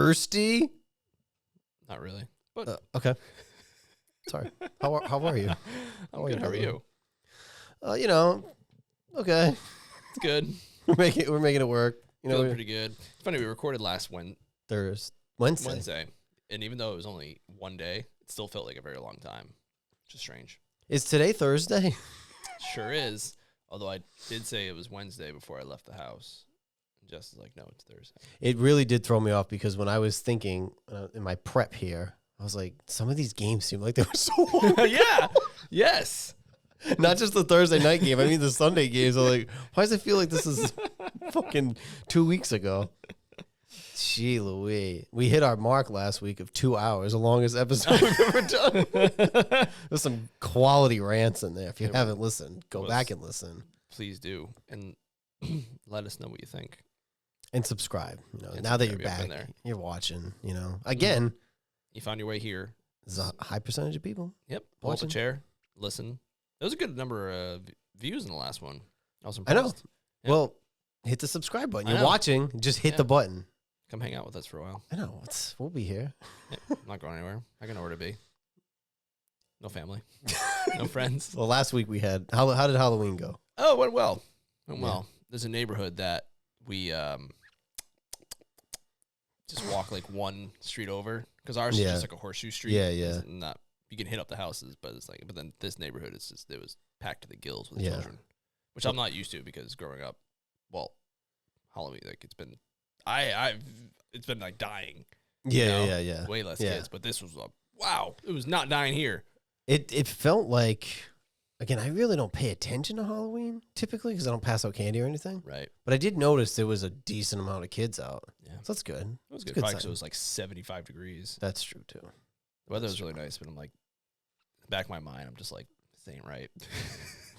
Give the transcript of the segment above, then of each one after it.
thirsty? Not really. But Okay. Sorry. How are you? I'm good. How are you? Okay. It's good. We're making it work. Feeling pretty good. It's funny, we recorded last Wednesday. And even though it was only one day, it still felt like a very long time. Which is strange. Is today Thursday? Sure is. Although I did say it was Wednesday before I left the house. And Jess is like, no, it's Thursday. It really did throw me off because when I was thinking in my prep here, I was like, some of these games seem like they were so long. Yeah. Yes. Not just the Thursday night game. I mean, the Sunday games. I'm like, why does it feel like this is fucking 2 weeks ago? Gee Louise. We hit our mark last week of 2 hours, the longest episode we've ever done. There's some quality rants in there. If you haven't listened, go back and listen. Please do. And let us know what you think. And subscribe. Now that you're back, you're watching, Again. You found your way here. There's a high percentage of people. Yep. Pull up a chair. Listen. There was a good number of views in the last one. I was impressed. I know. Yeah. Well, hit the subscribe button. You're watching. Just hit the button. Come hang out with us for a while. I know. We'll be here. Yep. I'm not going anywhere. I got nowhere to be. No family. No friends. Well, last week we had... How did Halloween go? Oh, it went well. There's a neighborhood that we just walk like one street over. Because ours is just like a horseshoe street. Yeah, yeah. You can hit up the houses, but then this neighborhood it was packed to the gills with children, which I'm not used to because growing up, Halloween it's been like dying. Yeah. Way less kids, but this was wow. It was not dying here. It felt like, again, I really don't pay attention to Halloween typically because I don't pass out candy or anything. Right. But I did notice there was a decent amount of kids out. Yeah. So that's good. It was good. Probably because it was like 75 degrees. That's true too. The weather was really nice, but I'm like, in the back of my mind, I'm just like, this ain't right.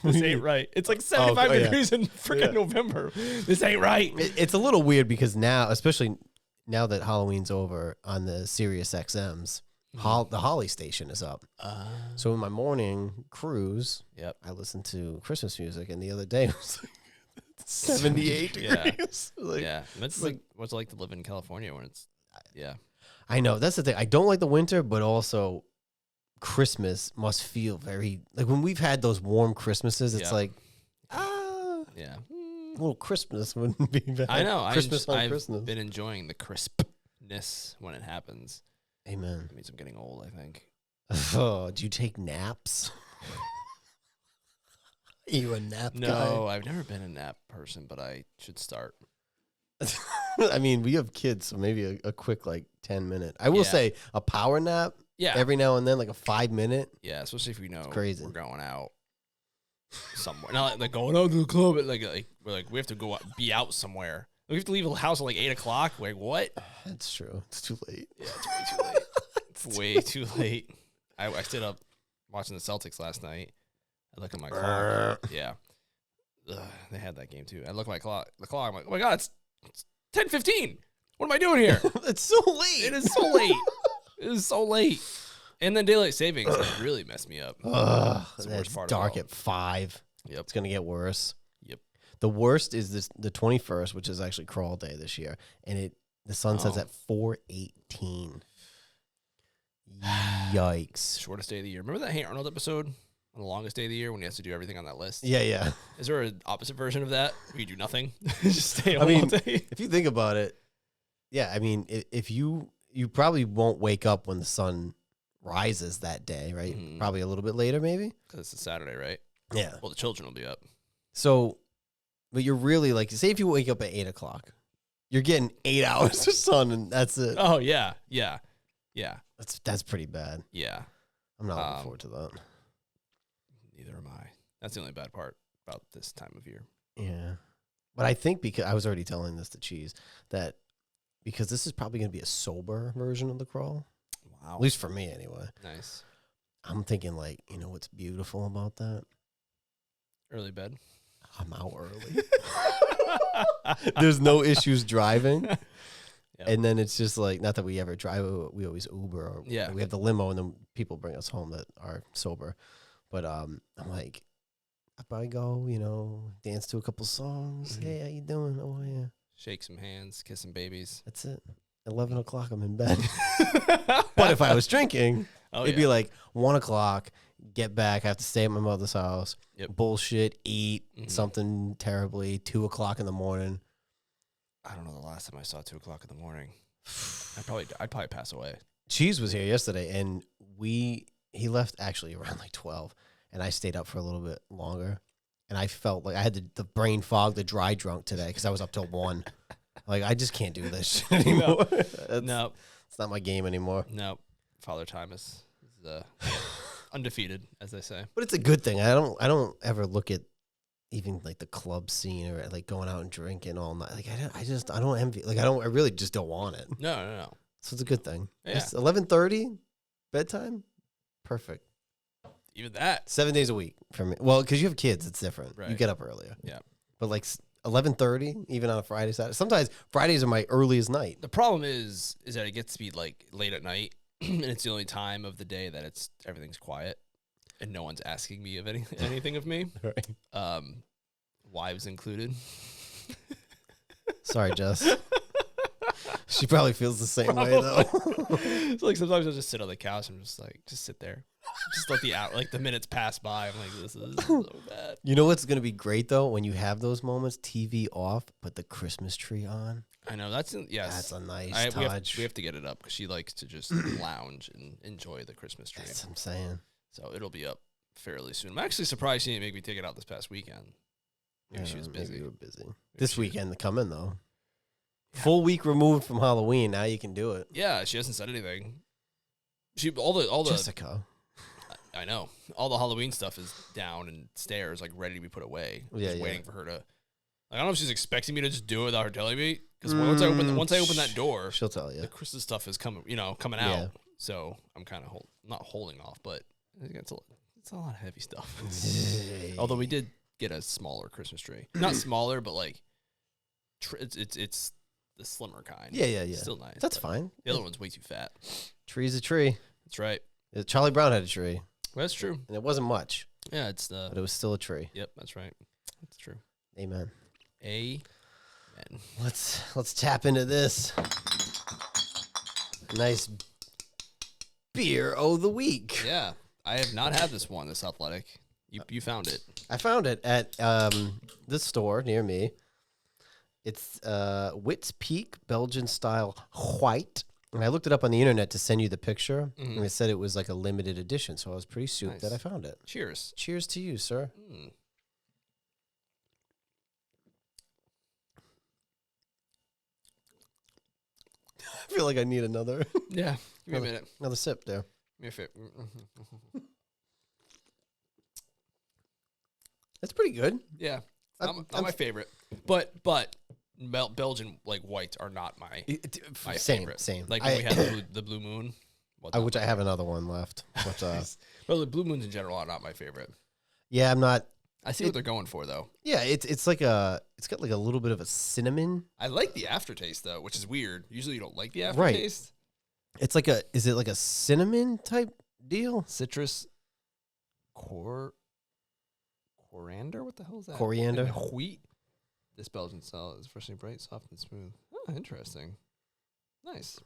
This ain't right. It's like 75 degrees in freaking November. This ain't right. It's a little weird because now, especially now that Halloween's over on the Sirius XMs, the Holly station is up. So in my morning cruise, I listen to Christmas music, and the other day it was like 78 degrees. It's like what's it like to live in California when it's I know, that's the thing. I don't like the winter, but also Christmas must feel very like when we've had those warm Christmases. It's like a little Christmas wouldn't be bad. I know. Christmas I've been enjoying the crispness when it happens. Amen. It means I'm getting old, I think. Oh, do you take naps? Are you a nap guy? No, I've never been a nap person, but I should start. I mean, we have kids, so maybe a quick 10-minute. I will say a power nap. Yeah. Every now and then, like a 5-minute. Yeah, especially if we know we're going out somewhere. Not like going out to the club, but we have to go out, be out somewhere. We have to leave the house at 8 o'clock. Like what? That's true. It's too late. Yeah, it's way too late. It's way too late. I stayed up watching the Celtics last night. I look at my clock. Yeah. They had that game too. I look at my clock. The clock. I'm like, oh my god, it's 10:15. What am I doing here? It's so late. It is so late. It is so late. And then daylight savings really messed me up. That's the worst part. Dark at 5. Yep. It's gonna get worse. Yep. The worst is the 21st, which is actually crawl day this year, and the sun sets at 4:18. Yikes! Shortest day of the year. Remember that Hey Arnold episode on the longest day of the year when he has to do everything on that list? Yeah. Is there an opposite version of that where you do nothing? Just stay home all day? If you think about it, yeah. I mean, if you probably won't wake up when the sun rises that day, right? Mm-hmm. Probably a little bit later, maybe. Because it's a Saturday, right? Yeah. Well, the children will be up. So, but you're really say if you wake up at 8 o'clock, you're getting 8 hours of sun, and that's it. Oh yeah. That's pretty bad. Yeah. I'm not looking forward to that. Neither am I. That's the only bad part about this time of year. Yeah. But I think because I was already telling this to Cheese that because this is probably going to be a sober version of the crawl. Wow. At least for me anyway. Nice. I'm thinking what's beautiful about that? Early bed. I'm out early. There's no issues driving. Yep. And then it's just not that we ever drive, we always Uber. Or we have the limo, and then people bring us home that are sober. But I'm like, I probably go, dance to a couple songs. Mm-hmm. Hey, how you doing? Oh, yeah. Shake some hands, kiss some babies. That's it. 11 o'clock, I'm in bed. But if I was drinking, it'd be like 1 o'clock, get back, I have to stay at my mother's house, bullshit, eat something terribly, 2 o'clock in the morning. I don't know the last time I saw 2 o'clock in the morning. I'd probably pass away. Cheese was here yesterday, and he left actually around like 12, and I stayed up for a little bit longer, and I felt like I had the brain fog, the dry drunk today because I was up till 1. Like, I just can't do this shit anymore. No. It's not my game anymore. No. Father Time is undefeated, as they say. But it's a good thing. I don't ever look at even like the club scene or like going out and drinking all night. Like I don't envy. Like I really just don't want it. No. So it's a good thing. Yeah. It's 11:30 bedtime. Perfect. Even that. 7 days a week for me. Well, because you have kids, it's different. Right. You get up earlier. Yeah. But like 11:30, even on a Friday, Saturday. Sometimes Fridays are my earliest night. The problem is that it gets to be like late at night, and it's the only time of the day that everything's quiet, and no one's asking me of anything of me. Right. Wives included. Sorry, Jess. She probably feels the same way though. It's like sometimes I'll just sit on the couch and just sit there. Just let the minutes pass by. I'm like, this is so bad. You know what's gonna be great though? When you have those moments, TV off, but the Christmas tree on. I know that's a nice touch. We have to get it up because she likes to just lounge and enjoy the Christmas tree. That's what I'm saying. So it'll be up fairly soon. I'm actually surprised she didn't make me take it out this past weekend. Maybe she was busy. Maybe you were busy. This weekend coming though. Yeah. Full week removed from Halloween. Now you can do it. Yeah, she hasn't said anything. Jessica. I know. All the Halloween stuff is down and stairs, like ready to be put away. Just waiting for her to. I don't know if she's expecting me to just do it without her telling me. Because once I open that door, she'll tell you. The Christmas stuff is coming out. Yeah. So I'm kind of not holding off, but it's a lot of heavy stuff. Although we did get a smaller Christmas tree, not smaller, but like it's the slimmer kind. Yeah. Still nice. That's fine. The other one's way too fat. Tree's a tree. That's right. Charlie Brown had a tree. That's true. And it wasn't much. Yeah, but it was still a tree. Yep, that's right. That's true. Amen. Amen. Let's tap into this. Nice beer of the week. Yeah. I have not had this one, this Athletic. You found it. I found it at this store near me. It's Witt's Peak Belgian style white. And I looked it up on the internet to send you the picture, and it said it was like a limited edition, so I was pretty stoked that I found it. Cheers. Cheers to you, sir. I feel like I need another. Yeah, give me a minute. Another sip there. Give me a fit. That's pretty good. Yeah, not my favorite, but Belgian like whites are not my favorite. Same. Like when we had the Blue Moon, which I have another one left. But well, the Blue Moons in general are not my favorite. Yeah, I'm not. I see what they're going for though. Yeah, it's like it's got like a little bit of a cinnamon. I like the aftertaste though, which is weird. Usually you don't like the aftertaste. Right. It's like is it like a cinnamon type deal? Citrus, coriander. What the hell is that? Coriander. Like wheat. This Belgian style is freshly bright, soft, and smooth. Oh, interesting. Nice.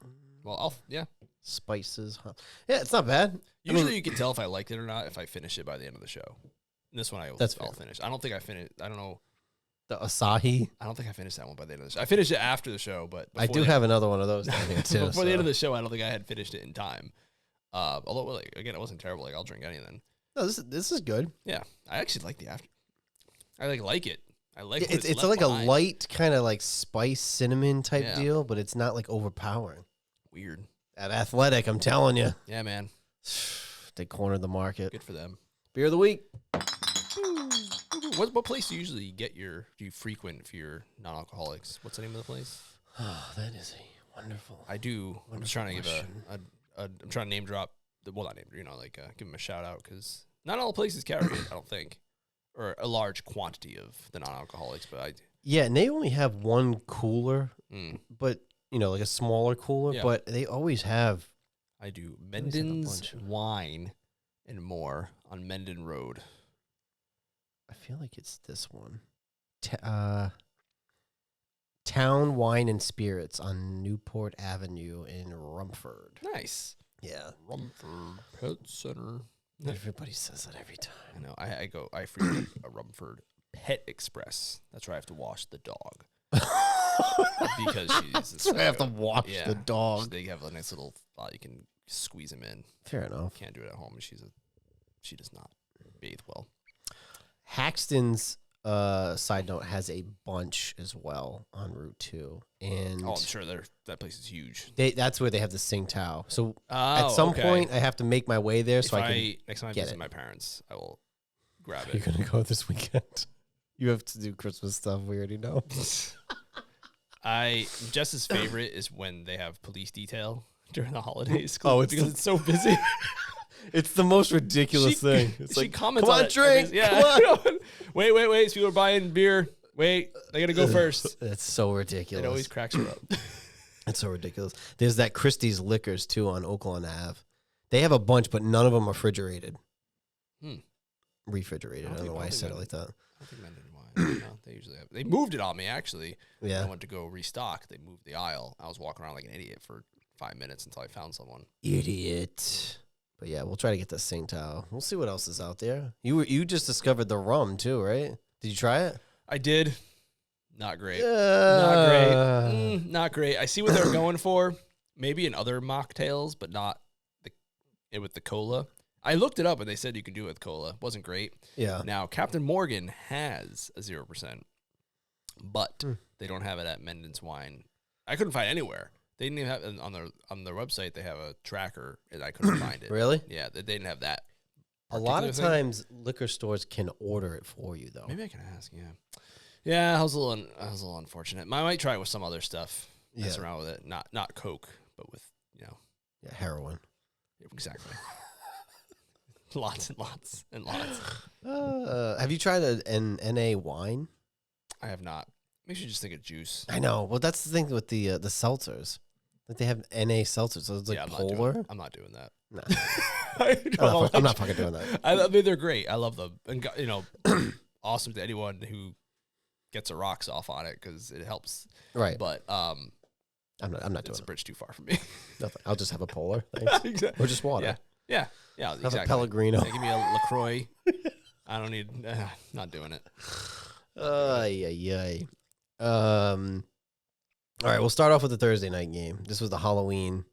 Well, spices. Huh? Yeah, it's not bad. Usually you can tell if I liked it or not if I finish it by the end of the show. And this one I'll finish. I don't think I finished. I don't know. The Asahi. I don't think I finished that one by the end of the show. I finished it after the show, but I do have another one of those down here too. Before the end of the show, I don't think I had finished it in time. Although, again, it wasn't terrible. Like I'll drink anything. No, this is good. Yeah, I actually like the after. I like it. I like it's like behind. A light kind of like spice cinnamon type deal, but it's not like overpowering. Weird. At Athletic, I'm telling you. Yeah, man. They cornered the market. Good for them. Beer of the week. What place do you frequent for your non-alcoholics? What's the name of the place? Oh, that is a wonderful. I do. I'm just trying to give I'm trying to name drop. Not name. Give them a shout out because not all places carry it. I don't think. Or a large quantity of the non-alcoholics, but yeah, and they only have one cooler, but like a smaller cooler. Yeah. But they always have. I do Menden's Wine and More on Menden Road. I feel like it's this one. Town Wine and Spirits on Newport Avenue in Rumford. Nice. Yeah. Rumford Pet Center. Everybody says that every time. I know. I frequent a Rumford Pet Express. That's where I have to wash the dog. Because she's I have to wash the dog. They have a nice little spot you can squeeze him in. Fair enough. Can't do it at home. She does not bathe well. Haxton's side note has a bunch as well on Route 2, and I'm sure that place is huge. That's where they have the Sing Tao. So at some point, I have to make my way there so I can. Next time I visit my parents, I will grab it. You're gonna go this weekend. You have to do Christmas stuff. We already know. Jess's favorite is when they have police detail during the holidays. Oh, because it's so busy. It's the most ridiculous thing. It's she like, comments come on, on drink. Yeah. Come on. Wait. People are buying beer. Wait, they gotta go first. It's so ridiculous. It always cracks her up. It's so ridiculous. There's that Christie's Liquors too on Oakland Ave. They have a bunch, but none of them are refrigerated. Refrigerated. I don't know why I said it like that. I think that didn't why. No, they usually have. They moved it on me actually. Yeah. When I went to go restock. They moved the aisle. I was walking around like an idiot for 5 minutes until I found someone. Idiot. But yeah, we'll try to get the Sing Tao. We'll see what else is out there. You just discovered the rum too, right? Did you try it? I did. Not great. Not great. Not great. I see what they're going for. Maybe in other mocktails, but not with the cola. I looked it up and they said you could do it with cola. Wasn't great. Yeah. Now Captain Morgan has a 0%, but they don't have it at Mendon's Wine. I couldn't find it anywhere. They didn't even have it on their website. They have a tracker, and I couldn't find it. Really? Yeah, they didn't have that. A lot of times, liquor stores can order it for you, though. Maybe I can ask. Yeah. I was a little unfortunate. I might try it with some other stuff. Mess around with it. Not Coke, but with heroin. Exactly. Lots and lots and lots. Have you tried an NA wine? I have not. Makes you just think of juice. I know. Well, that's the thing with the seltzers. Like they have NA seltzers, so it's like polar. I'm not doing that. Nah. I'm not fucking doing that. I mean, they're great. I love them, and awesome to anyone who gets a rocks off on it because it helps. Right. But I'm not doing it. It's a bridge too far for me. Nothing. I'll just have a polar. Thanks. Exactly. Or just water. Yeah. Exactly. Have a Pellegrino. Give me a LaCroix. I don't need. Not doing it. Yay. All right, we'll start off with the Thursday night game. This was the Halloween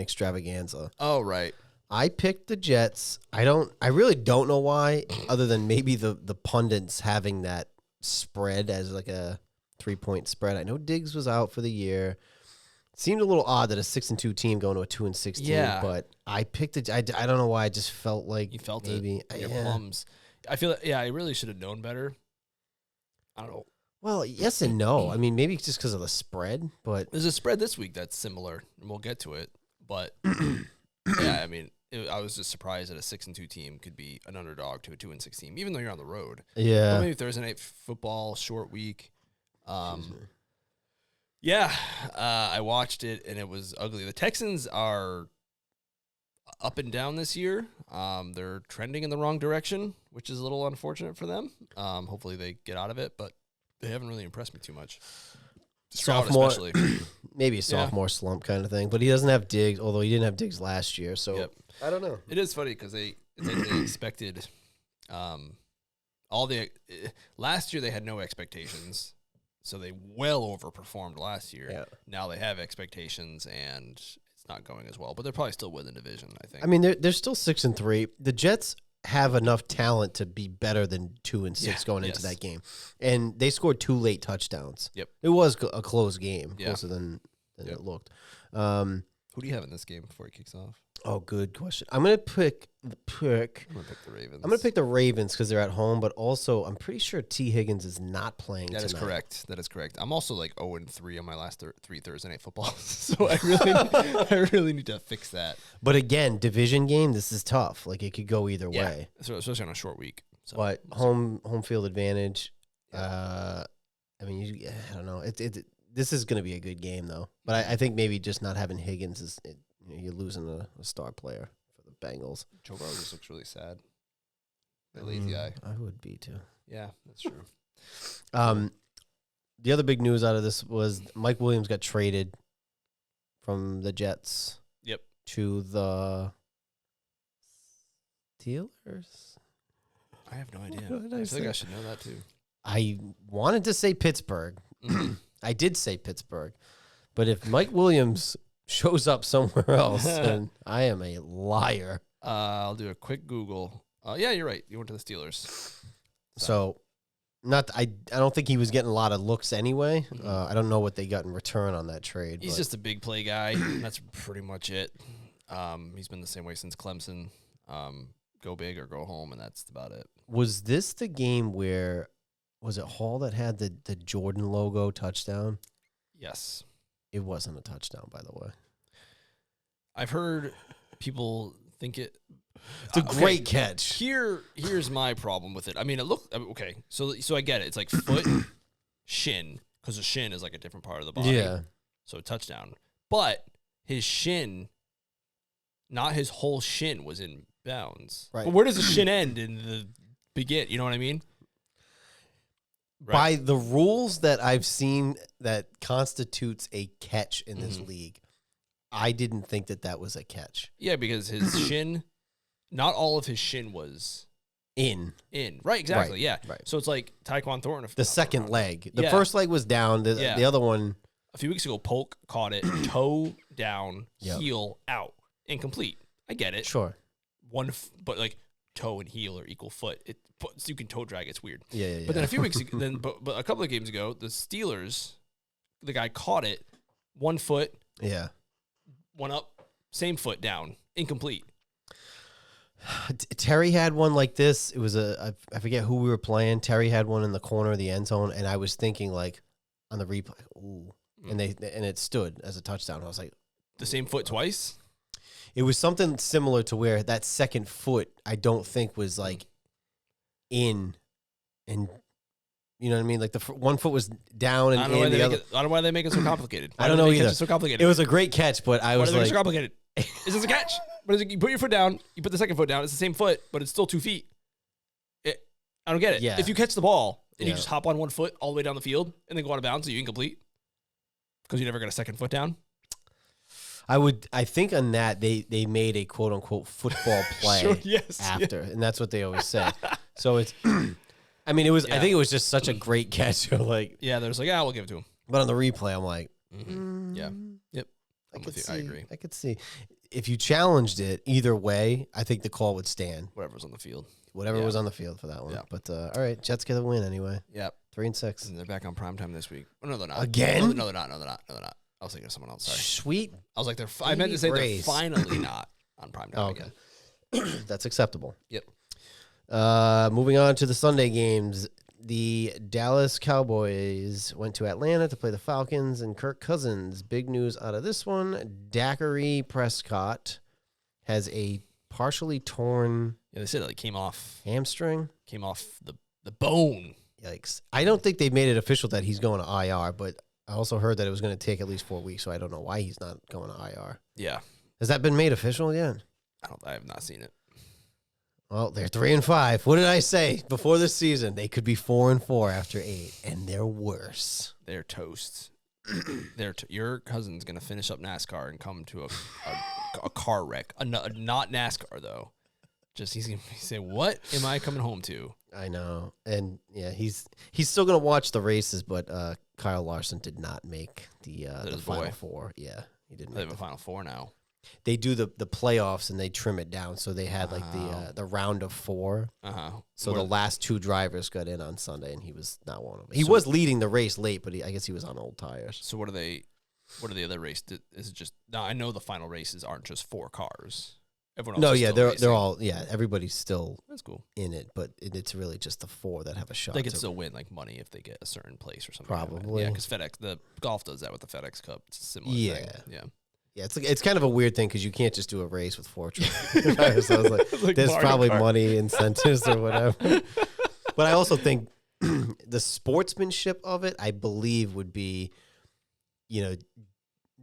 extravaganza. Oh, right. I picked the Jets. I really don't know why, other than maybe the pundits having that spread as like a 3-point spread. I know Diggs was out for the year. It seemed a little odd that a 6-2 team going to a 2-6 team, but I picked it. I don't know why. I just felt like you felt maybe it. Your plums. I feel I really should have known better. I don't know. Well, yes and no. I mean, maybe just because of the spread, but there's a spread this week that's similar, and we'll get to it. But yeah, I mean, I was just surprised that a 6-2 team could be an underdog to a 2-6 team, even though you're on the road. Yeah, well, maybe Thursday night football, short week. Yeah, I watched it and it was ugly. The Texans are up and down this year. They're trending in the wrong direction, which is a little unfortunate for them. Hopefully they get out of it, but they haven't really impressed me too much. Sophomore, especially. Maybe a sophomore slump kind of thing, but he doesn't have Diggs, although he didn't have Diggs last year, so I don't know. It is funny because it's like they expected last year they had no expectations, so they well overperformed last year. Yeah. Now they have expectations, and it's not going as well, but they're probably still within the division, I think. I mean, they're still 6-3. The Jets have enough talent to be better than 2-6 going into that game, and they scored 2 late touchdowns. Yep, it was a close game, closer than it looked. Who do you have in this game before he kicks off? Oh, good question. I'm gonna pick the Ravens. I'm gonna pick the Ravens because they're at home, but also I'm pretty sure T. Higgins is not playing. That tonight. That is correct. I'm also like 0-3 on my last 3 Thursday night footballs, so I really need to fix that. But again, division game. This is tough. Like it could go either way. So especially on a short week. So. But home field advantage. I mean, I don't know. This is gonna be a good game though. But I think maybe just not having Higgins is. You're losing a star player for the Bengals. Joe Burrow just looks really sad. The lazy eye. I would be too. Yeah, that's true. the other big news out of this was Mike Williams got traded from the Jets. Yep. To the Steelers. I have no idea. What did I I think say? I should know that too. I wanted to say Pittsburgh. I did say Pittsburgh. But if Mike Williams shows up somewhere else, then I am a liar. I'll do a quick Google. Yeah, you're right. You went to the Steelers. So, I don't think he was getting a lot of looks anyway. I don't know what they got in return on that trade. He's just a big play guy. That's pretty much it. He's been the same way since Clemson. Go big or go home, and that's about it. Was this the game where, was it Hall that had the Jordan logo touchdown? Yes. It wasn't a touchdown, by the way. I've heard people think it. It's a great catch. Here's my problem with it. I mean, it looked okay. So I get it. It's like foot, shin, because the shin is like a different part of the body. Yeah. So a touchdown, but his shin, not his whole shin, was in bounds. Right. But where does the shin end in the begin? You know what I mean? Right. By the rules that I've seen that constitutes a catch in this league, I didn't think that was a catch. Yeah, because his shin, not all of his shin was in. Right, exactly. Right, Yeah. right. So it's like Tyquan Thornton. The second leg. The Yeah. first leg was down. The other one. A few weeks ago, Polk caught it, toe down, Yep. heel out, incomplete. I get it. Sure. But like toe and heel are equal foot. So you can toe drag. It's weird. Yeah. But then a few weeks ago, but a couple of games ago, the Steelers, the guy caught it, 1 foot, Yeah. one up, same foot down, incomplete. Terry had one like this. It was I forget who we were playing. Terry had one in the corner of the end zone, and I was thinking like on the replay, ooh, and it stood as a touchdown. I was like, The same foot twice? it was something similar to where that second foot I don't think was like in, and you know what I mean. Like the one foot was down and I don't know the other. I don't know why they make it so complicated. I don't know either. It's so complicated. It was a great catch, but I Why was do they make it like, so complicated? Is this a catch? But is it, you put your foot down, you put the second foot down. It's the same foot, but it's still 2 feet. I don't get it. Yeah. If you catch the ball and you Yeah. just hop on 1 foot all the way down the field and then go out of bounds, so you incomplete because you never got a second foot down. I think on that they made a quote unquote football play Sure, yes, after, and that's what they always say. So it's, I mean, it was. I think it was just such a great catch. Like, Yeah, they're just like, we'll give it to him. but on the replay, I'm like, Yeah. Yep. I I'm could with you. see. I agree. I could see if you challenged it either way. I think the call would stand. Whatever's on the field. Whatever Yeah. was on the field for that one. Yeah. But all right, Jets get a win anyway. Yep. 3-6. And they're back on primetime this week. Oh, no, they're not. Again? No, they're not. No, they're not. No, they're not. I was thinking of someone else. Sorry. Sweet. I was like, I meant to say Brace. they're finally not on primetime Oh, okay. again. That's acceptable. Yep. Moving on to the Sunday games. The Dallas Cowboys went to Atlanta to play the Falcons and Kirk Cousins. Big news out of this one. Dackery Prescott has a partially torn Yeah, they said it came off hamstring. the bone. Yikes. I don't think they've made it official that he's going to IR, but I also heard that it was going to take at least 4 weeks, so I don't know why he's not going to IR. Yeah. Has that been made official yet? I have not seen it. Well, they're 3-5. What did I say before this season? They could be 4-4 after 8, and they're worse. They're toast. Your cousin's gonna finish up NASCAR and come to a car wreck. Not NASCAR though. Just he's gonna say, "What am I coming home to?" I know, and yeah, he's still gonna watch the races, but Kyle Larson did not make the Final Four. Yeah, he didn't. They have a Final Four now. They do the playoffs and they trim it down, so they had like the round of 4. So the last 2 drivers got in on Sunday, and he was not one of them. He was leading the race late, but I guess he was on old tires. So what are the other races? Is it just now? I know the final races aren't just 4 cars. Everyone else. No, is yeah, still racing. they're all everybody's still That's cool. in it, but it's really just the 4 that have a shot. They can still win like money if they get a certain place or something. Probably. Yeah, because the golf does that with the FedEx Cup. It's a similar thing. Yeah. Yeah, it's kind of a weird thing because you can't just do a race with 4 drivers. So I was like, there's Mario probably Kart. money incentives or whatever. But I also think the sportsmanship of it, I believe, would be,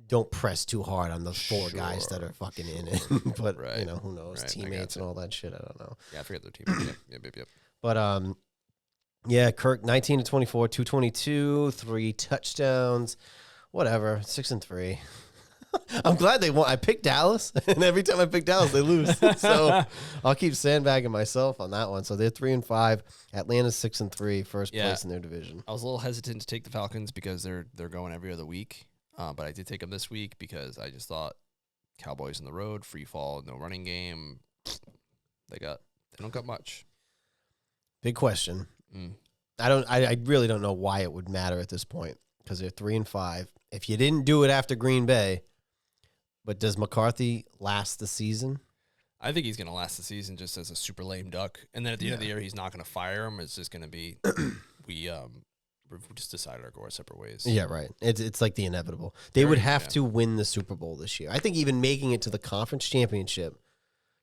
don't press too hard on the 4 guys that are fucking in it. But Right. who knows, Right, I teammates gotcha. and all that shit. I don't know. Yeah, I forget their team. Yep. But Yeah, Kirk 19 to 24, 222, 3 touchdowns, whatever, 6-3. I'm glad they won. I picked Dallas, and every time I pick Dallas, they lose. So I'll keep sandbagging myself on that one. So they're 3-5. Atlanta's 6-3, first place in their division. I was a little hesitant to take the Falcons because they're going every other week, but I did take them this week because I just thought Cowboys on the road, free fall, no running game. They don't got much. Big question. I really don't know why it would matter at this point because they're 3-5. If you didn't do it after Green Bay, but does McCarthy last the season? I think he's going to last the season just as a super lame duck. And then at the end of the year, he's not going to fire him. It's just going to be we just decided to go our separate ways. Yeah, right. It's like the inevitable. They would have to win the Super Bowl this year. I think even making it to the conference championship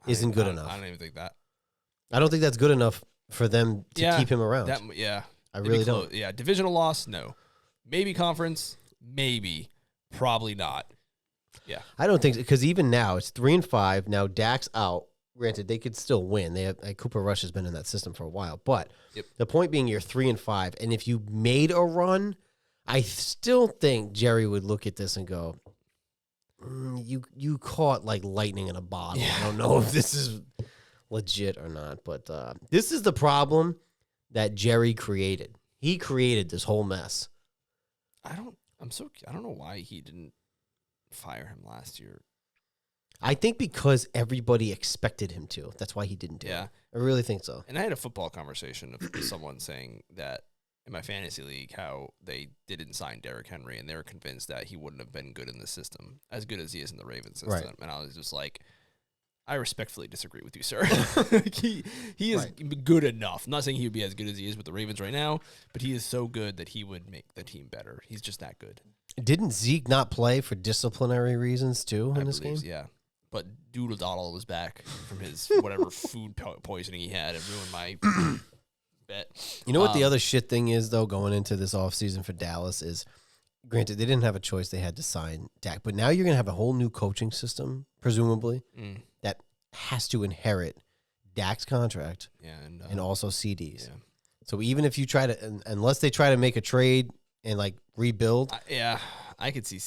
isn't good enough. I don't even think that. I don't think that's good enough for them to keep him around. I really don't. Yeah, divisional loss, no. Maybe conference, maybe. Probably not. Yeah. I don't think so, because even now it's 3-5. Now Dak's out. Granted, they could still win. They have Cooper Rush has been in that system for a while, but the point being, you're 3-5, and if you made a run, I still think Jerry would look at this and go, "You caught like lightning in a bottle. Yeah. I don't know if this is legit or not, but this is the problem that Jerry created. He created this whole mess. I don't know why he didn't fire him last year. I think because everybody expected him to. That's why he didn't do it. I really think so. And I had a football conversation of someone saying that in my fantasy league, how they didn't sign Derrick Henry, and they were convinced that he wouldn't have been good in the system, as good as he is in the Ravens system. Right. And I was just like, I respectfully disagree with you, sir. he is good enough. I'm not saying he would be as good as he is with the Ravens right now, but he is so good that he would make the team better. He's just that good. Didn't Zeke not play for disciplinary reasons too in this game? Yeah. But Doodle Doddle was back from his whatever food poisoning he had. It ruined my bet. You know what the other shit thing is, though, going into this offseason for Dallas is, granted, they didn't have a choice. They had to sign Dak. But now you're going to have a whole new coaching system, presumably, that has to inherit Dak's contract and also CD's. Yeah. So even if you try to, unless they try to make a trade and, like, rebuild. I could see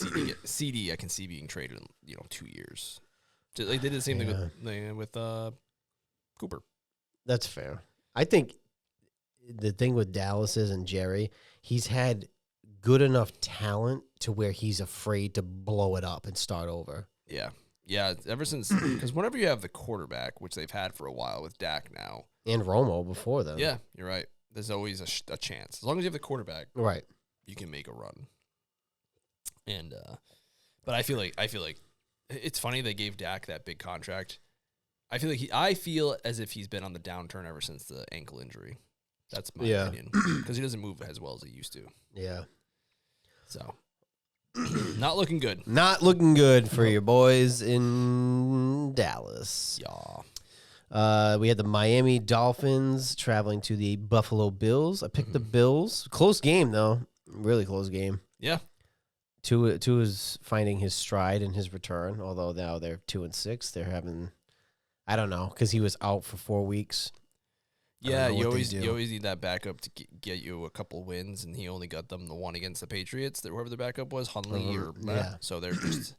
CD. I can see being traded in 2 years. They did the same thing with Cooper. That's fair. I think the thing with Dallas is, and Jerry, he's had good enough talent to where he's afraid to blow it up and start over. Yeah. Yeah, ever since, because whenever you have the quarterback, which they've had for a while with Dak now. And Romo before them. Yeah, you're right. There's always a chance. As long as you have the quarterback, right, you can make a run. And, but I feel like it's funny they gave Dak that big contract. I feel as if he's been on the downturn ever since the ankle injury. That's my opinion. Because he doesn't move as well as he used to. Yeah. So, not looking good. Not looking good for your boys in Dallas. Yeah. We had the Miami Dolphins traveling to the Buffalo Bills. I picked the Bills. Close game, though. Really close game. Yeah. Tua is finding his stride in his return, although now they're 2-6. They're having, I don't know, because he was out for 4 weeks. Yeah, you always need that backup to get you a couple wins, and he only got them the one against the Patriots. Whoever the backup was, Hunley or so they're just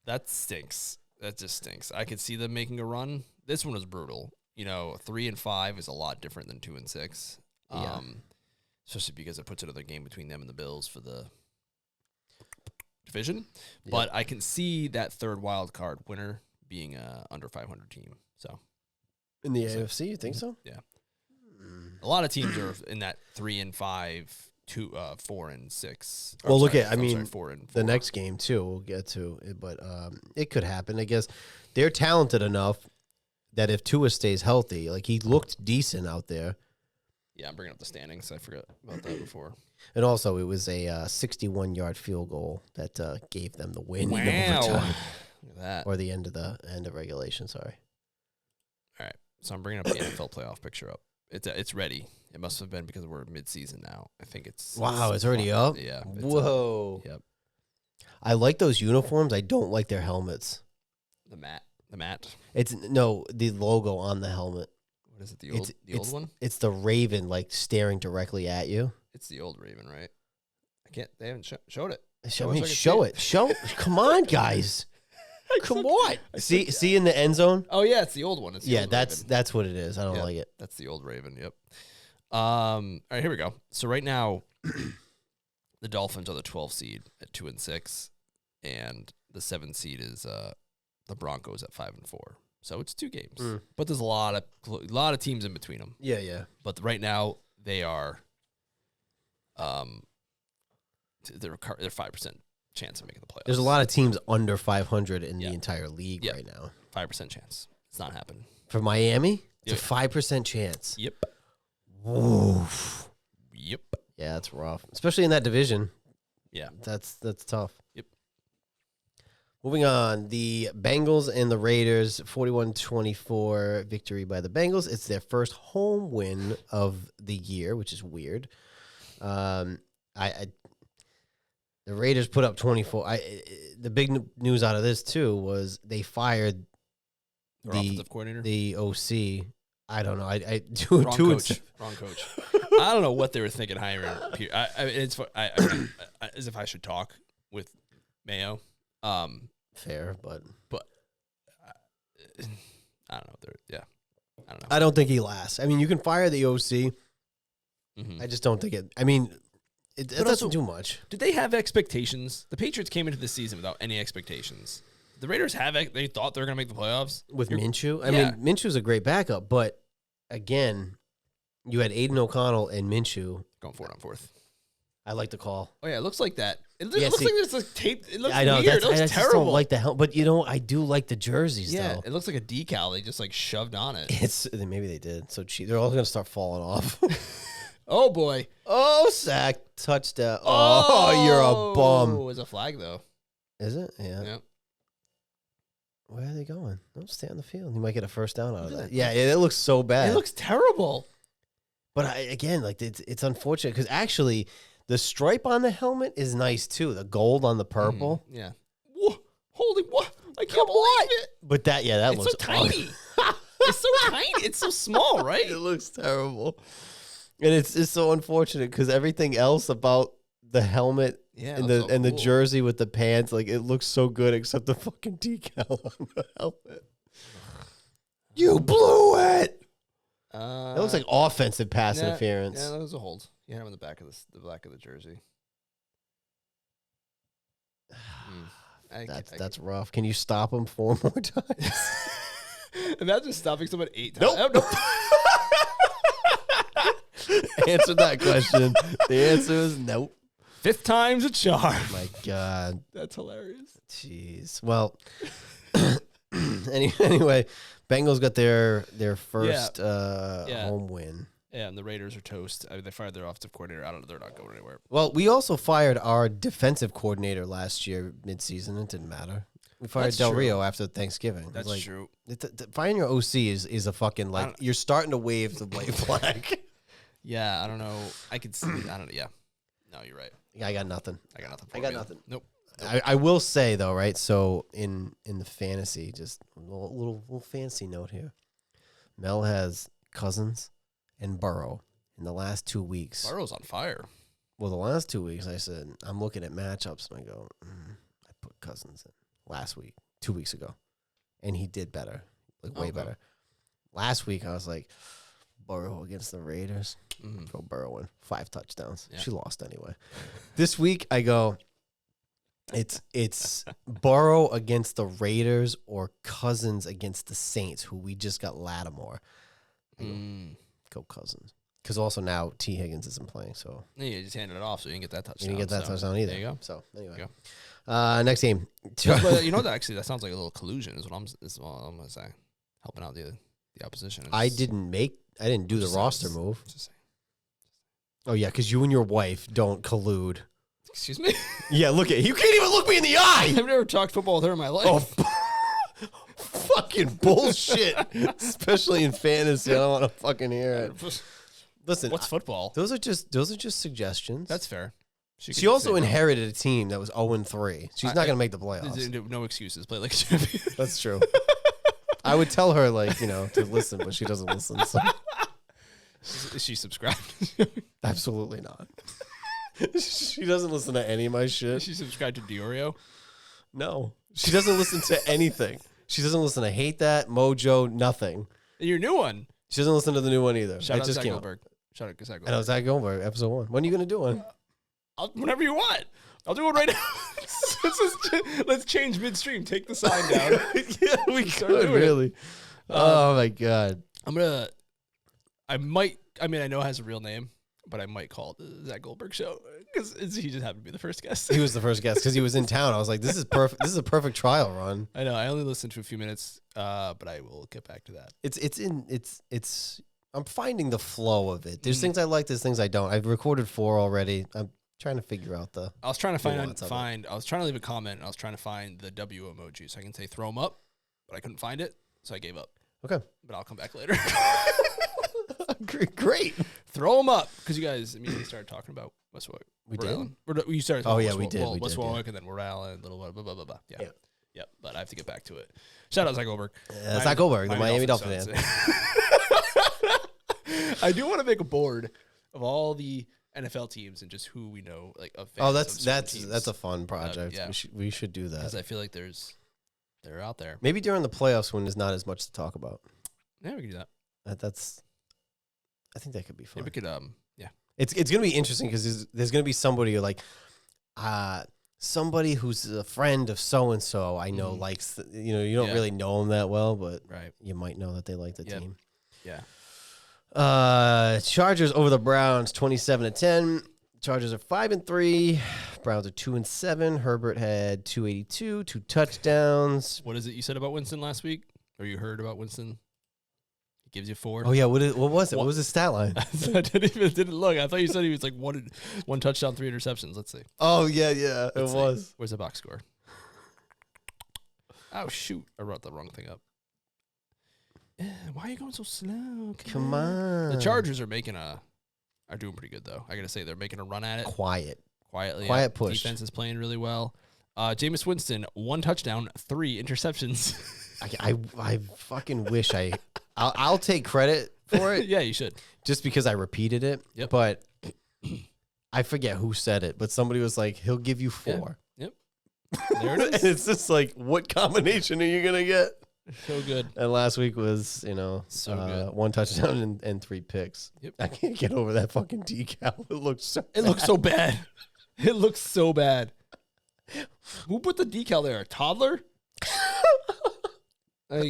that stinks. That just stinks. I could see them making a run. This one was brutal. 3-5 is a lot different than 2-6. Especially because it puts another game between them and the Bills for the division. Yep. But I can see that third wild card winner being a under 500 team. So in the AFC, you think so? Yeah. A lot of teams are in that 3-5, 4-6. Well, look at 4-4. The next game too. We'll get to it, but it could happen. I guess they're talented enough that if Tua stays healthy, like he looked decent out there. Yeah, I'm bringing up the standings. I forgot about that before. And also, it was a 61-yard field goal that gave them the win. Wow. In overtime. Look at that. Or the end of regulation. Sorry. All right, so I'm bringing up the NFL playoff picture up. It's ready. It must have been because we're mid-season now. I think it's... Wow, it's already up? Yeah. Whoa. Yep. I like those uniforms. I don't like their helmets. The mat. The logo on the helmet. Is it the old one? It's the Raven like staring directly at you. It's the old Raven, right? They haven't showed it. Show it. Come on, guys. Come on. See in the end zone? Oh yeah, it's the old one. That's what it is. I don't like it. That's the old Raven. Yep. All right, here we go. So right now, the Dolphins are the 12 seed at 2-6, and the 7 seed is the Broncos at 5-4. So it's 2 games, but there's a lot of teams in between them. Yeah. But right now they are, they're 5% chance of making the playoffs. There's a lot of teams under 500 in the entire league right now. 5% chance. It's not happening. For Miami, it's a 5% chance. Yep. Woof. Yep. Yeah, that's rough, especially in that division. Yeah, that's tough. Yep. Moving on, the Bengals and the Raiders, 41-24 victory by the Bengals. It's their first home win of the year, which is weird. The Raiders put up 24. The big news out of this too was they fired their offensive coordinator, the OC. I don't know. Wrong coach. I don't know what they were thinking hiring. As if I should talk with Mayo. Fair, but I don't know. I don't know. I don't think he lasts. I mean, you can fire the OC. Mm-hmm. I just don't think it. I mean, it doesn't do much. Did they have expectations? The Patriots came into the season without any expectations. The Raiders they thought they were going to make the playoffs with Minshew. I mean, Minshew's a great backup, but again, you had Aiden O'Connell and Minshew going 4 on 4th. I like the call. Oh yeah, it looks like that. It looks like there's a tape. It looks I know, weird. It looks I terrible. just don't like the helmet, but I do like the jerseys. Yeah, though. it looks like a decal. They just shoved on it. Maybe they did. So cheap. They're all going to start falling off. Oh boy! Oh, sack, touchdown! Oh, you're a bum. Oh, it's a flag though. Is it? Yeah. Yep. Where are they going? Don't stay on the field. You might get a first down out of that. Yeah, it looks so bad. It looks terrible. But it's unfortunate because actually the stripe on the helmet is nice too. The gold on the purple. Yeah. Whoa, holy what? I can't believe it. But that looks so tiny. It's so tiny. It's so small, right? It looks terrible. And it's so unfortunate because everything else about the helmet and the jersey with the pants, like it looks so good except the fucking decal on the helmet. You blew it. It looks like offensive pass interference. Yeah, that was a hold. You had him in the back of the back of the jersey. That's rough. Can you stop him 4 more times? Imagine stopping someone 8 times. Nope. Answer that question. The answer is nope. 5th time's a charm. My God. That's hilarious. Jeez. Well, anyway, Bengals got their first home win. Yeah, and the Raiders are toast. I mean, they fired their offensive coordinator. They're not going anywhere. Well, we also fired our defensive coordinator last year midseason. It didn't matter. We fired Del Rio after Thanksgiving. That's true. Firing your OC is a fucking you're starting to wave the white flag. Yeah, I don't know. I could see. I don't know. Yeah. No, you're right. I got nothing. I got nothing. Nope. I will say though, right? So in the fantasy, just a little fancy note here. Mel has Cousins and Burrow in the last 2 weeks. Burrow's on fire. Well, the last 2 weeks, I said I'm looking at matchups and I go, I put Cousins in last week, 2 weeks ago, and he did better, way better. Last week, I was like, Burrow against the Raiders. Throw Burrow in 5 touchdowns. Yeah. She lost anyway. This week I go, it's Burrow against the Raiders or Cousins against the Saints, who we just got Lattimore. Go Cousins. Because also now T. Higgins isn't playing, so yeah, you just handed it off, so you didn't get that touchdown. You didn't get that touchdown either. There you go. So anyway, next game. But you know that actually that sounds like a little collusion. Is what I'm gonna say. Helping out the opposition. I didn't do the roster move. Oh yeah, because you and your wife don't collude. Excuse me? Yeah, look at you. Can't even look me in the eye. I've never talked football with her in my life. Oh, fucking bullshit. Especially in fantasy, I don't want to fucking hear it. Listen, what's football? Those are just suggestions. That's fair. She also inherited a team that was 0-3. She's not going to make the playoffs. No excuses. Play like a champion. That's true. I would tell her, like, to listen, but she doesn't listen. So. Is she subscribed? Absolutely not. She doesn't listen to any of my shit. Is she subscribed to DiOrio? No. She doesn't listen to anything. She doesn't listen to Hate That, Mojo, nothing. And your new one. She doesn't listen to the new one either. Shout out Zach Goldberg. Shout out Zach Goldberg. I know, Zach Goldberg, episode 1. When are you going to do one? Whenever you want. I'll do it right now. Let's change midstream. Take the sign down. Yeah, we could, really. Oh, my God. I know it has a real name, but I might call it the Zach Goldberg Show because he just happened to be the first guest. He was the first guest because he was in town. I was like, this is perfect. This is a perfect trial run. I know. I only listened to a few minutes, but I will get back to that. I'm finding the flow of it. There's things I like, there's things I don't. I've recorded 4 already. I'm trying to figure out I was trying to I was trying to leave a comment, and I was trying to find the W emoji so I can say throw them up, but I couldn't find it, so I gave up. Okay. But I'll come back later. Great. Throw them up, because you guys immediately started talking about West Warwick. We did? You started talking we did. West Warwick, and then Rhode Island, little blah, blah, blah, blah. Yeah. Yep, but I have to get back to it. Shout out Zach Goldberg. Zach Goldberg, the Miami Dolphins fan. I do want to make a board of all the NFL teams and just who we know, like of fans. That's a fun project. Yeah. We should do that. Because I feel like they're out there. Maybe during the playoffs when there's not as much to talk about. Yeah, we can do that. I think that could be fun. Yeah, we could It's gonna be interesting because there's gonna be somebody like somebody who's a friend of so and so. I know likes you don't really know them that well, but you might know that they like the team. Yeah. Chargers over the Browns 27-10. Chargers are 5-3. Browns are 2-7. Herbert had 282, 2 touchdowns. What is it you said about Winston last week? Or you heard about Winston? He gives you 4. Oh yeah, what was it? What was his stat line? I didn't look. I thought you said he was like one touchdown, 3 interceptions. Let's see. Oh yeah, it was. Where's the box score? Oh shoot! I wrote the wrong thing up. Why are you going so slow? Come on. The Chargers are doing pretty good though. I gotta say they're making a run at it. Quiet push. Defense is playing really well. Jameis Winston, 1 touchdown, 3 interceptions. I fucking wish I'll take credit for it. Yeah, you should. Just because I repeated it. Yep. But I forget who said it, but somebody was like, he'll give you 4. Yep. There it is. And it's just like, what combination are you gonna get? So good. And last week was, so good. 1 touchdown and 3 picks. Yep. I can't get over that fucking decal. It looks so bad. It looks so bad. Who put the decal there? A toddler? Like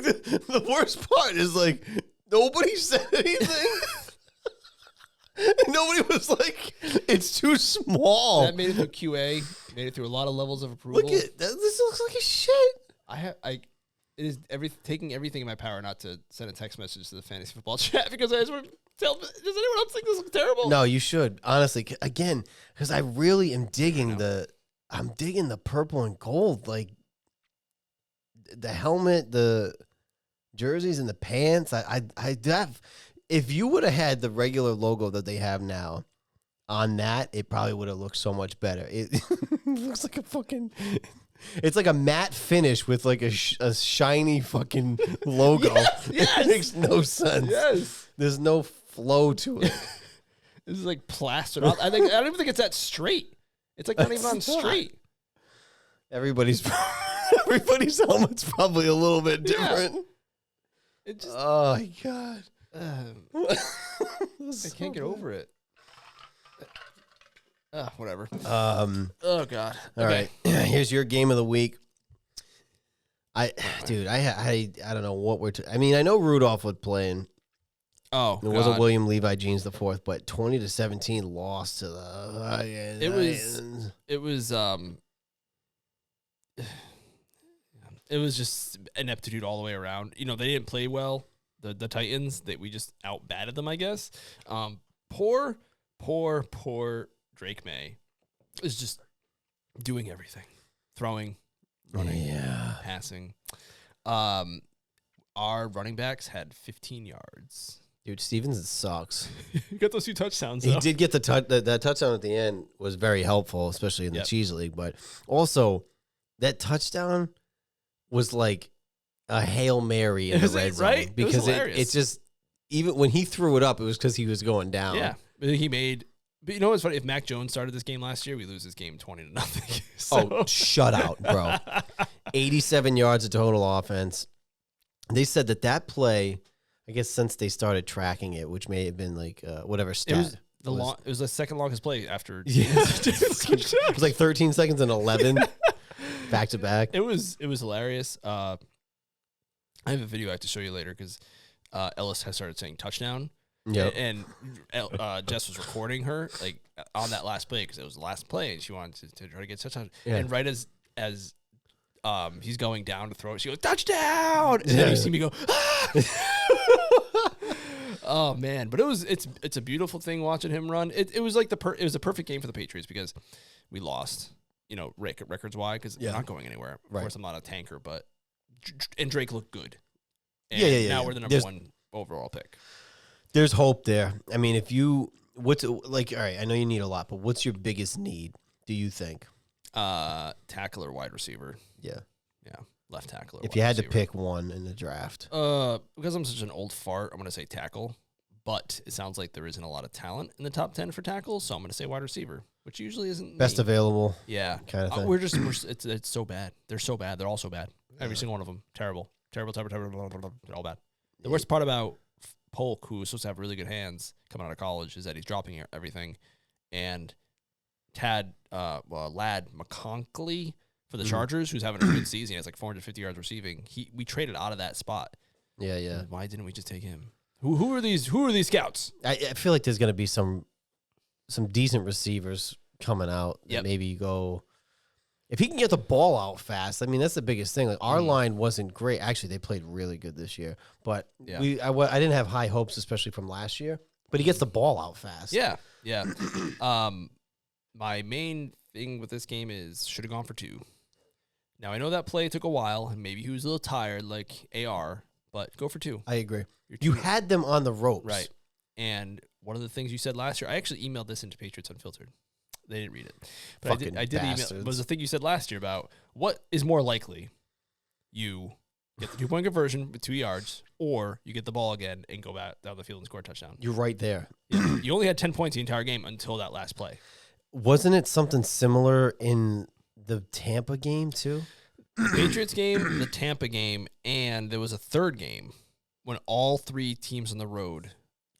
the worst part is like nobody said anything. Nobody was like, it's too small. That made it through QA. Made it through a lot of levels of approval. Look at this. Looks like a shit. It is taking everything in my power not to send a text message to the fantasy football chat because I just want to tell. Does anyone else think this looks terrible? No, you should honestly. Again, because I really am digging I'm digging the purple and gold, like the helmet, the jerseys, and the pants. If you would have had the regular logo that they have now on that, it probably would have looked so much better. It looks like a fucking. It's like a matte finish with like a shiny fucking logo. Yes. It makes no sense. Yes. There's no flow to it. This is like plastered on. I don't even think it's that straight. It's like not even on straight. Everybody's helmet's probably a little bit different. It just. Oh my god. I can't get over it. Whatever. Oh god. All right. Here's your game of the week. I don't know what I mean, I know Rudolph was playing. Oh, it wasn't William Levi Jeans the fourth, but 20-17 lost to the. It was just ineptitude all the way around. They didn't play well. The Titans, we just outbatted them, I guess. Poor Drake May is just doing everything. Throwing, running, passing. Our running backs had 15 yards. Dude, Stevens sucks. You got those 2 touchdowns, though. He did get that touchdown at the end was very helpful, especially in the Cheese League. But also, that touchdown was like a Hail Mary in the red zone. Right? Because it just, even when he threw it up, it was because he was going down. Yeah. He made, but you know what's funny? If Mac Jones started this game last year, we lose this game 20-0. Oh, shutout, bro. 87 yards of total offense. They said that play, I guess since they started tracking it, which may have been like whatever stat. It was the second longest play after. Yeah. It was like 13 seconds and 11 back to back. It was hilarious. I have a video I have to show you later because Ellis has started saying touchdown. Yeah, and Jess was recording her like on that last play because it was the last play and she wanted to try to get touchdown. Yeah. And right as he's going down to throw it, she goes touchdown, and then you see me go. Ah! Oh man, but it's a beautiful thing watching him run. It was like it was a perfect game for the Patriots because we lost, records wise because they're not going anywhere. Of course, I'm not a tanker, but and Drake looked good. And now we're the number one overall pick. There's hope there. I mean, all right, I know you need a lot, but what's your biggest need, do you think? Tackle or wide receiver. Yeah. Yeah. Left tackle. If you had to pick one in the draft. Because I'm such an old fart, I'm going to say tackle. But it sounds like there isn't a lot of talent in the top 10 for tackles, so I'm going to say wide receiver, which usually isn't best available. Yeah. Kind of thing. It's so bad. They're so bad. They're all so bad. Every single one of them. Terrible. They're all bad. The worst part about Polk, who was supposed to have really good hands coming out of college, is that he's dropping everything. And Lad McConkey for the Chargers, who's having a good season, he has like 450 yards receiving. We traded out of that spot. Yeah, yeah. And why didn't we just take him? Who are these scouts? I feel like there's going to be some decent receivers coming out. That maybe you go. If he can get the ball out fast, I mean, that's the biggest thing. Like our line wasn't great. Actually, they played really good this year, but I didn't have high hopes, especially from last year. But he gets the ball out fast. Yeah, yeah. My main thing with this game is should have gone for 2. Now I know that play took a while, and maybe he was a little tired, like AR. But go for 2. I agree. You had them on the ropes, right? And one of the things you said last year, I actually emailed this into Patriots Unfiltered. They didn't read it. But I did email. It was the thing you said last year about what is more likely: you get the 2-point conversion with 2 yards, or you get the ball again and go back down the field and score a touchdown. You're right there. Yeah. You only had 10 points the entire game until that last play. Wasn't it something similar in the Tampa game too? Patriots game, the Tampa game, and there was a third game when all 3 teams on the road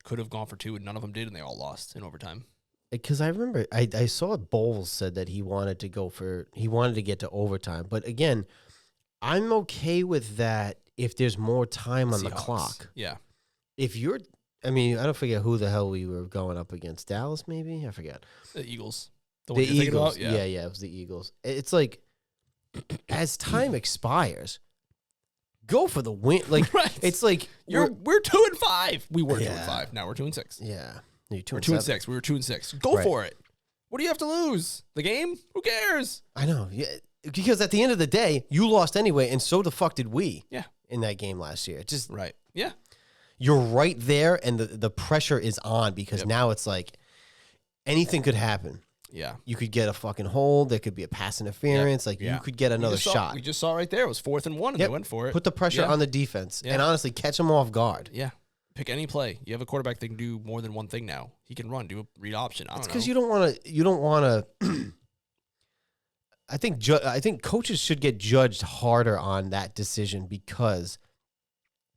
could have gone for 2, and none of them did, and they all lost in overtime. Because I remember I saw Bowles said that he wanted to get to overtime. But again, I'm okay with that if there's more time on the clock. Yeah. I don't forget who the hell we were going up against. Dallas, maybe? I forget. The Eagles. The Eagles. Yeah, it was the Eagles. It's like, as time expires, go for the win. Like, right. It's like we're 2-5. We were 2-5. Now we're 2-6. Yeah. We're 2-6. We were 2-6. Go for it. What do you have to lose? The game? Who cares? I know. Yeah. Because at the end of the day, you lost anyway, and so the fuck did we. Yeah. In that game last year. Just right. Yeah. You're right there, and the pressure is on because now it's like anything could happen. Yeah. You could get a fucking hold. There could be a pass interference. Like, you could get another shot. We just saw right there. It was 4th and 1, and they went for it. Put the pressure on the defense, and honestly, catch them off guard. Yeah. Pick any play. You have a quarterback that can do more than one thing now. He can run, do a read option. I don't know. Because you don't want to. I think coaches should get judged harder on that decision because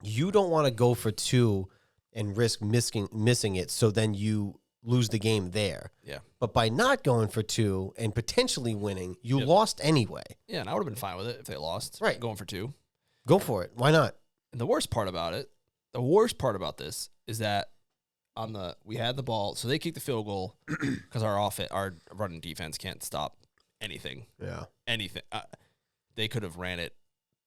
you don't want to go for 2 and risk missing it. So then you lose the game there. Yeah. But by not going for 2 and potentially winning, you lost anyway. Yeah, and I would have been fine with it if they lost. Right. Going for 2. Go for it. Why not? And the worst part about this is that we had the ball, so they kicked the field goal because our running defense can't stop anything. Yeah. Anything. They could have ran it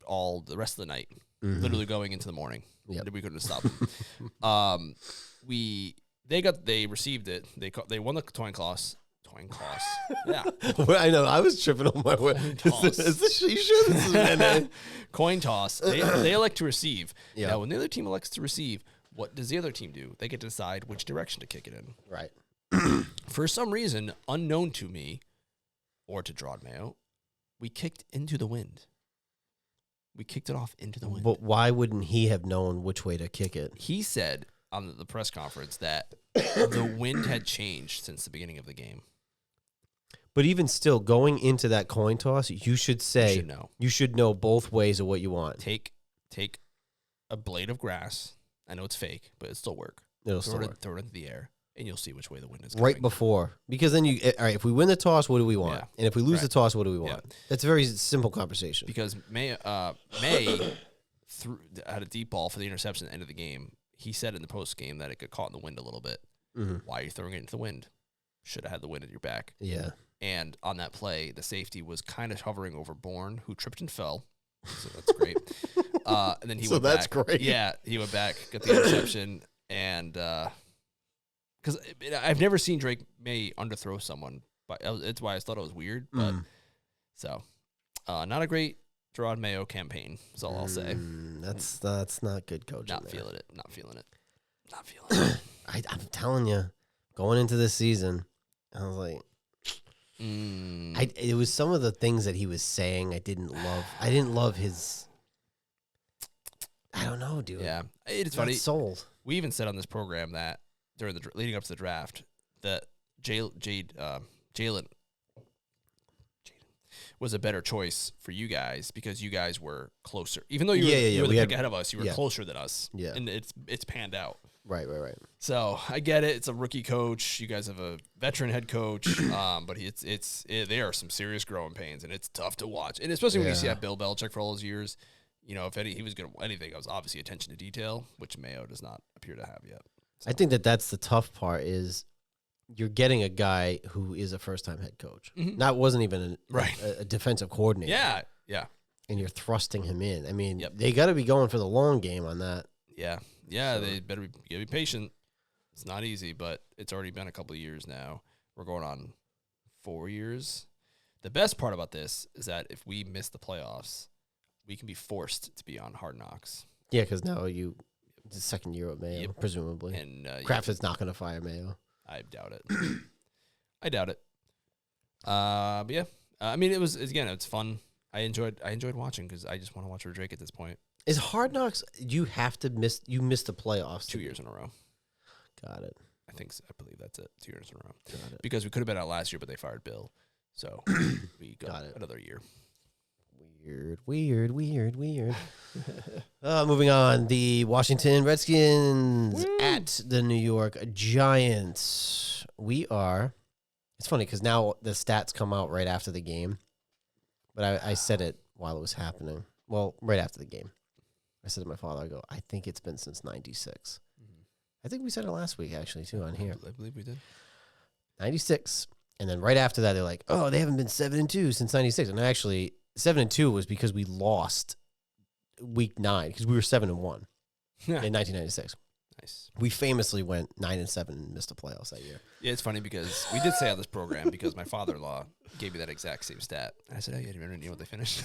all the rest of the night, literally going into the morning. Yeah. We couldn't have stopped them. They received it. They won the coin toss. Yeah. I know. I was tripping on my way. Is this, you sure this is NA? Coin toss. They elect to receive. Yeah. Now, when the other team elects to receive, what does the other team do? They get to decide which direction to kick it in. Right. For some reason, unknown to me or to Drod Mayo, we kicked into the wind. We kicked it off into the wind. But why wouldn't he have known which way to kick it? He said on the press conference that the wind had changed since the beginning of the game. But even still, going into that coin toss, you should say you should know both ways of what you want. Take a blade of grass. I know it's fake, but it'll still work. It'll still work. Throw it into the air, and you'll see which way the wind is going. Right before. Because then all right, if we win the toss, what do we want? Yeah. And if we lose the toss, what do we want? Yeah. That's a very simple conversation. Because May had a deep ball for the interception at the end of the game. He said in the post game that it got caught in the wind a little bit. Mm-hmm. Why are you throwing it into the wind? Should have had the wind at your back. Yeah. And on that play, the safety was kind of hovering over Bourne, who tripped and fell. So that's great. And then he went back. That's great. Yeah, he went back, got the interception, and because I've never seen Drake May underthrow someone, but it's why I thought it was weird. But so, not a great Gerard Mayo campaign. That's all I'll say. That's not good coaching. Not feeling it. I'm telling you, going into this season, I was like. It was some of the things that he was saying I didn't love. I didn't love his. I don't know, dude. Yeah, it's funny. Sold. We even said on this program that during the leading up to the draft that Jalen was a better choice for you guys because you guys were closer. Even though you were the pick ahead of us, you were closer than us. Yeah, and it's panned out. Right. So I get it. It's a rookie coach. You guys have a veteran head coach, but there are some serious growing pains, and it's tough to watch. And especially when you see that Bill Belichick for all those years, if he was going to anything, it was obviously attention to detail, which Mayo does not appear to have yet. So. I think that's the tough part is you're getting a guy who is a first-time head coach. Mm-hmm. That wasn't even a defensive coordinator. Yeah. And you're thrusting him in. I mean, they got to be going for the long game on that. Yeah, so. They better be patient. It's not easy, but it's already been a couple of years now. We're going on 4 years. The best part about this is that if we miss the playoffs, we can be forced to be on Hard Knocks. Yeah, because now it's the second year of Mayo, presumably. And Kraft is not going to fire Mayo. I doubt it. But yeah, I mean, it's fun. I enjoyed watching because I just want to watch Drake at this point. Is Hard Knocks? You missed the playoffs 2 years in a row. Got it. I think so. I believe that's it. 2 years in a row. Got it. Because we could have been out last year, but they fired Bill, so we got another year. Weird. Moving on, the Washington Redskins at the New York Giants. It's funny because now the stats come out right after the game, but I said it while it was happening. Well, right after the game. I said to my father, I think it's been since 96. Mm-hmm. I think we said it last week, actually, too, on here. I believe we did. 96. And then right after that, they're like, oh, they haven't been 7-2 since 96. And actually, 7-2 was because we lost week 9, because we were 7-1 in 1996. Nice. We famously went 9-7 and missed the playoffs that year. Yeah, it's funny because we did say on this program, because my father-in-law gave me that exact same stat. I said, oh, yeah, do you remember what they finished?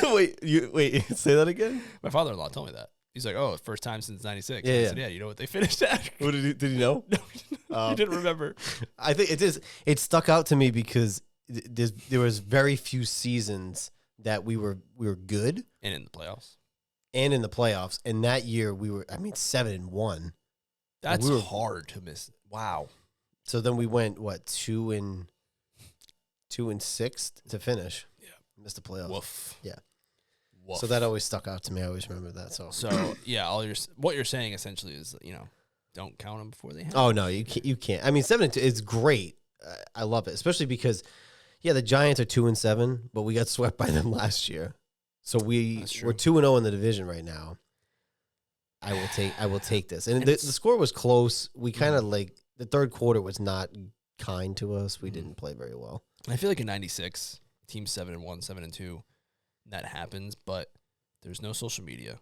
Wait, say that again? My father-in-law told me that. He's like, oh, first time since 96. Yeah, I said, yeah, you know what they finished at? What did he know? No, he didn't remember. I think it stuck out to me because there was very few seasons that we were good. And in the playoffs. And that year we were, 7-1. That's hard to miss. Wow. So then we went, 2-6 to finish. Missed the playoffs. Woof. Yeah. Woof. So that always stuck out to me. I always remember that. So yeah, what you're saying essentially is, don't count them before they happen. Oh no, you can't. 7-2 is great. I love it, especially because the Giants are 2-7, but we got swept by them last year. So we're 2-0 in the division right now. I will take this. And the score was close. We kind of the third quarter was not kind to us. We didn't play very well. I feel like in 96. Team 7-1, 7-2, that happens, but there's no social media.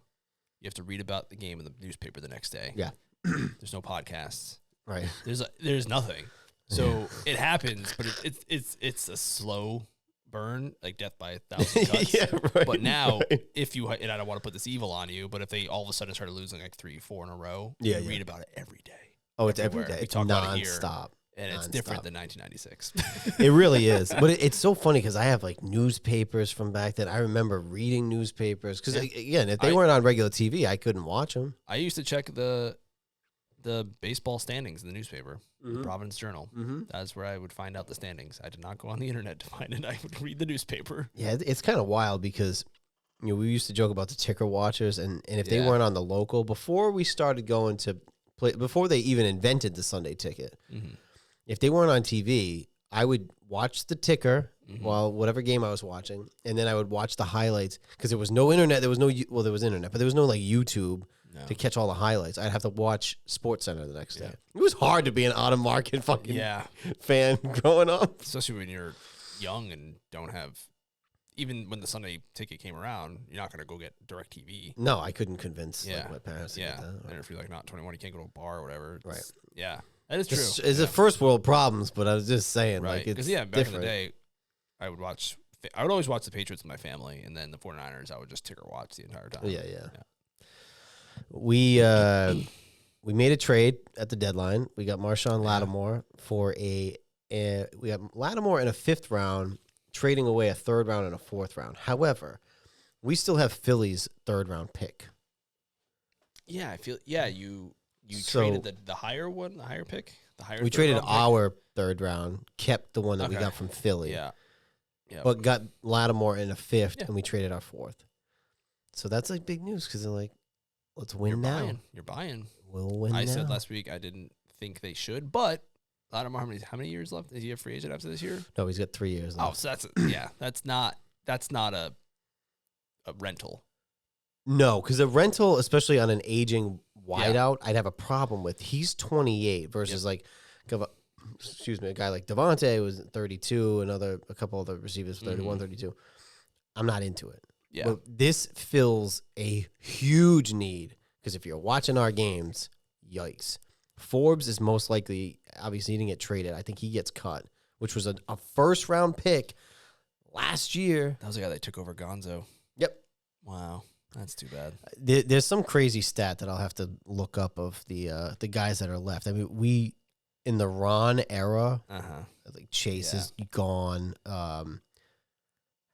You have to read about the game in the newspaper the next day. Yeah. There's no podcasts. Right. There's nothing. So it happens, but it's a slow burn, like death by 1,000 cuts. Yeah, right. But now, if you, and I don't want to put this evil on you, but if they all of a sudden started losing like 3-4 in a row, you read about it every day. Oh, it's every day. It's nonstop. And it's different than 1996. It really is. But it's so funny because I have like newspapers from back then. I remember reading newspapers because, again, if they weren't on regular TV, I couldn't watch them. I used to check the baseball standings in the newspaper, the Providence Journal. That's where I would find out the standings. I did not go on the internet to find it. I would read the newspaper. Yeah, it's kind of wild because we used to joke about the ticker watchers, and if they weren't on the local, before we started going to play, before they even invented the Sunday ticket, if they weren't on TV, I would watch the ticker while whatever game I was watching, and then I would watch the highlights because there was no internet. There was no, well, there was internet, but there was no like YouTube to catch all the highlights. I'd have to watch SportsCenter the next day. It was hard to be an out-of-market fucking fan growing up. Especially when you're young and don't have, even when the Sunday ticket came around, you're not going to go get DirecTV. No, I couldn't convince like, my parents to get that. And if you're like not 21, you can't go to a bar or whatever. Right. Yeah. That is true. It's a first world problems, but I was just saying, right. like, it's back different. in the day, I would always watch the Patriots with my family, and then the 49ers, I would just ticker watch the entire time. Yeah. We made a trade at the deadline. We got Marshawn Lattimore for we got Lattimore in a 5th round, trading away a 3rd round and a 4th round. However, we still have Philly's 3rd round pick. Yeah, I feel you traded the higher one, the higher pick, We traded our 3rd round, kept the one that we got from Philly. Yeah. But got Lattimore in a 5th, and we traded our 4th. So that's like big news because they're like, let's win now. You're buying. We'll win now. I said last week I didn't think they should, but Lattimore, how many years left? Is he a free agent after this year? No, he's got 3 years left. Oh, so that's not a rental. No, because a rental, especially on an aging wideout, I'd have a problem with. He's 28 versus like, a guy like Devontae was 32, a couple other receivers 31, 32. I'm not into it. Yeah. But this fills a huge need because if you're watching our games, yikes. Forbes is most likely, obviously, he didn't get traded. I think he gets cut, which was a 1st round pick last year. That was the guy that took over Gonzo. Yep. Wow. That's too bad. There's some crazy stat that I'll have to look up of the guys that are left. I mean, we in the Ron era, like Chase is gone.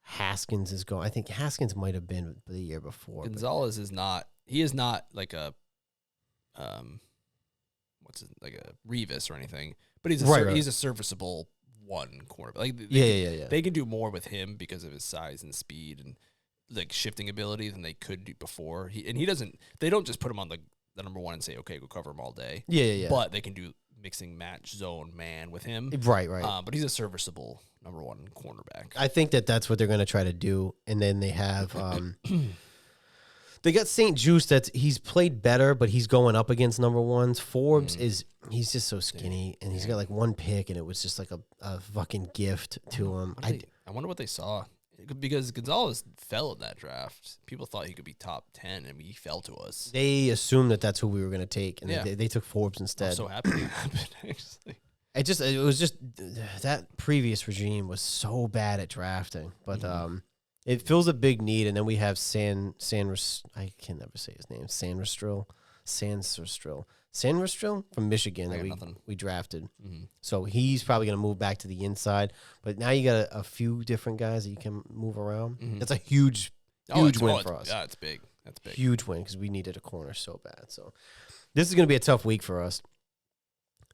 Haskins is gone. I think Haskins might have been the year before. Gonzalez is not. He is not like a like a Revis or anything. But he's he's a serviceable one cornerback. Like they can do more with him because of his size and speed and like shifting ability than they could do before. They don't just put him on the number 1 and say, okay, go cover him all day. Yeah. But they can do mixing match zone man with him. Right. But he's a serviceable number 1 cornerback. I think that's what they're going to try to do. And then they have, they got St. Juice he's played better, but he's going up against number 1s. Forbes he's just so skinny and he's got like 1 pick and it was just like a fucking gift to him. I wonder what they saw. Because Gonzalez fell in that draft. People thought he could be top 10, and he fell to us. They assumed that's who we were going to take, and they took Forbes instead. I'm so happy that happened, actually. It was just that previous regime was so bad at drafting, but it fills a big need. And then we have I can never say his name. Sandrill from Michigan that we drafted. So he's probably going to move back to the inside. But now you got a few different guys that you can move around. That's a huge win for us. Yeah, it's big. That's big. Huge win because we needed a corner so bad. So this is going to be a tough week for us.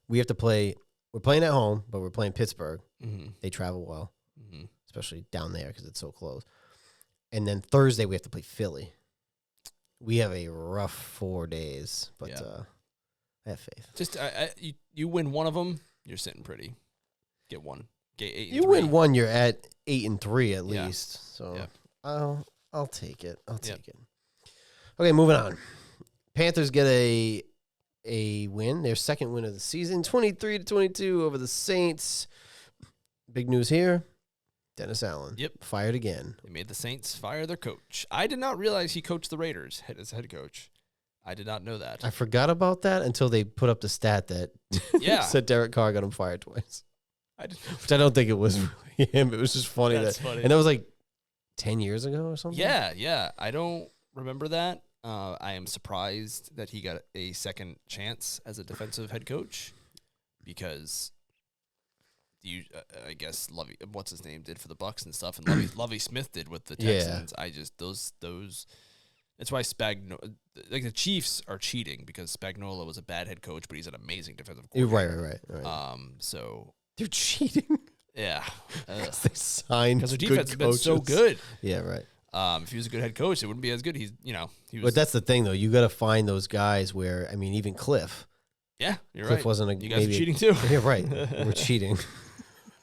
We have to play. We're playing at home, but we're playing Pittsburgh. They travel well, especially down there because it's so close. And then Thursday we have to play Philly. We have a rough 4 days, but I have faith. Just you win one of them, you're sitting pretty. Get one. Get 8-3. You win one, you're at 8-3 at least. So I'll take it. I'll take it. Okay, moving on. Panthers get a win, their 2nd win of the season, 23-22 over the Saints. Big news here. Dennis Allen. Fired again. They made the Saints fire their coach. I did not realize he coached the Raiders as head coach. I did not know that. I forgot about that until they put up the stat that said Derek Carr got him fired twice. Which I don't think it was really him. It was just funny. And that was like 10 years ago or something? Yeah. I don't remember that. I am surprised that he got a second chance as a defensive head coach because I guess Lovey, what's his name, did for the Bucks and stuff, and Lovey Smith did with the Texans. I just those. That's why like the Chiefs are cheating because Spagnuolo was a bad head coach, but he's an amazing defensive coordinator. Right. So they're cheating. Yeah, they signed because their defense has been so good. Yeah, right. If he was a good head coach, it wouldn't be as good. He was. But that's the thing, though. You got to find those guys where even Cliff. Yeah, you're Cliff right. wasn't you guys are cheating too. Yeah, right. We're cheating.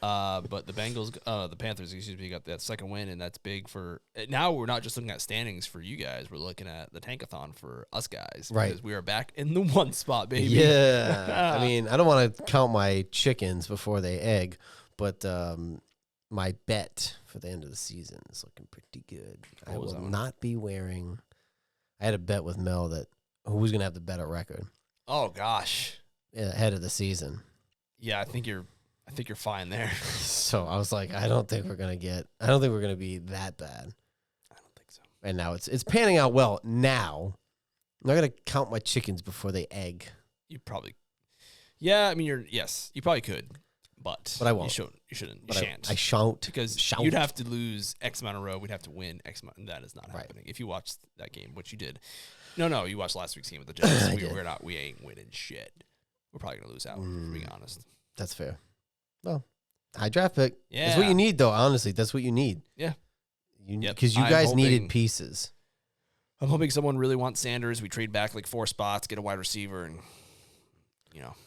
But the Panthers, got that second win, and that's big for. Now we're not just looking at standings for you guys; we're looking at the tankathon for us guys, right? Because we are back in the one spot, baby. Yeah, I don't want to count my chickens before they egg, but my bet for the end of the season is looking pretty good. I will not be wearing. I had a bet with Mel that who's going to have the better record. Oh gosh, ahead of the season. Yeah, I think you're fine there. So I was like, I don't think we're gonna be that bad. I don't think so. And now it's panning out well. Now I'm not gonna count my chickens before they egg. You probably, yeah. You probably could, but I won't. You shouldn't. You shan't. I shan't because you'd have to lose X amount in a row. We'd have to win X amount, and that is not happening. If you watched that game, which you did. No, you watched last week's game with the Jets. We ain't winning shit. We're probably gonna lose out. To be honest. That's fair. Well, high draft pick. Yeah. That's what you need, though. Honestly, that's what you need. Yeah. Because you guys needed pieces. I'm hoping someone really wants Sanders. We trade back like 4 spots, get a wide receiver, and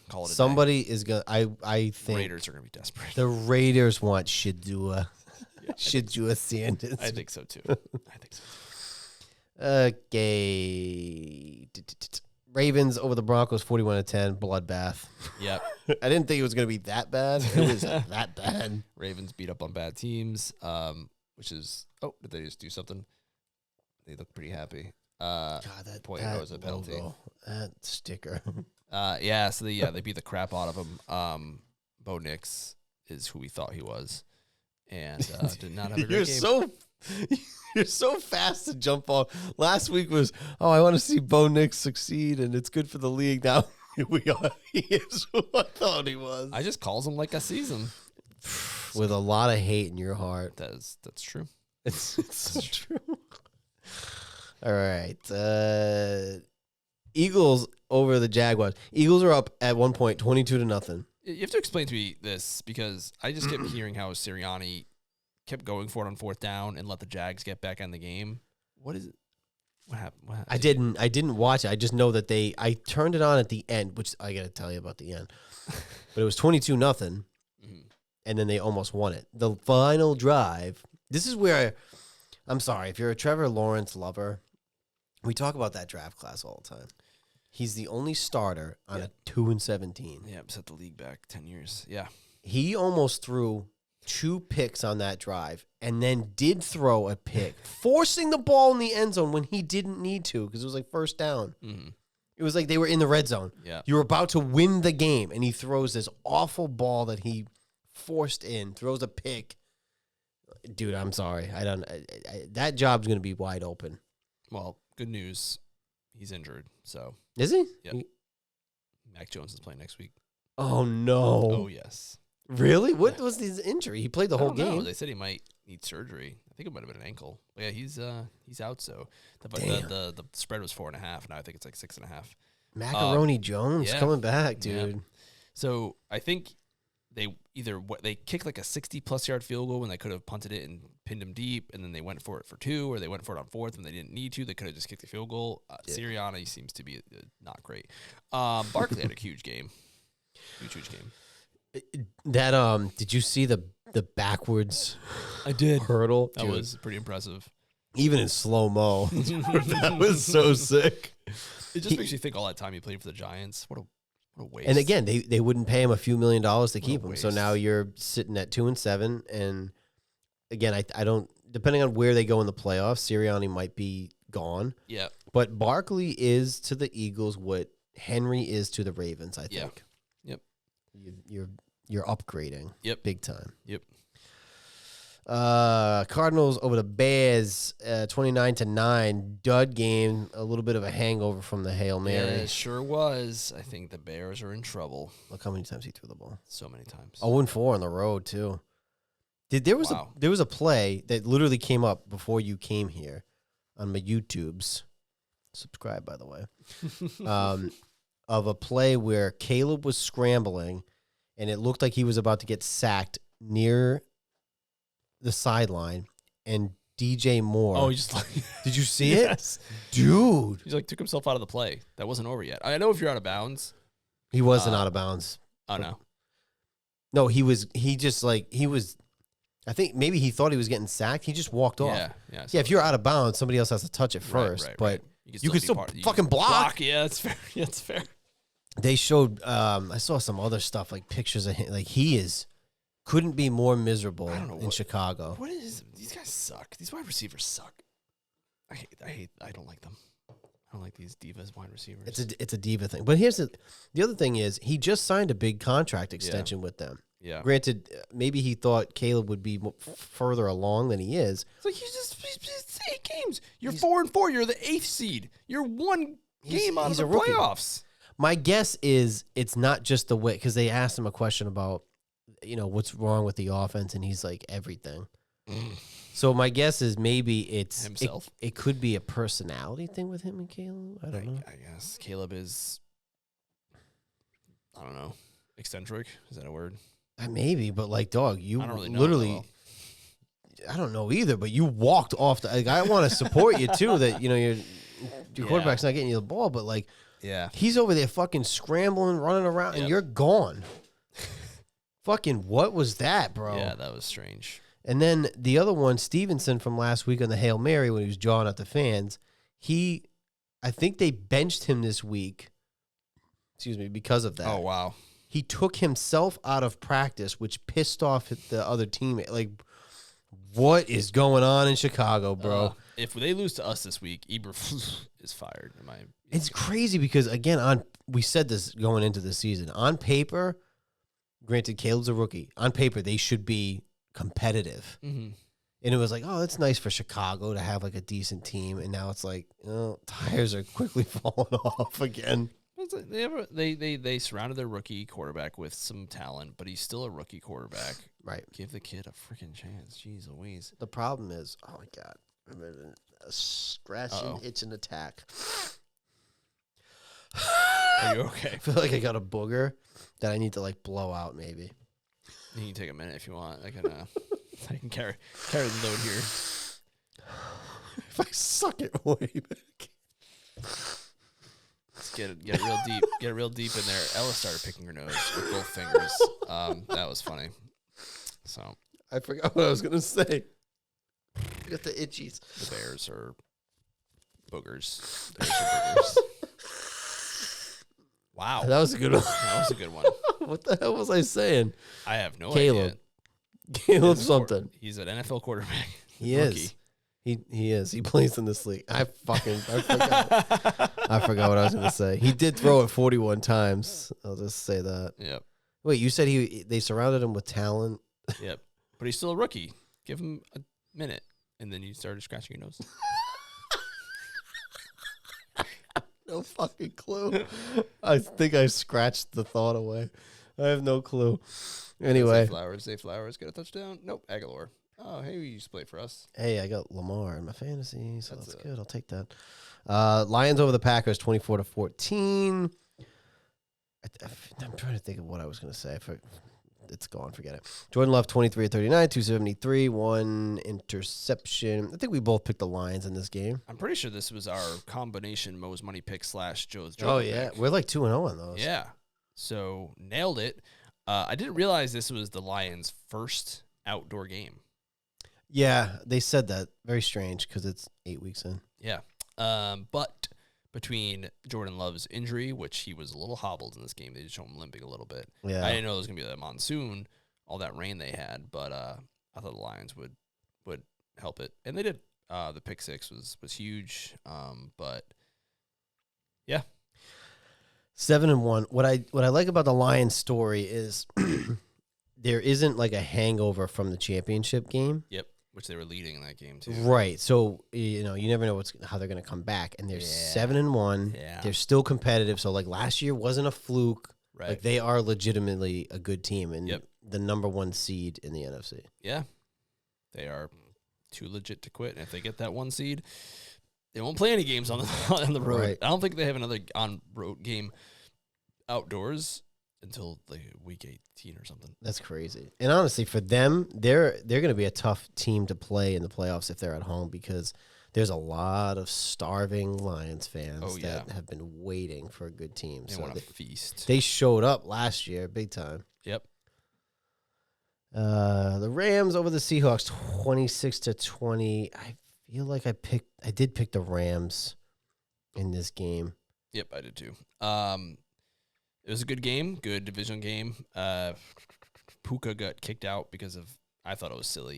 call it a Somebody is going to, I think. Raiders are going to be desperate. The Raiders want Shedua. Shedua Sanders. I think so, too. Okay. Ravens over the Broncos, 41-10, bloodbath. Yep. I didn't think it was going to be that bad. It was that bad. Ravens beat up on bad teams, which is, did they just do something? They look pretty happy. God, that was a penalty. Logo, that sticker. So they beat the crap out of him. Bo Nix is who we thought he was, and did not have a great game. You're so fast to jump off. Last week was, I want to see Bo Nix succeed, and it's good for the league. Now here we are. He is who I thought he was. I just calls him like I sees him. With a lot of hate in your heart. That's true. It's so true. All right. Eagles over the Jaguars. Eagles are up at one point, 22-0. You have to explain to me this because I just kept hearing how Sirianni kept going for it on 4th down and let the Jags get back in the game. What is it? What happened? I didn't watch it. I just know that I turned it on at the end, which I got to tell you about the end. But it was 22-0, and then they almost won it. The final drive. This is where, I'm sorry, if you're a Trevor Lawrence lover, we talk about that draft class all the time. He's the only starter on a 2-17. Yeah, set the league back 10 years. Yeah. He almost threw 2 picks on that drive and then did throw a pick, forcing the ball in the end zone when he didn't need to because it was like 1st down. Mm-hmm. It was like they were in the red zone. Yeah. You were about to win the game, and he throws this awful ball that he forced in, throws a pick. Dude, I'm sorry. That job's going to be wide open. Well, good news. He's injured, so. Is he? Yep. Mac Jones is playing next week. Oh, no. Oh, yes. Really? What was his injury? He played the whole game. They said he might need surgery. I think it might have been an ankle. But yeah, he's out. So the spread was 4.5. Now I think it's like 6.5. Macaroni Jones coming back, dude. Yeah. So I think they they kicked like a 60+ yard field goal when they could have punted it and pinned him deep, and then they went for it for 2, or they went for it on 4th when they didn't need to. They could have just kicked the field goal. Sirianni seems to be not great. Barkley had a huge game. Huge game. That did you see the backwards? I did. Hurdle. That was pretty impressive. Even in slow mo, that was so sick. It just makes you think all that time he played for the Giants. What a waste. And again, they wouldn't pay him a few $1 million to keep him. So now you're sitting at 2-7, and again, I don't. Depending on where they go in the playoffs, Sirianni might be gone. Yeah. But Barkley is to the Eagles what Henry is to the Ravens. I think. Yep. You're upgrading. Yep. Big time. Yep. Cardinals over the Bears, 29-9. Dud game. A little bit of a hangover from the Hail Mary. Yeah, it sure was. I think the Bears are in trouble. Look how many times he threw the ball. So many times. 0-4 on the road too. There was a play that literally came up before you came here on my YouTubes. Subscribe, by the way. Of a play where Caleb was scrambling, and it looked like he was about to get sacked near the sideline, and DJ Moore. Oh, he just like did you see yes. it, dude? He like took himself out of the play. That wasn't over yet. I know if you're out of bounds. He wasn't out of bounds. Oh no, no, he was. He just like he was. I think maybe he thought he was getting sacked. He just walked off. Yeah. If you're out of bounds, somebody else has to touch it first. Right. But you can still fucking block. Yeah, that's fair. Yeah, that's fair. They showed. I saw some other stuff like pictures of him. Like he couldn't be more miserable in Chicago. What is these guys suck? These wide receivers suck. I don't like them. I don't like these divas wide receivers. It's a diva thing. But here's the other thing is he just signed a big contract extension with them. Yeah. Granted, maybe he thought Caleb would be further along than he is. It's like it's 8 games. You're 4-4. You're the 8th seed. You're one game out of the playoffs. My guess is it's not just the way, because they asked him a question about, what's wrong with the offense, and he's like, everything. So my guess is maybe it's himself. It could be a personality thing with him and Caleb. I don't know. I guess Caleb is, I don't know, eccentric. Is that a word? Maybe, but like, dog, you I don't really know literally. I don't know either, but you walked off. I want to support you too. That your quarterback's not getting you the ball, but like, he's over there fucking scrambling, running around, and you're gone. Fucking what was that, bro? Yeah, that was strange. And then the other one, Stevenson from last week on the Hail Mary when he was jawing at the fans, I think they benched him this week. Excuse me, because of that. Oh wow. He took himself out of practice, which pissed off the other teammate. Like, what is going on in Chicago, bro? If they lose to us this week, Eberflus is fired. It's crazy because, again, we said this going into the season. On paper, granted, Caleb's a rookie. On paper, they should be competitive. Mm-hmm. And it was like, oh, that's nice for Chicago to have, like, a decent team. And now it's like, tires are quickly falling off again. They surrounded their rookie quarterback with some talent, but he's still a rookie quarterback. Right. Give the kid a freaking chance. Jeez Louise. The problem is, oh my God, I'm in a scratching, itching attack. Are you okay? I feel like I got a booger that I need to like blow out. Maybe you can take a minute if you want. I can carry the load here. If I suck it way back. Get it real deep. Get it real deep in there. Ella started picking her nose with both fingers. That was funny. So I forgot what I was gonna say. I got the itchies. The Bears are boogers. Bears. Wow, that was a good one. That was a good one. What the hell was I saying? I have no idea. Caleb something. He's an NFL quarterback. He is. He is. He plays in this league. I forgot. I forgot what I was going to say. He did throw it 41 times. I'll just say that. Yep. Wait, you said they surrounded him with talent? Yep. But he's still a rookie. Give him a minute, and then you started scratching your nose. No fucking clue. I think I scratched the thought away. I have no clue. Anyway. Zay Flowers get a touchdown. Nope. Aguilar. Oh, hey, you used to play for us. Hey, I got Lamar in my fantasy, so that's good. I'll take that. Lions over the Packers, 24-14. I'm trying to think of what I was going to say. It's gone. Forget it. Jordan Love, 23 of 39, 273, 1 interception. I think we both picked the Lions in this game. I'm pretty sure this was our combination Mo's Money Pick / Joe's. Oh, yeah. We're like 2-0 on those. Yeah. So, nailed it. I didn't realize this was the Lions' first outdoor game. Yeah, they said that. Very strange because it's 8 weeks in. Yeah. But between Jordan Love's injury, which he was a little hobbled in this game, they just showed him limping a little bit. Yeah. I didn't know it was going to be that monsoon, all that rain they had, but I thought the Lions would help it. And they did. The pick six was huge. But yeah. 7-1. What I like about the Lions story is there isn't like a hangover from the championship game. Yep. Which they were leading in that game too. Right. So, you never know how they're going to come back. And they're 7-1. Yeah. They're still competitive. So, like, last year wasn't a fluke. Right. Like, they are legitimately a good team and Yep. the number 1 seed in the NFC. Yeah. They are too legit to quit. And if they get that 1 seed, they won't play any games on the road. Right. I don't think they have another on-road game outdoors until like week 18 or something. That's crazy. And honestly, for them, they're going to be a tough team to play in the playoffs if they're at home because there's a lot of starving Lions fans that have been waiting for a good team. They want to feast. They showed up last year big time. Yep. The Rams over the Seahawks 26-20. I feel like I did pick the Rams in this game. Yep, I did too. It was a good game, good division game. Puka got kicked out because of, I thought it was silly.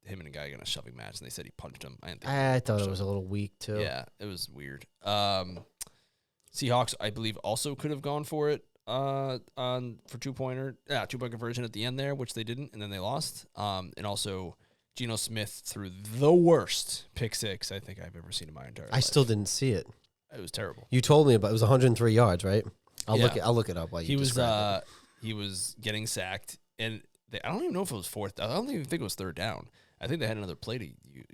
Him and a guy got in a shoving match, and they said he punched him. I thought it was a little weak, too. Yeah, it was weird. Seahawks, I believe, also could have gone for it for two-point conversion at the end there, which they didn't, and then they lost. And also, Geno Smith threw the worst pick six I think I've ever seen in my entire life. I still didn't see it. It was terrible. You told me it was 103 yards, right? I'll look it up while you describe it. He was getting sacked, and I don't even know if it was fourth. I don't even think it was third down. I think they had another play to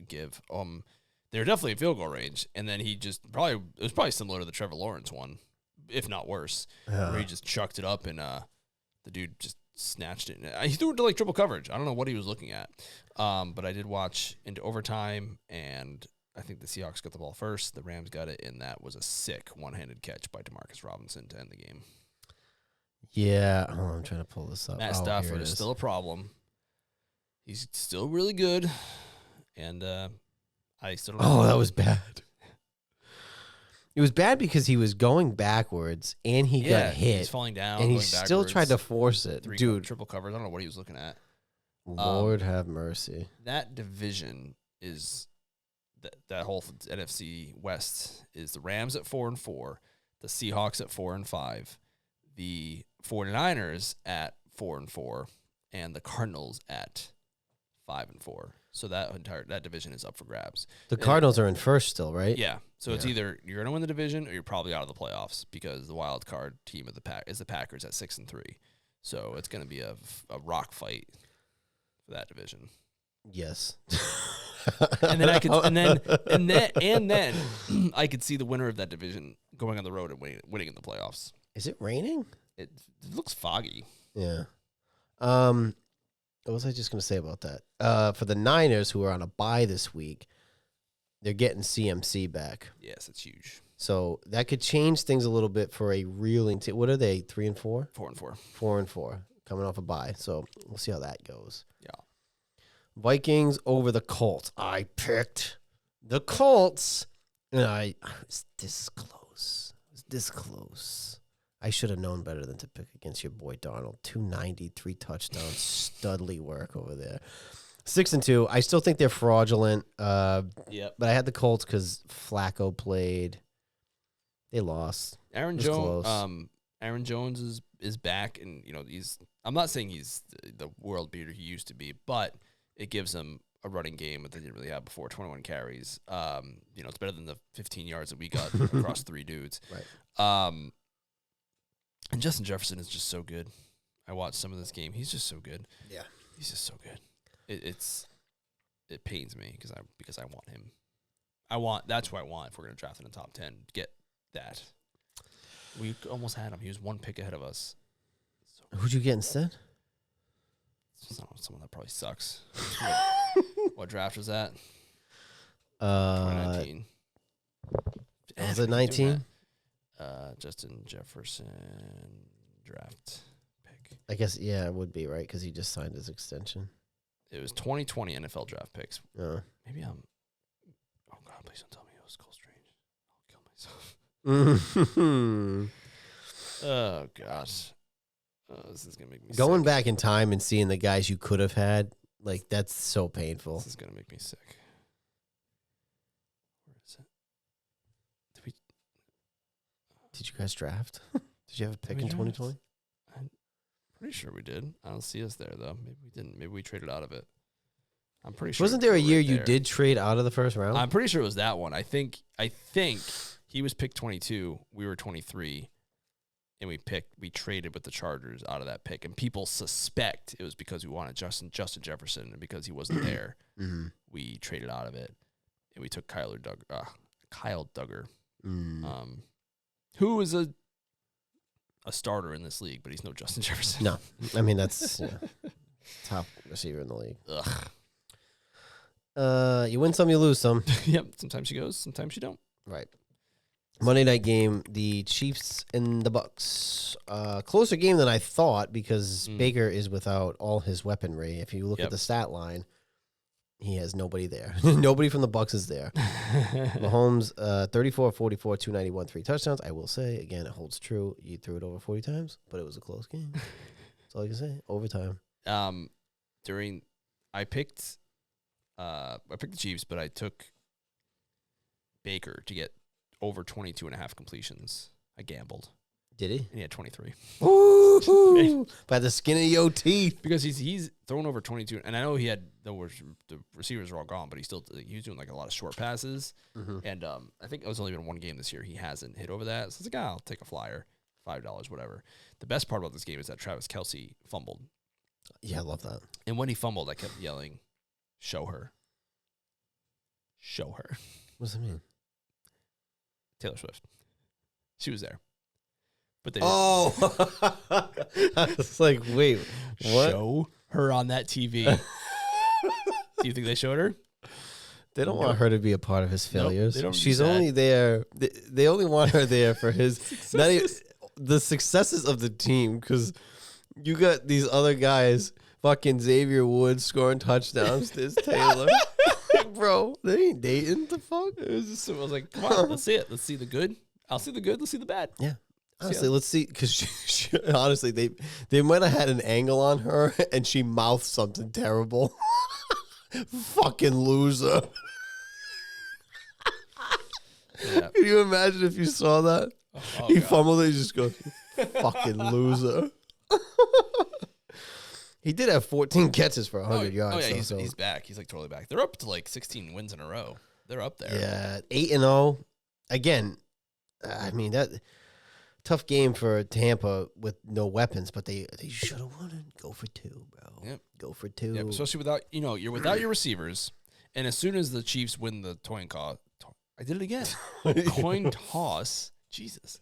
give. They were definitely in field goal range, and then it was probably similar to the Trevor Lawrence one, if not worse, where he just chucked it up and the dude just snatched it. He threw it to like triple coverage. I don't know what he was looking at, but I did watch into overtime, and I think the Seahawks got the ball first. The Rams got it, and that was a sick one-handed catch by Demarcus Robinson to end the game. Yeah, I'm trying to pull this up. Matt Stafford is still a problem. He's still really good, and I still don't know. Oh, that was bad. It was bad because he was going backwards, and he got hit. He's falling down, and he still tried to force it. Dude. Triple covers. I don't know what he was looking at. Lord have mercy. That division is... That whole NFC West is the Rams at 4-4, the Seahawks at 4-5, the 49ers at 4-4, and the Cardinals at 5-4. So that division is up for grabs. The Cardinals are in first still, right? Yeah. So it's either you're going to win the division or you're probably out of the playoffs because the wild card team of is the Packers at 6-3. So it's going to be a rock fight for that division. Yes. And then I could, and then I could see the winner of that division going on the road and winning in the playoffs. Is it raining? It looks foggy. Yeah. What was I just going to say about that? For the Niners, who are on a bye this week, they're getting CMC back. Yes, it's huge. So that could change things a little bit for a reeling team. What are they? 3-4? 4-4. 4-4, coming off a bye. So we'll see how that goes. Yeah. Vikings over the Colts. I picked the Colts, and I was this close. I should have known better than to pick against your boy Darnold. 290, 3 touchdowns, studly work over there. 6-2. I still think they're fraudulent. Yep. But I had the Colts because Flacco played. They lost. Aaron Jones is back, and I'm not saying he's the world beater he used to be, but it gives them a running game that they didn't really have before. 21 carries. It's better than the 15 yards that we got across 3 dudes. Right. And Justin Jefferson is just so good. I watched some of this game. He's just so good. Yeah. He's just so good. It pains me because I want him. That's what I want if we're gonna draft in the top 10. Get that. We almost had him. He was 1 pick ahead of us. Who'd you get instead? Someone that probably sucks. What draft was that? 2019. Was it 19? Justin Jefferson draft pick. I guess, yeah, it would be, right? Because he just signed his extension. It was 2020 NFL draft picks. Maybe I'm... Oh, God, please don't tell me it was Cole Strange. I'll kill myself. Oh, gosh. This is going to make me Going sick. back in time and seeing the guys you could have had, like, that's so painful. This is going to make me sick. Where is it? Did you guys draft? Did you have a pick in 2020? Pretty sure we did. I don't see us there though. Maybe we didn't. Maybe we traded out of it. I'm pretty sure. Wasn't there a we were year right you there. did trade out of the first round? I'm pretty sure it was that one. I think he was picked 22. We were 23. And we traded with the Chargers out of that pick. And people suspect it was because we wanted Justin Jefferson, and because he wasn't there, we traded out of it. And we took Kyle Duggar, who is a starter in this league, but he's no Justin Jefferson. No. I mean, that's top receiver in the league. Ugh. You win some, you lose some. Yep. Sometimes she goes, sometimes she don't. Right. Monday night game, the Chiefs and the Bucks. Closer game than I thought because Baker is without all his weaponry. If you look at the stat line, he has nobody there. Nobody from the Bucks is there. Mahomes, 34-44, 291, 3 touchdowns. I will say, again, it holds true. You threw it over 40 times, but it was a close game. That's all I can say. Overtime. I picked the Chiefs, but I took Baker to get over 22.5 completions. I gambled. Did he? And he had 23. Woo! By the skin of your teeth. Because he's thrown over 22. And I know the receivers were all gone, but he was doing like a lot of short passes. And I think it was only been one game this year he hasn't hit over that. So it's like, I'll take a flyer, $5, whatever. The best part about this game is that Travis Kelce fumbled. Yeah, I love that. And when he fumbled, I kept yelling, "Show her. Show her." What does that mean? Taylor Swift. She was there. But they I was like, wait, what? Show her on that TV. Do you think they showed her? They don't want her to be a part of his failures. They don't She's need that. only there. They only want her there for his not even, the successes of the team, because you got these other guys, fucking Xavier Woods scoring touchdowns. There's Taylor. Bro, they ain't dating. The fuck? It was just, I was like, come on, let's see it. Let's see the good. I'll see the good. Let's see the bad. Yeah. Honestly, let's see, because honestly, they might have had an angle on her, and she mouthed something terrible. Fucking loser. Yeah. Can you imagine if you saw that? Oh, He God. fumbled it, he just goes, fucking loser. He did have 14 catches for 100 yards. Oh, yeah, so. he's back. He's like totally back. They're up to like 16 wins in a row. They're up there. Yeah, 8-0. Again, I mean, that tough game for Tampa with no weapons, but they should have won it. Go for 2, bro. Yep. Go for 2. Yep, especially you're without your receivers. And as soon as the Chiefs win the coin toss, I did it again. Coin toss. Jesus.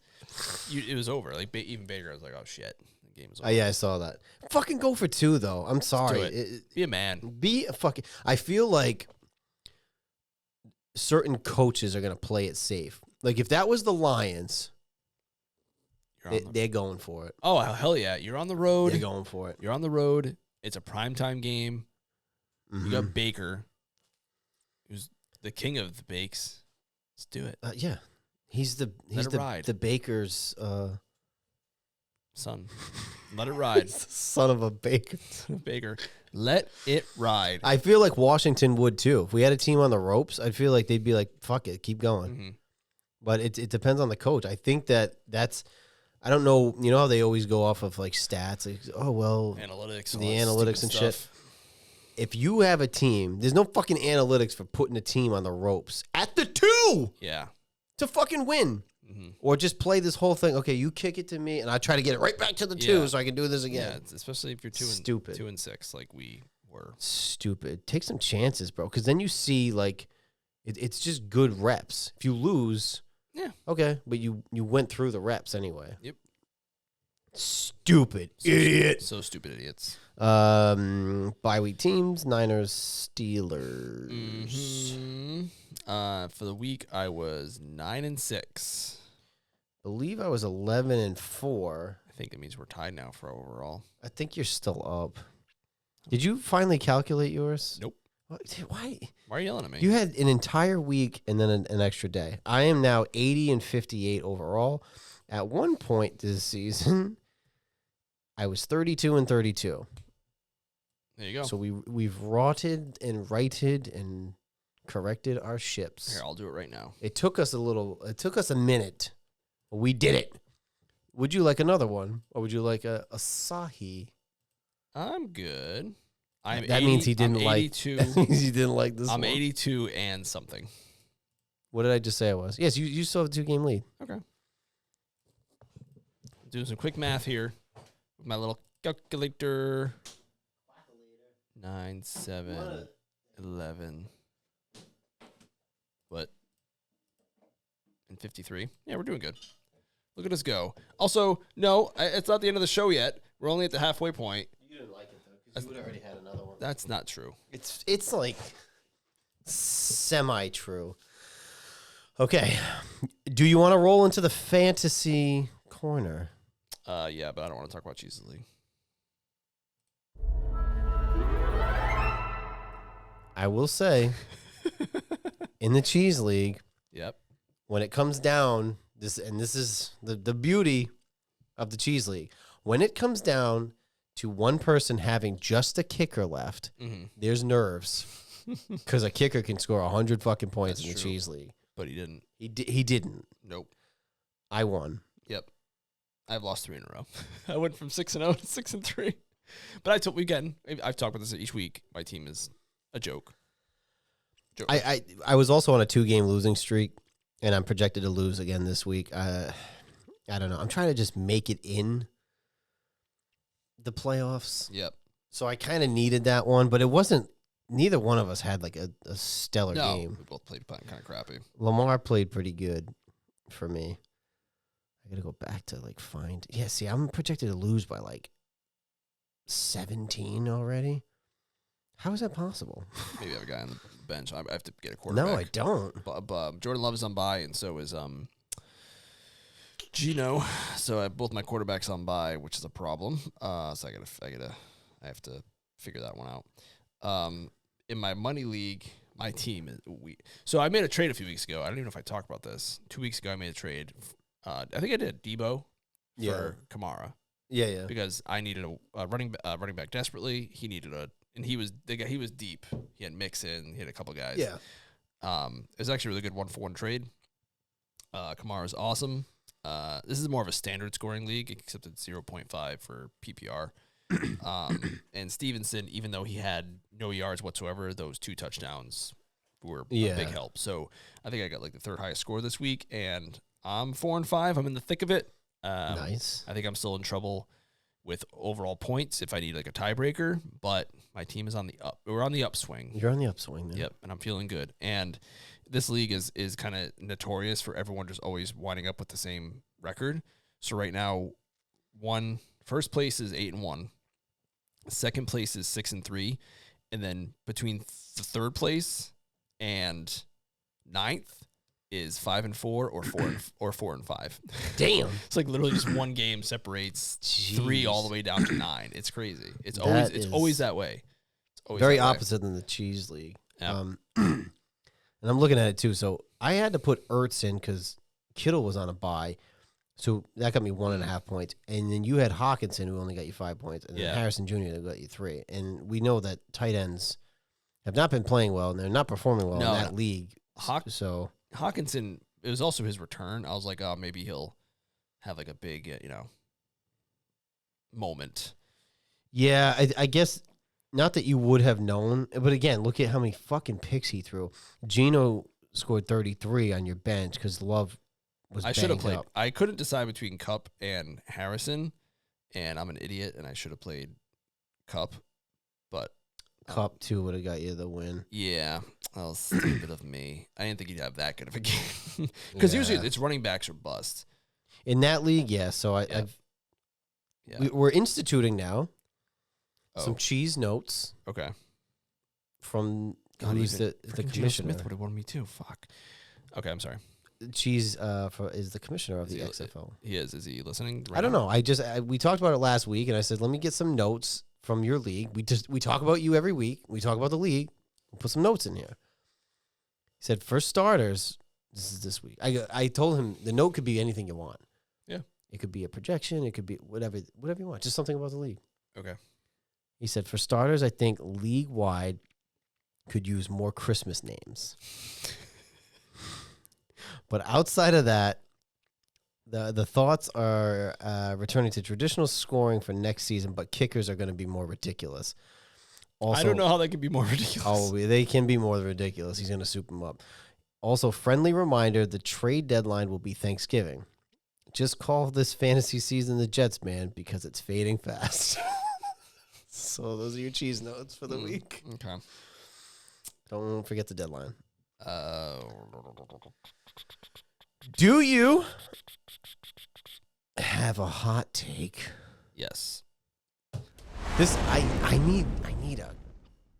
It was over. Like, even Baker, I was like, oh, shit. The game is over. Yeah, I saw that. Fucking go for 2, though. I'm sorry. Do it. Be a man. Be a fucking... I feel like certain coaches are going to play it safe. Like, if that was the Lions, they're going for it. Oh, hell yeah. You're on the road. They're going for it. You're on the road. It's a primetime game. You got Baker, who's the king of the bakes. Let's do it. Yeah. He's the baker's son. Let it ride. Son of a baker. Baker. Let it ride. I feel like Washington would too. If we had a team on the ropes, I'd feel like they'd be like, fuck it, keep going. Mm-hmm. But it depends on the coach. I think that's I don't know, you know how they always go off of like stats, like, oh well, Analytics. The analytics and shit. If you have a team, there's no fucking analytics for putting a team on the ropes at the 2. Yeah. To fucking win. Mm-hmm. Or just play this whole thing. Okay, you kick it to me, and I try to get it right back to the 2 so I can do this again. Yeah, especially if you're 2 and 6 like we were. Stupid. Take some chances, bro, because then you see, like, it's just good reps. If you lose, yeah, okay, but you went through the reps anyway. Yep. Stupid idiot. So stupid idiots. Bye week teams, Niners, Steelers. For the week, I was 9-6. Believe I was 11-4. I think it means we're tied now for overall. I think you're still up. Did you finally calculate yours? Nope. Why? Why are you yelling at me? You had an entire week and then an extra day. I am now 80-58 overall. At one point this season, I was 32-32. There you go. So we've rotted and righted and corrected our ships. Here, I'll do it right now. It took us a minute. But we did it. Would you like another one, or would you like a Asahi? I'm good. That means he didn't like. 82. That means he didn't like this. I'm one. 82 and something. What did I just say I was? Yes, you still have a 2-game lead. Okay. Doing some quick math here with my little calculator. 9, 7, 11. What? And 53. Yeah, we're doing good. Look at us go. Also, no, it's not the end of the show yet. We're only at the halfway point. You didn't like it though, because you would have already had another one. That's not true. It's like semi-true. Okay. Do you want to roll into the fantasy corner? Yeah, but I don't want to talk about Jesus League. I will say, in the Cheese League, Yep. when it comes down, this is the beauty of the Cheese League. When it comes down to one person having just a kicker left, there's nerves. Because a kicker can score 100 fucking points in the Cheese League. But he didn't. He didn't. Nope. I won. Yep. I've lost 3 in a row. I went from 6-0 to 6-3. But I've talked about this each week. My team is a joke. I was also on a 2-game losing streak, and I'm projected to lose again this week. I don't know. I'm trying to just make it in the playoffs. Yep. So I kind of needed that one, but it wasn't. Neither one of us had like a stellar game. We both played kind of crappy. Lamar played pretty good for me. I got to go back to like find. Yeah, see, I'm projected to lose by like 17 already. How is that possible? Maybe I have a guy on the bench. I have to get a quarterback. No, I don't. But Jordan Love is on bye, and so is Gino. So both my quarterbacks on bye, which is a problem. So I have to figure that one out. In my money league, my team is so I made a trade a few weeks ago. I don't even know if I talked about this. 2 weeks ago, I made a trade. I think I did Debo for Kamara. Yeah. Because I needed a running back desperately. He needed and he was deep. He had Mixon. He had a couple guys. Yeah. It was actually a really good 1-for-1 trade. Kamara's awesome. This is more of a standard scoring league, except it's 0.5 for PPR. And Stevenson, even though he had no yards whatsoever, those 2 touchdowns were a big help. So I think I got like the 3rd highest score this week, and I'm 4-5. I'm in the thick of it. Nice. I think I'm still in trouble with overall points if I need like a tiebreaker, but my team is on the up. We're on the upswing. You're on the upswing, man. Yep, and I'm feeling good. And this league is kind of notorious for everyone just always winding up with the same record. So right now, first place is 8-1, second place is 6-3, and then between the 3rd place and 9th is 5-4 or 4-5. Damn. It's like literally just one game separates 3 all the way down to 9. It's crazy. It's always that way. It's always very opposite than the Cheese League. Yeah. And I'm looking at it too. So I had to put Ertz in because Kittle was on a bye. So that got me 1.5 points. And then you had Hawkinson, who only got you 5 points. And then Harrison Jr., that got you 3. And we know that tight ends have not been playing well, and they're not performing well in that league. So Hawkinson, it was also his return. I was like, oh, maybe he'll have like a big, moment. Yeah, I guess not that you would have known. But again, look at how many fucking picks he threw. Gino scored 33 on your bench because Love was I should have played. Up. I couldn't decide between Cup and Harrison, and I'm an idiot, and I should have played Cup. But Cup 2 would have got you the win. Yeah, that was stupid of me. I didn't think he'd have that good of a game. Because usually it's running backs or bust. In that league, so we're instituting now some cheese notes. Okay. From who's the commissioner? Smith would have won me too. Fuck. Okay, I'm sorry. Cheese is the commissioner of the XFL. He is. Is he listening? Right I don't know. We talked about it last week, and I said, let me get some notes from your league. We talk about you every week. We talk about the league. We'll put some notes in here. He said, for starters, this is this week. I told him the note could be anything you want. Yeah. It could be a projection. It could be whatever you want. Just something about the league. Okay. He said, for starters, I think league-wide could use more Christmas names. But outside of that The thoughts are returning to traditional scoring for next season, but kickers are going to be more ridiculous. Also, I don't know how that can be more ridiculous. Oh, they can be more ridiculous. He's going to soup them up. Also, friendly reminder, the trade deadline will be Thanksgiving. Just call this fantasy season the Jets, man, because it's fading fast. So those are your cheese notes for the week. Okay. Don't forget the deadline. Do you have a hot take? Yes. This I need a.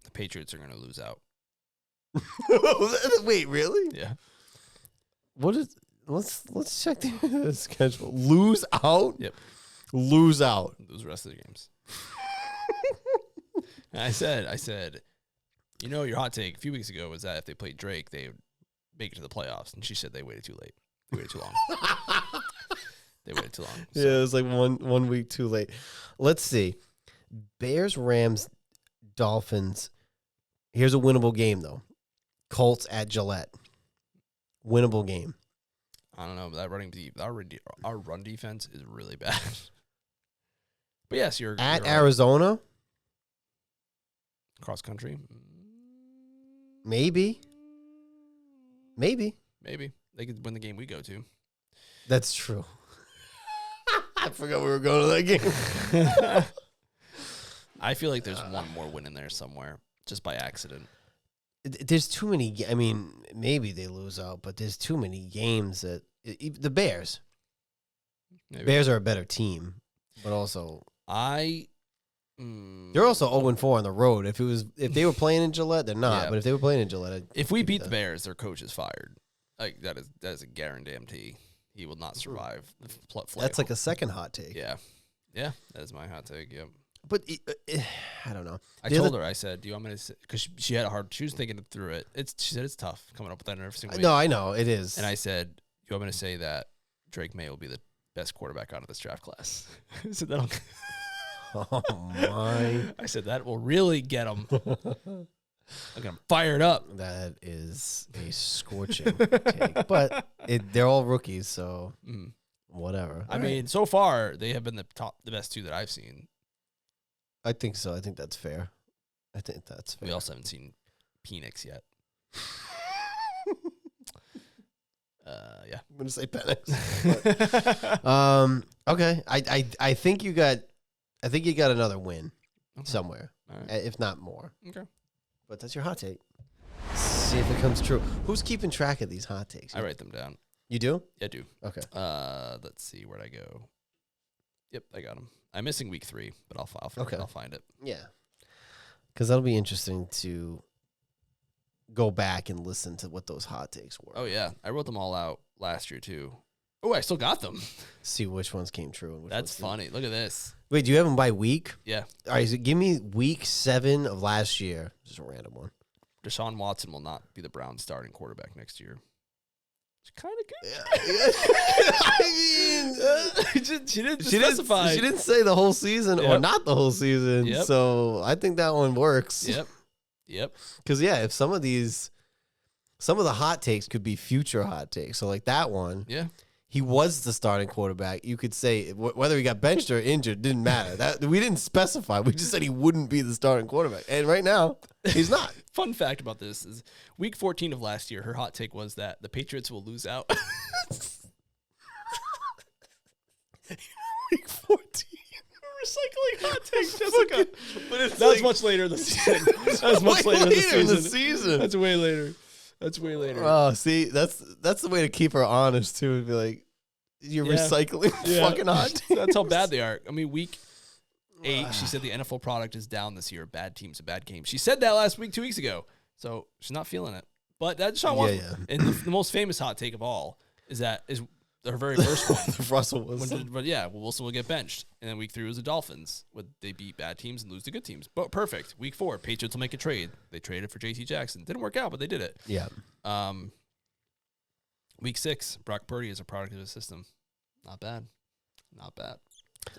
The Patriots are going to lose out. Wait, really? Yeah. What is? Let's check the schedule. Lose out. Yep. Lose out. Lose the rest of the games. I said, you know, your hot take a few weeks ago was that if they played Drake, they would make it to the playoffs. And she said they waited too late. They waited too long. They waited too long. So. Yeah, it was like one week too late. Let's see. Bears, Rams, Dolphins. Here's a winnable game, though. Colts at Gillette. Winnable game. I don't know, but that running deep, our run defense is really bad. But yes, you're at right. Arizona. Cross country. Maybe. Maybe they could win the game we go to. That's true. I forgot we were going to that game. I feel like there's one more win in there somewhere, just by accident. There's too many. I mean, maybe they lose out, but there's too many games that the Bears. Maybe. Bears are a better team, but also they're also 0-4 on the road. If they were playing in Gillette, they're not. Yeah. But if they were playing in Gillette, if we beat the Bears, their coach is fired. Like that is a guarantee. He will not survive. That's like a second hot take. Yeah, that is my hot take. Yep. But I don't know. I told her. I said, "Do you want me to?" Because she had a hard. She was thinking through it. She said it's tough coming up with that nerve week. No, I know it is. And I said, "Do you want me to say that Drake May will be the best quarterback out of this draft class?" I said that'll. Oh my! I said that will really get him. I'm gonna fire it up. That is a scorching take, but they're all rookies, so whatever. I mean, so far they have been the best two that I've seen. I think so. I think that's fair. We also haven't seen Penix yet. Yeah, I'm gonna say Penix. Okay. I think you got another win somewhere, if not more. Okay. But that's your hot take. See if it comes true. Who's keeping track of these hot takes? I write them down. You do? Yeah, I do. Okay. Let's see, where'd I go? Yep, I got them. I'm missing week 3, but I'll find it. Yeah. Because that'll be interesting to go back and listen to what those hot takes were. Oh, yeah. I wrote them all out last year, too. Oh, I still got them. See which ones came true. And which That's ones funny. Look at this. Wait, do you have them by week? Yeah. All right, so give me week 7 of last year. Just a random one. Deshaun Watson will not be the Browns' starting quarterback next year. It's kind of good. I mean, she didn't specify. She didn't say the whole season or not the whole season. Yep. So I think that one works. Yep. Because, yeah, if some of the hot takes could be future hot takes. So, like that one. Yeah. He was the starting quarterback. You could say whether he got benched or injured didn't matter. That we didn't specify. We just said he wouldn't be the starting quarterback. And right now, he's not. Fun fact about this is week 14 of last year, her hot take was that the Patriots will lose out. Week 14. Recycling hot takes, Jessica. But it's that was much later in the season. That was much later in the season. That's way later. Oh, see, that's the way to keep her honest too. Be like, you're recycling fucking hot takes. That's how bad they are. I mean, week 8, she said the NFL product is down this year. Bad teams, a bad game. She said that last week, 2 weeks ago. So she's not feeling it. But that's Deshaun Watson. And the most famous hot take of all is her very first one. Russell Wilson. Wilson will get benched. And then week 3 was the Dolphins. They beat bad teams and lose to good teams. But perfect. Week 4, Patriots will make a trade. They traded for JT Jackson. Didn't work out, but they did it. Yeah. Week 6, Brock Purdy is a product of his system. Not bad.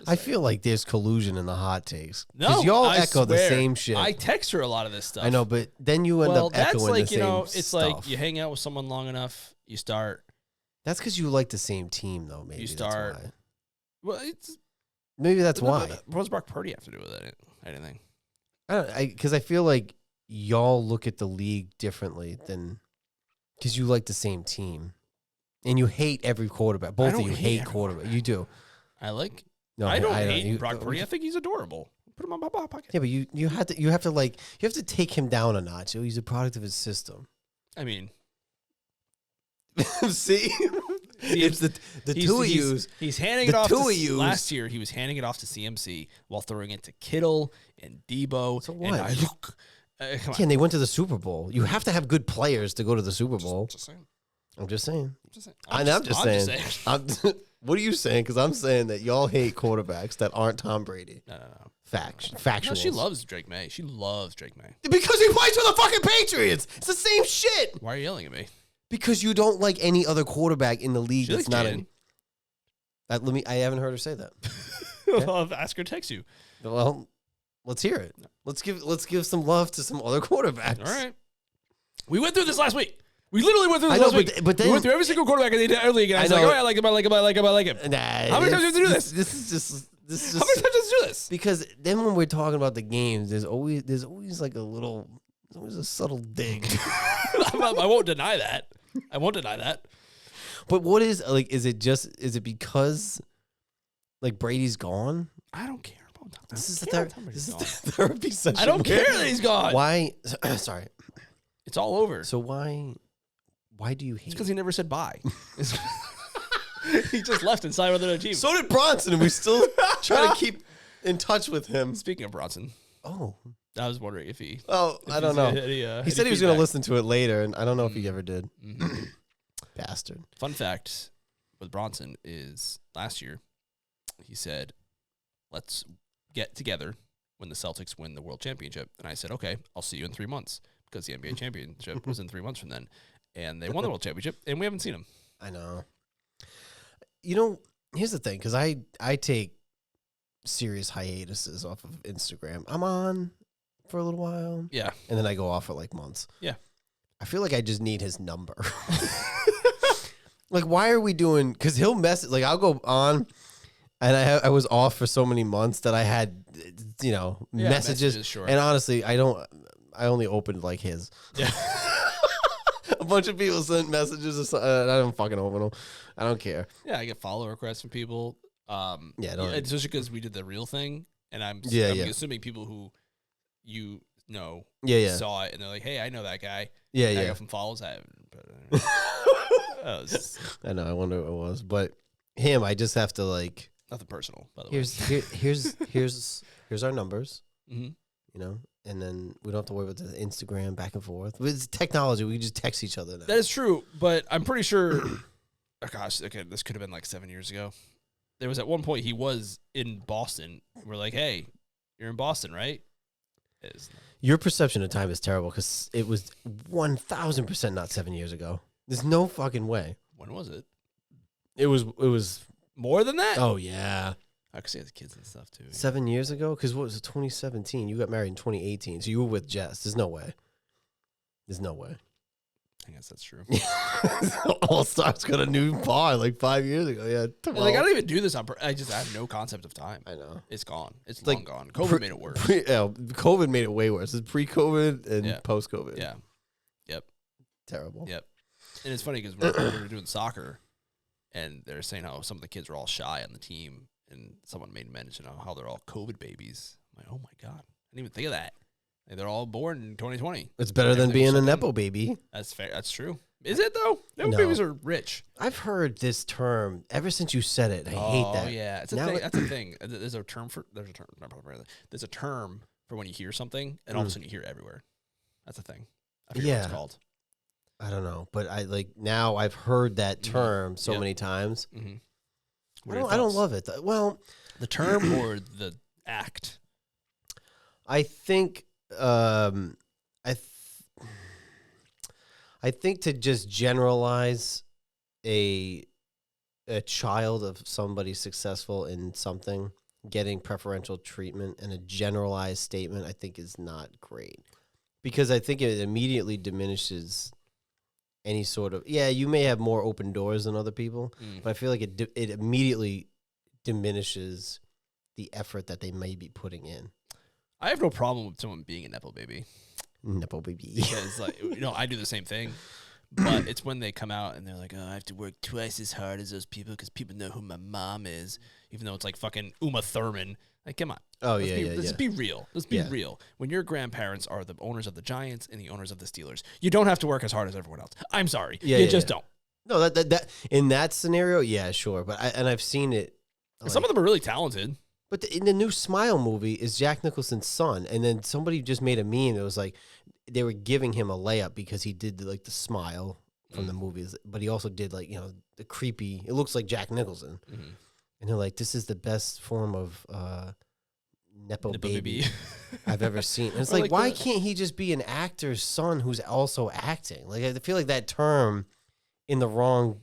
I feel like there's collusion in the hot takes. No, because y'all I echo the swear. same shit. I text her a lot of this stuff. I know, but then you end up echoing that's like, the same it's stuff. like you hang out with someone long enough, you start That's because you like the same team, though. Maybe You start. That's why. Well, it's Maybe that's why. What does Brock Purdy have to do with it? Anything? Because I feel like y'all look at the league differently than because you like the same team, and you hate every quarterback. Both of you hate quarterback. You do. I like. No, I don't hate Brock Purdy. I think he's adorable. Put him on my pocket. Yeah, but you have to take him down a notch. So he's a product of his system. I mean, see, it's the two of you. He's handing it off. Last year, he was handing it off to CMC while throwing it to Kittle and Debo. So what? And and they went to the Super Bowl. You have to have good players to go to the Super Bowl. Just saying. I'm just saying. I'm just saying. What are you saying? Because I'm saying that y'all hate quarterbacks that aren't Tom Brady. No. Factual. No, she loves Drake May. She loves Drake May. Because he plays for the fucking Patriots. It's the same shit. Why are you yelling at me? Because you don't like any other quarterback in the league She that's likes not Jaden. in. I haven't heard her say that. I'll ask her to text you. Well, let's hear it. Let's give some love to some other quarterbacks. All right. We went through this last week. We literally went through this I know, last week. But then we went through every single quarterback in the entire league, and I was like, oh, I like him. Nah, How many times do we have to do this? This is How many times do we do this? Because then when we're talking about the games, there's always like there's always a subtle dig. I won't deny that. But what is is it because like Brady's gone? I don't care about that. This is the therapy session. I don't care that he's gone. Why? Sorry. It's all over. So why do you hate? It's because he never said bye. He just left and signed with another team. So did Bronson, and we still try to keep in touch with him. Speaking of Bronson, I was wondering if he. Oh, I don't know. He said he was going to listen to it later, and I don't know if he ever did. Mm-hmm. Bastard. Fun fact with Bronson is last year he said, "Let's get together when the Celtics win the World Championship," and I said, "Okay, I'll see you in 3 months," because the NBA championship was in 3 months from then, and they won the World Championship, and we haven't seen him. I know. You know, here's the thing, because I take serious hiatuses off of Instagram. I'm on for a little while. Yeah. And then I go off for like months. Yeah. I feel like I just need his number. Like, why are we doing, because he'll message, like I'll go on, and I was off for so many months that I had, messages. Sure. And honestly, I only opened like his. Yeah. A bunch of people sent messages or something. I don't fucking open them. I don't care. Yeah, I get follow requests from people. Especially because we did the real thing, and I'm assuming people who saw it, and they're like, "Hey, I know that guy." Yeah, I yeah. got some follows. I know. I wonder what it was, but him, I just have to like. Nothing personal, by the way. Here's our numbers. Mm-hmm. And then we don't have to worry about the Instagram back and forth. It's technology. We can just text each other now. That is true, but I'm pretty sure. Oh gosh, okay, this could have been like 7 years ago. There was at one point he was in Boston. We're like, "Hey, you're in Boston, right?" Your perception of time is terrible because it was 1,000% not 7 years ago. There's no fucking way. When was it? It was more than that. Oh yeah. I could see the kids and stuff too. 7 years ago? Because what was it, 2017? You got married in 2018, so you were with Jess. There's no way. I guess that's true. All Stars got a new bar like 5 years ago. Yeah, like I don't even do this on. I have no concept of time. I know it's gone. It's like long gone. COVID made it worse. COVID made it way worse. It's pre-COVID and post-COVID. Yeah. Yep. Terrible. Yep. And it's funny because we were doing soccer, and they're saying how some of the kids were all shy on the team. And someone made mention of how they're all COVID babies. I'm like, oh my God. I didn't even think of that. Like, they're all born in 2020. It's better than being a Nepo baby. That's fair. That's true. Is it, though? Nepo babies are rich. I've heard this term ever since you said it. I hate that. Oh, yeah. It's a thing. That's a thing. There's a term for when you hear something, and all of a sudden you hear it everywhere. That's a thing. I forget what it's called. I don't know. But now I've heard that term so many times. Mm-hmm. I don't love it. Well, the term or the act? I think I think to just generalize a child of somebody successful in something getting preferential treatment and a generalized statement, I think is not great, because I think it immediately diminishes any sort of you may have more open doors than other people, but I feel like it immediately diminishes the effort that they may be putting in. I have no problem with someone being a nepo baby. Nepo baby. Because I do the same thing. But it's when they come out and they're like, oh, I have to work twice as hard as those people because people know who my mom is, even though it's like fucking Uma Thurman. Like, come on. Oh, Let's be real. Let's be real. When your grandparents are the owners of the Giants and the owners of the Steelers, you don't have to work as hard as everyone else. I'm sorry. You just don't. No, that in that scenario, yeah, sure. But I've seen it. Like, some of them are really talented. But in the new Smile movie is Jack Nicholson's son. And then somebody just made a meme. It was like they were giving him a layup because he did like the smile from the movies. But he also did like, the creepy. It looks like Jack Nicholson. Mm-hmm. And they're like, this is the best form of Nepo baby I've ever seen. And it's like why can't he just be an actor's son who's also acting? Like, I feel like that term in the wrong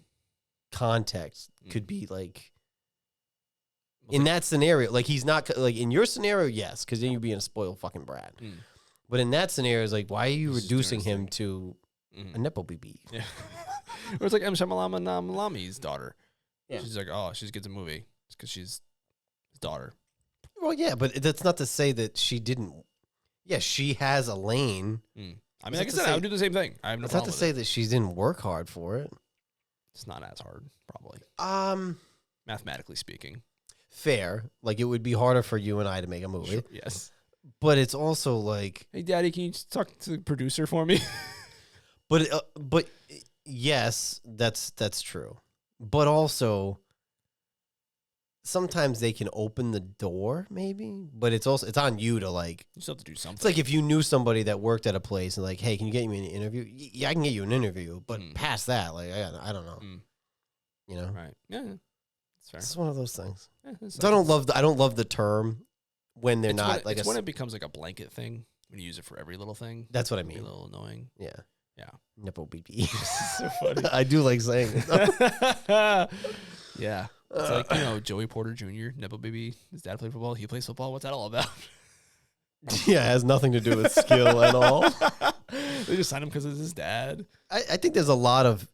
context could be like, in that scenario, like he's not like in your scenario, yes, because then you're being a spoiled fucking brat. But in that scenario, it's like, why are you reducing him to a Nepo baby? Yeah. Or it's like M. Shamalama Namlami's daughter. Yeah. She's like, oh, she gets a movie because she's his daughter. Well, yeah, but that's not to say that she didn't. Yeah, she has a lane. I mean, like I said, I would do the same thing. I have no problem. It's not to say that she didn't work hard for it. It's not as hard, probably. Mathematically speaking. Fair. Like, it would be harder for you and I to make a movie. Sure, yes. But it's also like, hey, Daddy, can you just talk to the producer for me? But yes, that's true. But also, sometimes they can open the door, maybe. But it's on you to like. You still have to do something. It's like if you knew somebody that worked at a place and like, hey, can you get me an interview? Yeah, I can get you an interview. But past that, like, I don't know. You know? Right. Yeah. That's fair. It's one of those things. Yeah, so I don't love the term when they're not like. It's when it becomes like a blanket thing when you use it for every little thing. That's what I mean. A little annoying. Yeah. Yeah. Nepo baby. So funny. I do like saying it. Yeah. It's like, Joey Porter Jr., Nepo baby. His dad played football. He plays football. What's that all about? Yeah, it has nothing to do with skill at all. They just signed him because it's his dad. I think there's a lot of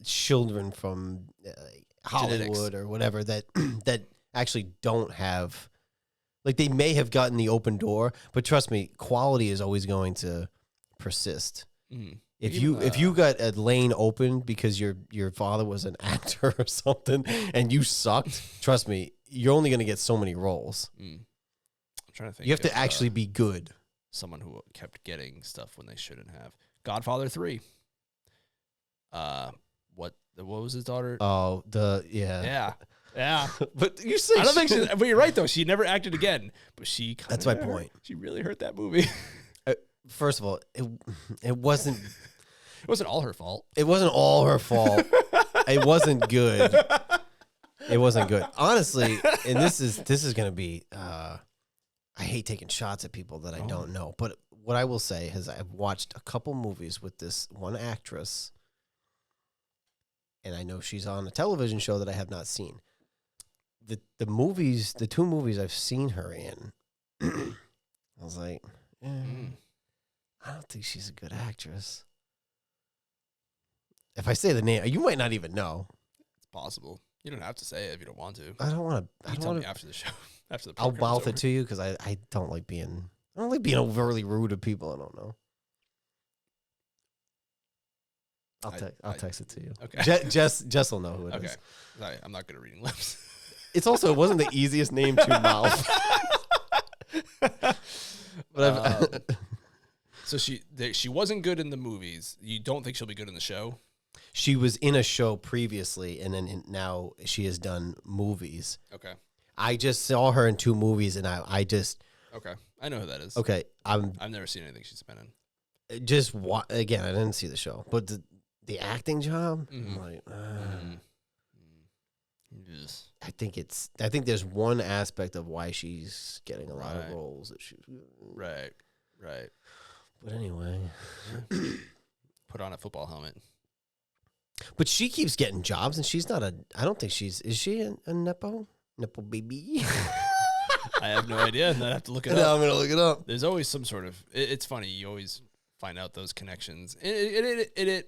children from Hollywood genetics or whatever that actually don't have, like, they may have gotten the open door, but trust me, quality is always going to persist. If you got a lane open because your father was an actor or something and you sucked, trust me, you're only going to get so many roles. I'm trying to think. You have to actually be good. Someone who kept getting stuff when they shouldn't have. Godfather 3. What was his daughter? Oh, yeah. But you say I don't think she. But you're right though. She never acted again. But she. That's my point. She really hurt that movie. First of all, it wasn't. It wasn't all her fault. It wasn't all her fault. It wasn't good. It wasn't good, honestly. And this is gonna be. I hate taking shots at people that I don't know, but what I will say is I've watched a couple movies with this one actress, and I know she's on a television show that I have not seen. The two movies I've seen her in, I was like, I don't think she's a good actress. If I say the name, you might not even know. It's possible. You don't have to say it if you don't want to. I don't want to. You tell me after the show. After the I'll mouth it to you because I don't like being. I don't like being overly rude to people I don't know. I'll text it to you. Okay. Jess will know who it is. Okay. Sorry, I'm not good at reading lips. It wasn't the easiest name to mouth. But so she wasn't good in the movies. You don't think she'll be good in the show? She was in a show previously, and then now she has done movies. Okay. I just saw her in 2 movies, and I just... Okay. I know who that is. Okay. I've never seen anything she's been in. Again, I didn't see the show, but the acting job, I'm like... Yes. I think there's one aspect of why she's getting a lot of roles that she... Right. But anyway... Put on a football helmet. But she keeps getting jobs, and she's not I don't think is she a Nepo baby? I have no idea, and I have to look it up. No, I'm going to look it up. There's always some sort of, it's funny, you always find out those connections. It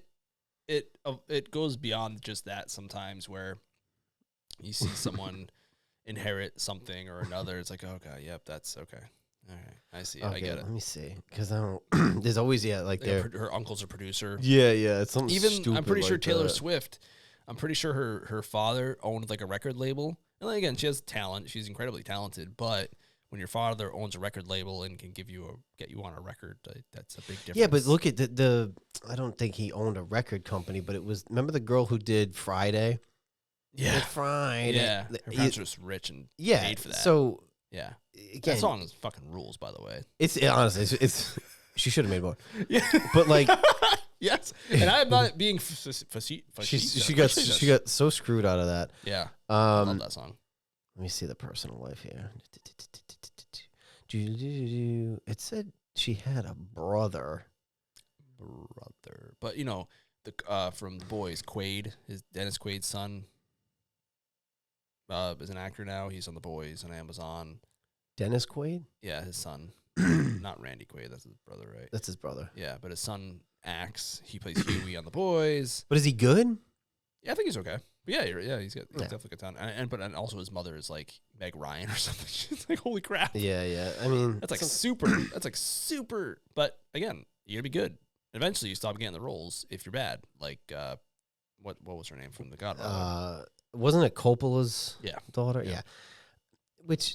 goes beyond just that sometimes, where you see someone inherit something or another. It's like, oh god, yep, that's okay. All right, I see. Okay, I get it. let me see, because I don't. There's always like Her uncle's a producer. Yeah, it's something Even stupid. I'm pretty sure like Taylor that. Swift. I'm pretty sure her father owned like a record label. And then again, she has talent. She's incredibly talented. But when your father owns a record label and can get you on a record, that's a big difference. Yeah, but look at the. I don't think he owned a record company, but it was. Remember the girl who did Friday? Yeah, Like Friday. yeah. Her parents were just rich and paid for that. So yeah, again, that song is fucking rules, by the way. Honestly, it's she should have made more. Yeah, but like. Yes, and I'm not being facetious. She got so screwed out of that. Yeah, I love that song. Let me see the personal life here. It said she had a brother. But you know, the from the boys, Quaid, Dennis Quaid's son, is an actor now. He's on the boys on Amazon. Dennis Quaid? Yeah, his son. Not Randy Quaid. That's his brother, right? That's his brother. Yeah, but his son acts. He plays Huey on the boys. But is he good? Yeah, I think he's okay. But yeah, he's definitely got talent. And also his mother is like Meg Ryan or something. She's like, holy crap. Yeah. I mean, that's like super. That's like super. But again, you gotta be good. Eventually, you stop getting the roles if you're bad. Like, what was her name from The Godfather? Wasn't it Coppola's daughter? Yeah. But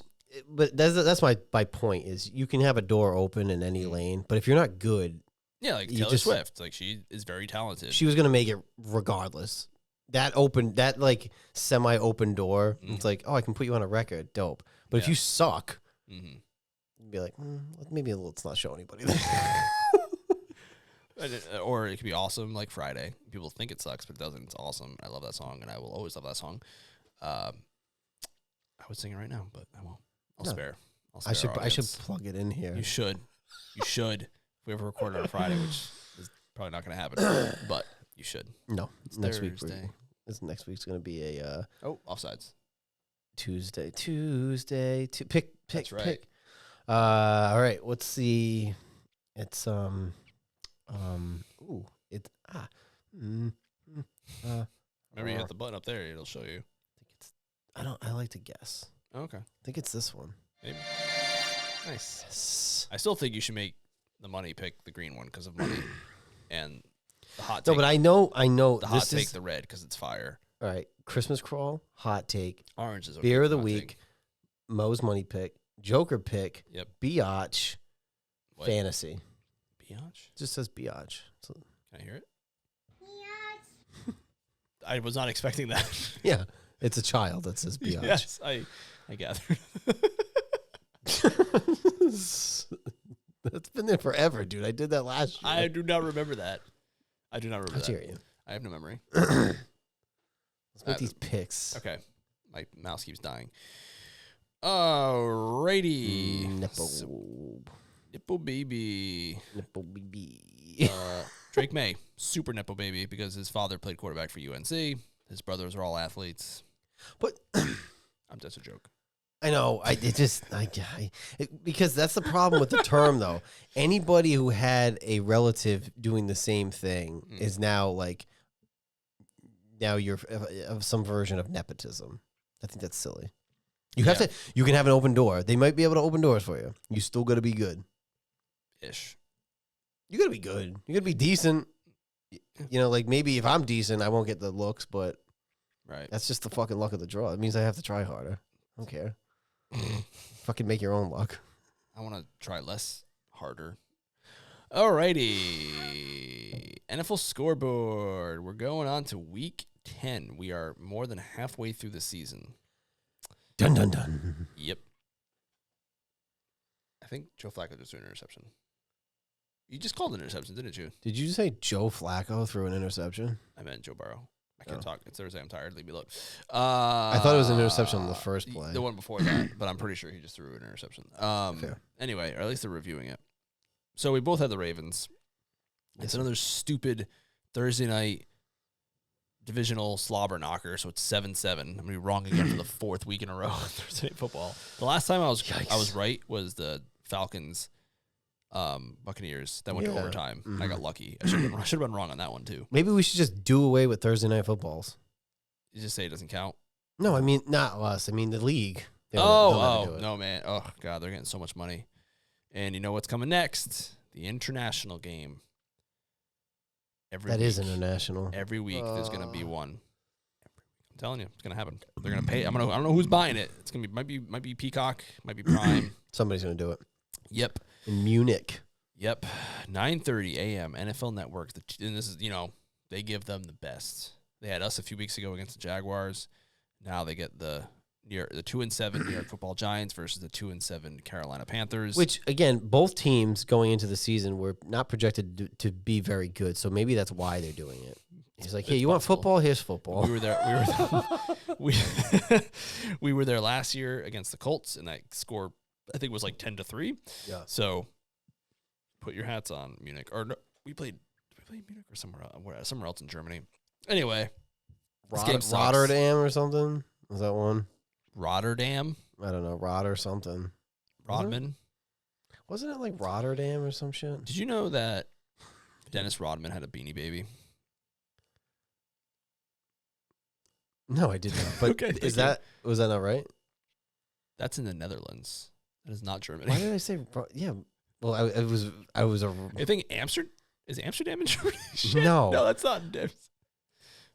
that's my point is you can have a door open in any lane, but if you're not good, yeah, like Taylor Swift, like she is very talented. She was gonna make it regardless. That like semi-open door. It's like, oh, I can put you on a record, dope. But if you suck, you'd be like, maybe let's not show anybody that. Or it could be awesome, like Friday. People think it sucks, but it doesn't. It's awesome. I love that song, and I will always love that song. I would sing it right now, but I won't. I'll spare. I should plug it in here. You should. If we ever record on a Friday, which is probably not going to happen, but you should. No, it's next Thursday. Next week's going to be a offsides. Tuesday. Pick. That's right. Pick. All right. Let's see. It's Remember, you hit the button up there. It'll show you. I like to guess. Okay. I think it's this one. Maybe. Nice. Yes. I still think you should make the money pick the green one because of money, and the hot take. No, but I know. The hot take the red because it's fire. All right. Christmas crawl, hot take. Orange is okay. Beer of the week. Mo's money pick. Joker pick. Yep. Biatch. Fantasy. Biatch? It just says Biatch. So. Can I hear it? Biatch. I was not expecting that. Yeah. It's a child that says Biatch. Yes, I gathered. That's been there forever, dude. I did that last year. I do not remember that. Let's hear you. I have no memory. Let's make these picks. Okay. My mouse keeps dying. Alrighty. Nipple baby. Drake May, super nipple baby because his father played quarterback for UNC. His brothers are all athletes. But I'm just a joke. I know. Because that's the problem with the term, though. Anybody who had a relative doing the same thing is now you're of some version of nepotism. I think that's silly. You have to. You can have an open door. They might be able to open doors for you. You still got to be good. Ish. You got to be good. You got to be decent. You know, like maybe if I'm decent, I won't get the looks, but that's just the fucking luck of the draw. It means I have to try harder. I don't care. Fucking make your own luck. I want to try less harder. Alrighty. NFL scoreboard. We're going on to week 10. We are more than halfway through the season. Dun, dun, dun. Yep. I think Joe Flacco just threw an interception. You just called an interception, didn't you? Did you say Joe Flacco threw an interception? I meant Joe Burrow. I can't talk. It's Thursday. I'm tired. Leave me alone. I thought it was an interception on the first play. The one before that, but I'm pretty sure he just threw an interception. Anyway, or at least they're reviewing it. So we both had the Ravens. It's another stupid Thursday night divisional slobber knocker, so it's 7-7. I'm going to be wrong again for the fourth week in a row on Thursday night football. The last time I was right was the Falcons Buccaneers that went to overtime. Mm-hmm. I got lucky. I should have been wrong on that one too. Maybe we should just do away with Thursday night footballs. You just say it doesn't count. No, I mean not us. I mean the league. They'll never do it. No, man. Oh God, they're getting so much money. And you know what's coming next? The international game. That is international. Every week there's gonna be one. I'm telling you, it's gonna happen. They're gonna pay. I don't know who's buying it. It's gonna be might be Peacock, might be Prime. Somebody's gonna do it. Yep. In Munich. Yep. 9:30 a.m. NFL Network. And this is they give them the best. They had us a few weeks ago against the Jaguars. Now they get the 2-7 New York Football Giants versus the 2-7 Carolina Panthers. Which again, both teams going into the season were not projected to be very good. So maybe that's why they're doing it. He's like, "Hey, you want football? Here's football." We were there. We were there last year against the Colts, and that score I think was like 10-3. Yeah. So put your hats on, Munich. Or no, we played Munich or somewhere else in Germany. Anyway, Rotterdam or something. Was that one? Rotterdam. I don't know. Rod or something. Rodman. Wasn't it like Rotterdam or some shit? Did you know that Dennis Rodman had a Beanie Baby? No, I did not. But Okay, was that not right? That's in the Netherlands. That is not Germany. Why did I say? Yeah. Well, I was a. I think is Amsterdam in Germany? Shit. No, that's not.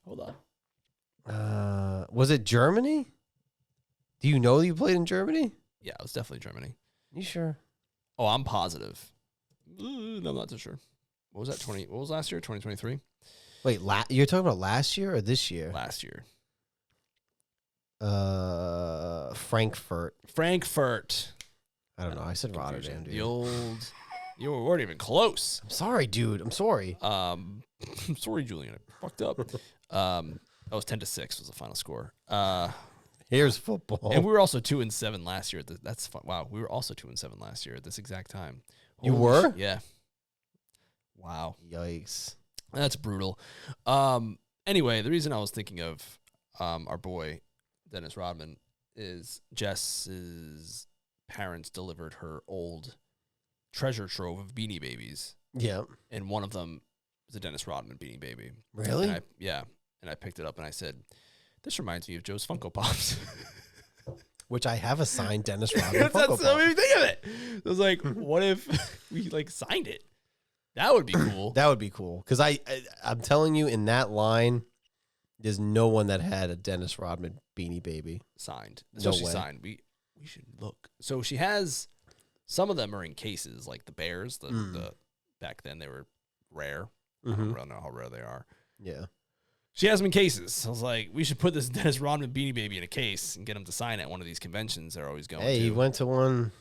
Hold on. Was it Germany? Do you know you played in Germany? Yeah, it was definitely Germany. You sure? Oh, I'm positive. No, I'm not too sure. What was that? What was last year? 2023. Wait, you're talking about last year or this year? Last year. Frankfurt. I don't know. I said Rotterdam, dude. The old. You weren't even close. I'm sorry, dude. I'm sorry. I'm sorry, Julian. I fucked up. That was 10-6 was the final score. Here's football. And we were also 2-7 last year. That's fun. Wow, we were also 2-7 last year at this exact time. You were? Yeah. Wow. Yikes. That's brutal. Anyway, the reason I was thinking of our boy Dennis Rodman is Jess's parents delivered her old treasure trove of Beanie Babies. Yeah. And one of them is a Dennis Rodman Beanie Baby. Really? And I picked it up and I said, "This reminds me of Joe's Funko Pops." Which I have a signed Dennis Rodman Funko That's Pop. what made me think of it. I was like, what if we signed it? That would be cool. That would be cool. Because I'm telling you, in that line, there's no one that had a Dennis Rodman Beanie Baby. Signed. No way. Signed. We should look. So she has, some of them are in cases, like the Bears. The back then they were rare. I don't really know how rare they are. Yeah. She has them in cases. I was like, we should put this Dennis Rodman Beanie Baby in a case and get him to sign at one of these conventions they're always going to. Hey, he went to one.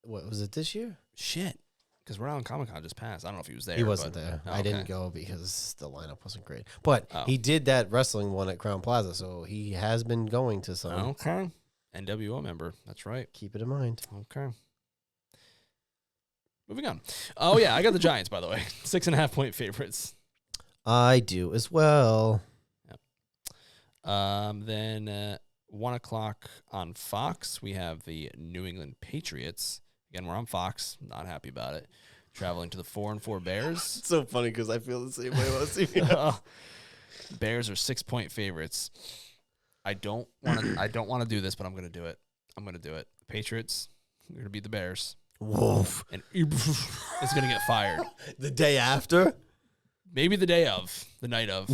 What was it this year? Shit. Because Rhode Island Comic Con just passed. I don't know if he was there. He wasn't there. Oh, I didn't go because the lineup wasn't great. But he did that wrestling one at Crown Plaza, so he has been going to some. Okay. NWO member. That's right. Keep it in mind. Okay. Moving on. Oh, yeah. I got the Giants, by the way. 6.5-point favorites. I do as well. Yep. Then 1 o'clock on Fox, we have the New England Patriots. Again, we're on Fox. Not happy about it. Traveling to the 4-4 Bears. It's so funny because I feel the same way about CBS. Bears are 6-point favorites. I don't want to do this, but I'm going to do it. The Patriots are going to beat the Bears. Wolf. And it's going to get fired. The day after? Maybe the day of, the night of.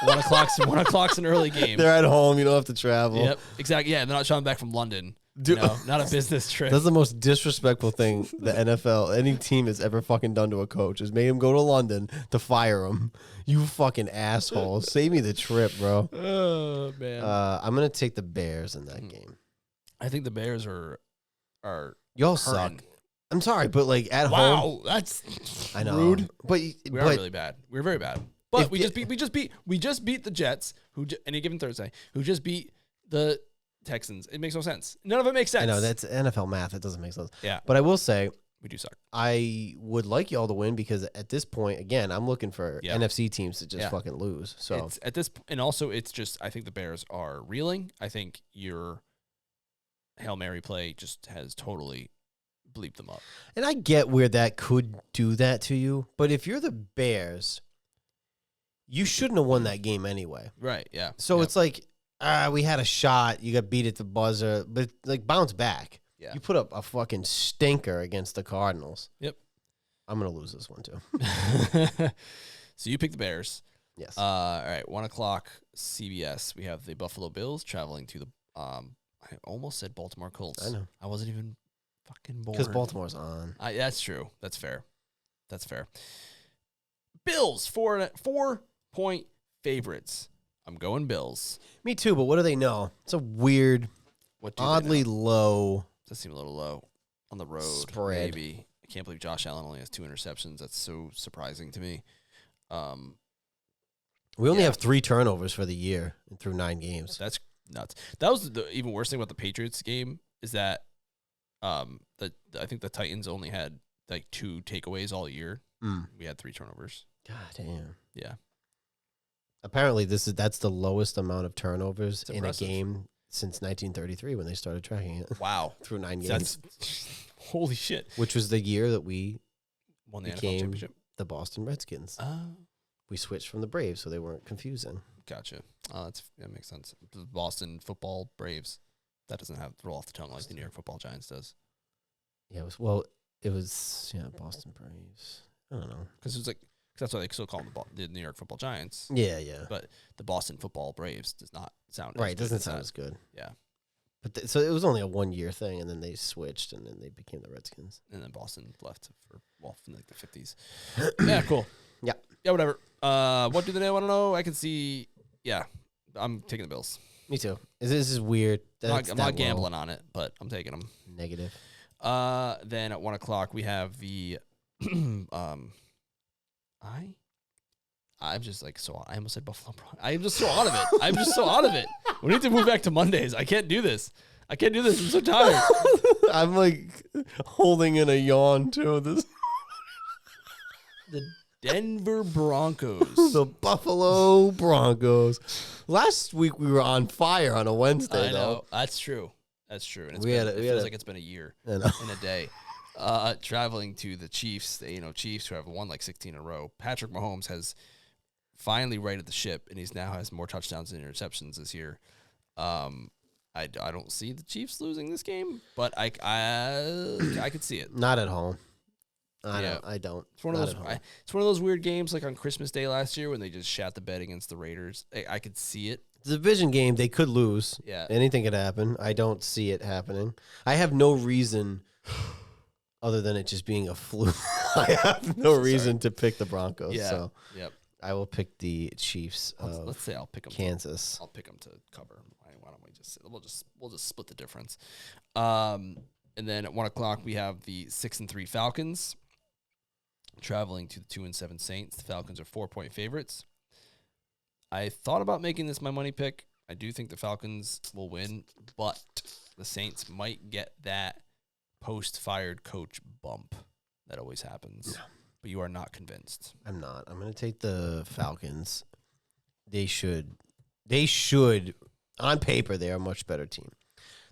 1 o'clock's an early game. They're at home. You don't have to travel. Yep, exactly. Yeah, they're not traveling back from London. Dude. No, not a business trip. That's the most disrespectful thing the NFL, any team has ever fucking done to a coach, is made him go to London to fire him. You fucking asshole. Save me the trip, bro. Oh, man. I'm going to take the Bears in that game. I think the Bears are Y'all hurting. suck. I'm sorry, but at home. Wow, that's I know. rude. But We are really bad. We're very bad. But we just beat the Jets, who any given Thursday, who just beat the Texans. It makes no sense. None of it makes sense. I know, that's NFL math. It doesn't make sense. Yeah. But I will say, we do suck. I would like y'all to win because at this point, again, I'm looking for NFC teams to just fucking lose. So it's at this, and also it's just, I think the Bears are reeling. I think your Hail Mary play just has totally bleep them up. And I get where that could do that to you, but if you're the Bears, you shouldn't have won that game anyway. Right, yeah. So it's like, we had a shot, you got beat at the buzzer, but like bounce back. Yeah. You put up a fucking stinker against the Cardinals. Yep. I'm going to lose this one too. So you pick the Bears. Yes. All right, 1 o'clock CBS. We have the Buffalo Bills traveling to the, I almost said Baltimore Colts. I know. I wasn't even fucking born. Because Baltimore's on. That's true. That's fair. Bills, 4-point favorites. I'm going Bills. Me too, but what do they know? It's a weird, What do they oddly know? low. Does seem a little low on the road. Spread. Maybe. I can't believe Josh Allen only has 2 interceptions. That's so surprising to me. We only have 3 turnovers for the year through 9 games. That's nuts. That was the even worse thing about the Patriots game is that I think the Titans only had like 2 takeaways all year. We had 3 turnovers. God damn. Yeah. Apparently, that's the lowest amount of turnovers in a impressive. game since 1933 when they started tracking it. Wow. Through 9 games. That's holy shit. Which was the year that we Won the NFL became championship. the Boston Redskins. Oh. We switched from the Braves, so they weren't confusing. Gotcha. That makes sense. The Boston football Braves. That doesn't have roll off the tongue like the New York Football Giants does. Yeah, it was Boston Braves. I don't know. Because that's why they still call them the New York Football Giants. Yeah. But the Boston Football Braves does not sound Right, as it good doesn't as sound that. as good. Yeah. But so it was only a 1-year thing, and then they switched, and then they became the Redskins. And then Boston left from like the 50s. Yeah, cool. Yeah. Yeah, whatever. What do they want to know? I can see. Yeah, I'm taking the Bills. Me too. This is weird. I'm not gambling on it, but I'm taking them. Negative. Then at 1 o'clock we have the I'm just like I almost said Buffalo Broncos. I'm just so out of it. We need to move back to Mondays. I can't do this. I'm so tired. I'm like holding in a yawn too. This The Denver Broncos. the Buffalo Broncos. Last week we were on fire on a Wednesday. I know. That's true. And it feels like it's been a year in a day. Traveling to the Chiefs, the Chiefs who have won like 16 in a row. Patrick Mahomes has finally righted the ship, and he's now has more touchdowns and interceptions this year. I don't see the Chiefs losing this game, but I could see it. Not at home. I don't. It's one of those weird games like on Christmas Day last year when they just shat the bed against the Raiders. I could see it. The division game, they could lose. Yeah. Anything could happen. I don't see it happening. I have no reason other than it just being a fluke. I have no reason to pick the Broncos. Yeah. So Yep. I will pick the Chiefs of Let's say I'll pick them. Kansas. I'll pick them to cover. Why don't we we'll just split the difference. And then at 1 o'clock we have the 6-3 Falcons traveling to the 2-7 Saints. The Falcons are 4-point favorites. I thought about making this my money pick. I do think the Falcons will win, but the Saints might get that post-fired coach bump that always happens. Yeah. But you are not convinced. I'm not. I'm going to take the Falcons. They should, on paper, they're a much better team.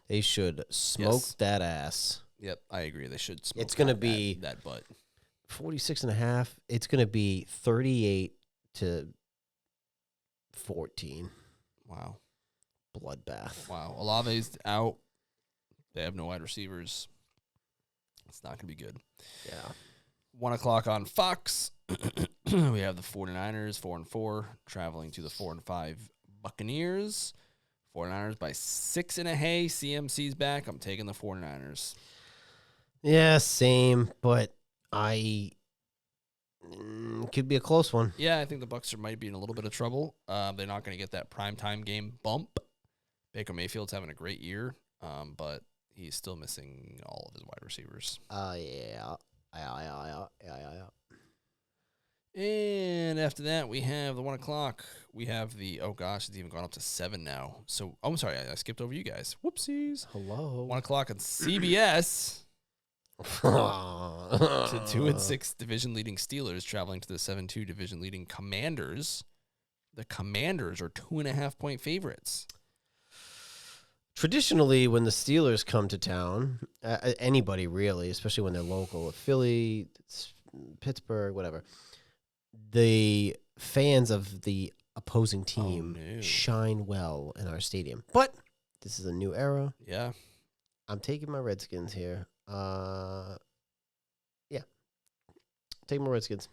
They should smoke that ass. Yep, I agree. They should smoke It's going to be that butt. 46.5. It's going to be 38-14. Wow. Bloodbath. Wow. Olave's out. They have no wide receivers. It's not going to be good. Yeah. 1 o'clock on Fox. We have the 49ers, 4-4, traveling to the 4-5 Buccaneers. 49ers by 6.5. CMC's back. I'm taking the 49ers. Yeah, same, but could be a close one. Yeah, I think the Bucs might be in a little bit of trouble. They're not going to get that primetime game bump. Baker Mayfield's having a great year, but he's still missing all of his wide receivers. Yeah. And after that, we have the 1 o'clock. We have the, oh gosh, it's even gone up to 7 now. So, I'm sorry, I skipped over you guys. Whoopsies. Hello. 1 o'clock on CBS. To 2-6 division leading Steelers traveling to the 7-2 division leading Commanders. The Commanders are 2.5 point favorites. Traditionally, when the Steelers come to town, anybody really, especially when they're local, Philly, Pittsburgh, whatever, the fans of the opposing team shine well in our stadium. But this is a new era. Yeah. I'm taking my Redskins here. Taking my Redskins.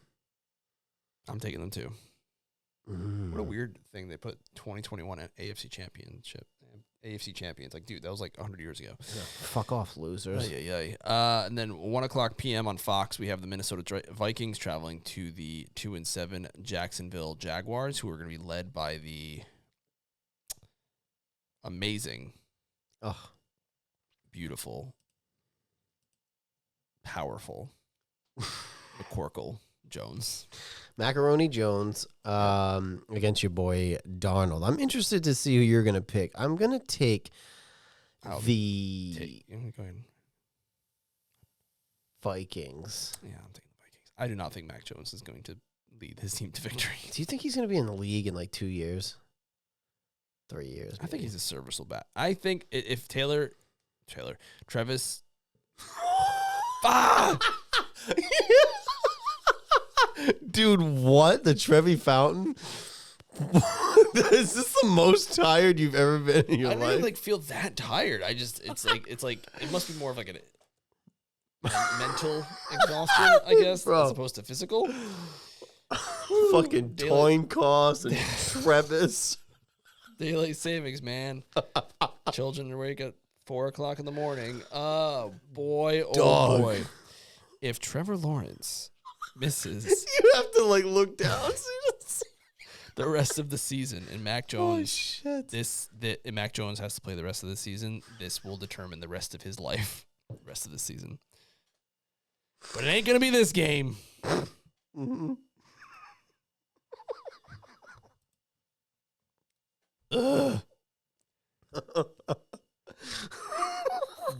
I'm taking them too. What a weird thing. They put 2021 at AFC champions. Like, dude, that was like 100 years ago. Yeah, fuck off, losers. And then 1:00 p.m. on Fox, we have the Minnesota Vikings traveling to the 2-7 Jacksonville Jaguars, who are going to be led by the amazing, beautiful, powerful McCorkle Jones. Macaroni Jones against your boy Darnold. I'm interested to see who you're going to pick. I'm going to take Go ahead. Vikings. Yeah, I'm taking the Vikings. I do not think Mac Jones is going to lead his team to victory. Do you think he's going to be in the league in like 2 years? 3 years? Maybe? I think he's a serviceable bat. I think if Travis... Dude, what? The Trevi Fountain? Is this the most tired you've ever been in your life? I didn't like feel that tired. It's like it must be more of like a mental exhaustion, I guess, as opposed to physical. Fucking Toyn Cost and Travis. Daylight savings, man. Children awake at 4:00 in the morning. Oh boy, boy. If Trevor Lawrence misses, you have to like look down the rest of the season, and Mac Jones, Mac Jones has to play the rest of the season. This will determine the rest of his life, the rest of the season. But it ain't gonna be this game.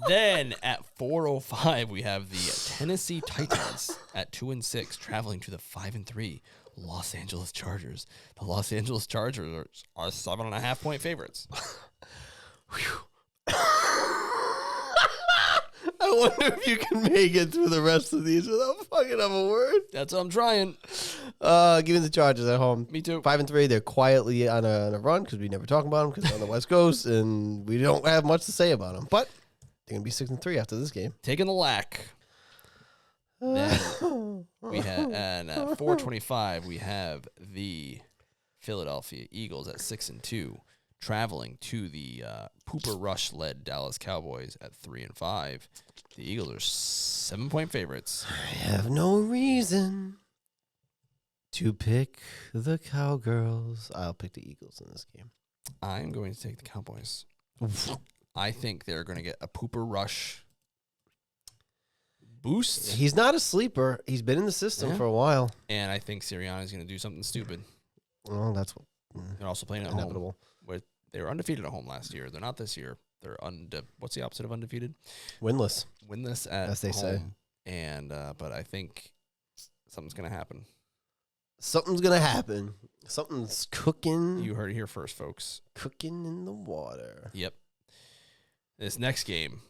Then at 4:05, we have the Tennessee Titans at 2-6, traveling to the 5-3 Los Angeles Chargers. The Los Angeles Chargers are 7.5-point favorites. I wonder if you can make it through the rest of these without fucking up a word. That's what I'm trying. Give me the Chargers at home. Me too. 5-3. They're quietly on a run because we never talk about them because they're on the West Coast and we don't have much to say about them. But they're gonna be 6-3 after this game. Taking the lack. Then we have, and at 4:25 we have the Philadelphia Eagles at 6-2, traveling to the Pooper Rush led Dallas Cowboys at 3-5. The Eagles are 7-point favorites. I have no reason to pick the Cowgirls. I'll pick the Eagles in this game. I'm going to take the Cowboys. I think they're going to get a Pooper Rush boost. He's not a sleeper. He's been in the system for a while. And I think Sirianni's going to do something stupid. Well, that's what. They're also playing at home. They were undefeated at home last year. They're not this year. They're what's the opposite of undefeated? Winless. Winless at as they home. say. And but I think something's going to happen. Something's going to happen. Something's cooking. You heard it here first, folks. Cooking in the water. Yep. This next game,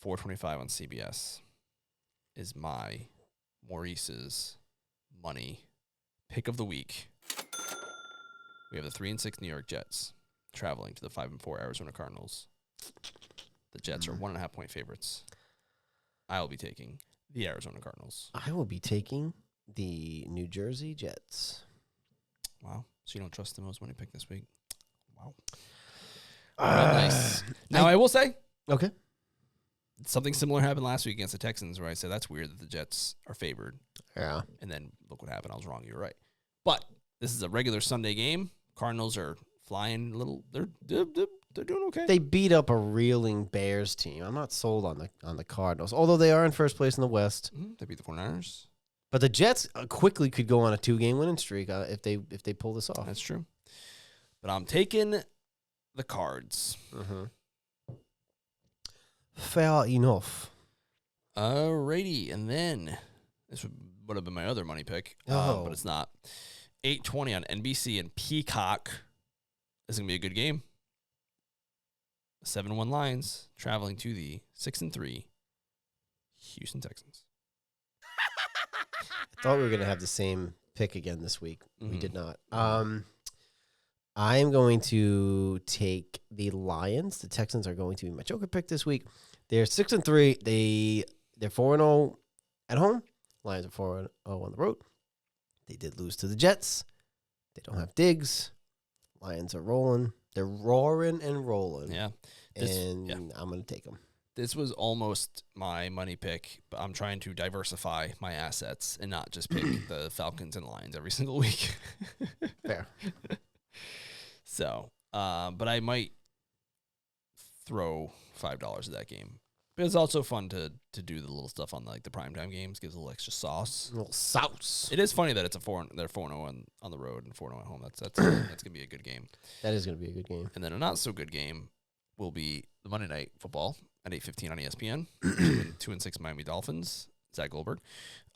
4:25 on CBS, is my Maurice's money pick of the week. We have the 3-6 New York Jets traveling to the 5-4 Arizona Cardinals. The Jets are 1.5-point favorites. I will be taking the Arizona Cardinals. I will be taking the New Jersey Jets. Wow. So you don't trust the most money pick this week? Wow. Nice. Now, I will say, okay, something similar happened last week against the Texans where I said that's weird that the Jets are favored. Yeah. And then look what happened. I was wrong. You're right. But this is a regular Sunday game. Cardinals are flying a little. They're doing okay. They beat up a reeling Bears team. I'm not sold on the Cardinals, although they are in first place in the West. They beat the 49ers. But the Jets quickly could go on a 2-game winning streak if they pull this off. That's true. But I'm taking the Cards. Fair enough. Alrighty, and then this would have been my other money pick, but it's not. 8:20 on NBC and Peacock. This is gonna be a good game. 7-1 Lions traveling to the 6-3 Houston Texans. I thought we were going to have the same pick again this week. Mm-hmm. We did not. I am going to take the Lions. The Texans are going to be my joker pick this week. They're 6-3. They're 4-0 at home. Lions are 4-0 on the road. They did lose to the Jets. They don't have Diggs. Lions are rolling. They're roaring and rolling. Yeah. I'm going to take them. This was almost my money pick, but I'm trying to diversify my assets and not just pick the Falcons and Lions every single week. Fair. So, but I might throw $5 at that game. But it's also fun to do the little stuff on the primetime games. Gives a little extra sauce. A little sauce. It is funny that they're 4-0 on the road and 4-0 at home. That's gonna be a good game. That is gonna be a good game. And then a not so good game will be the Monday Night Football at 8:15 on ESPN. 2-6 Miami Dolphins. Zach Goldberg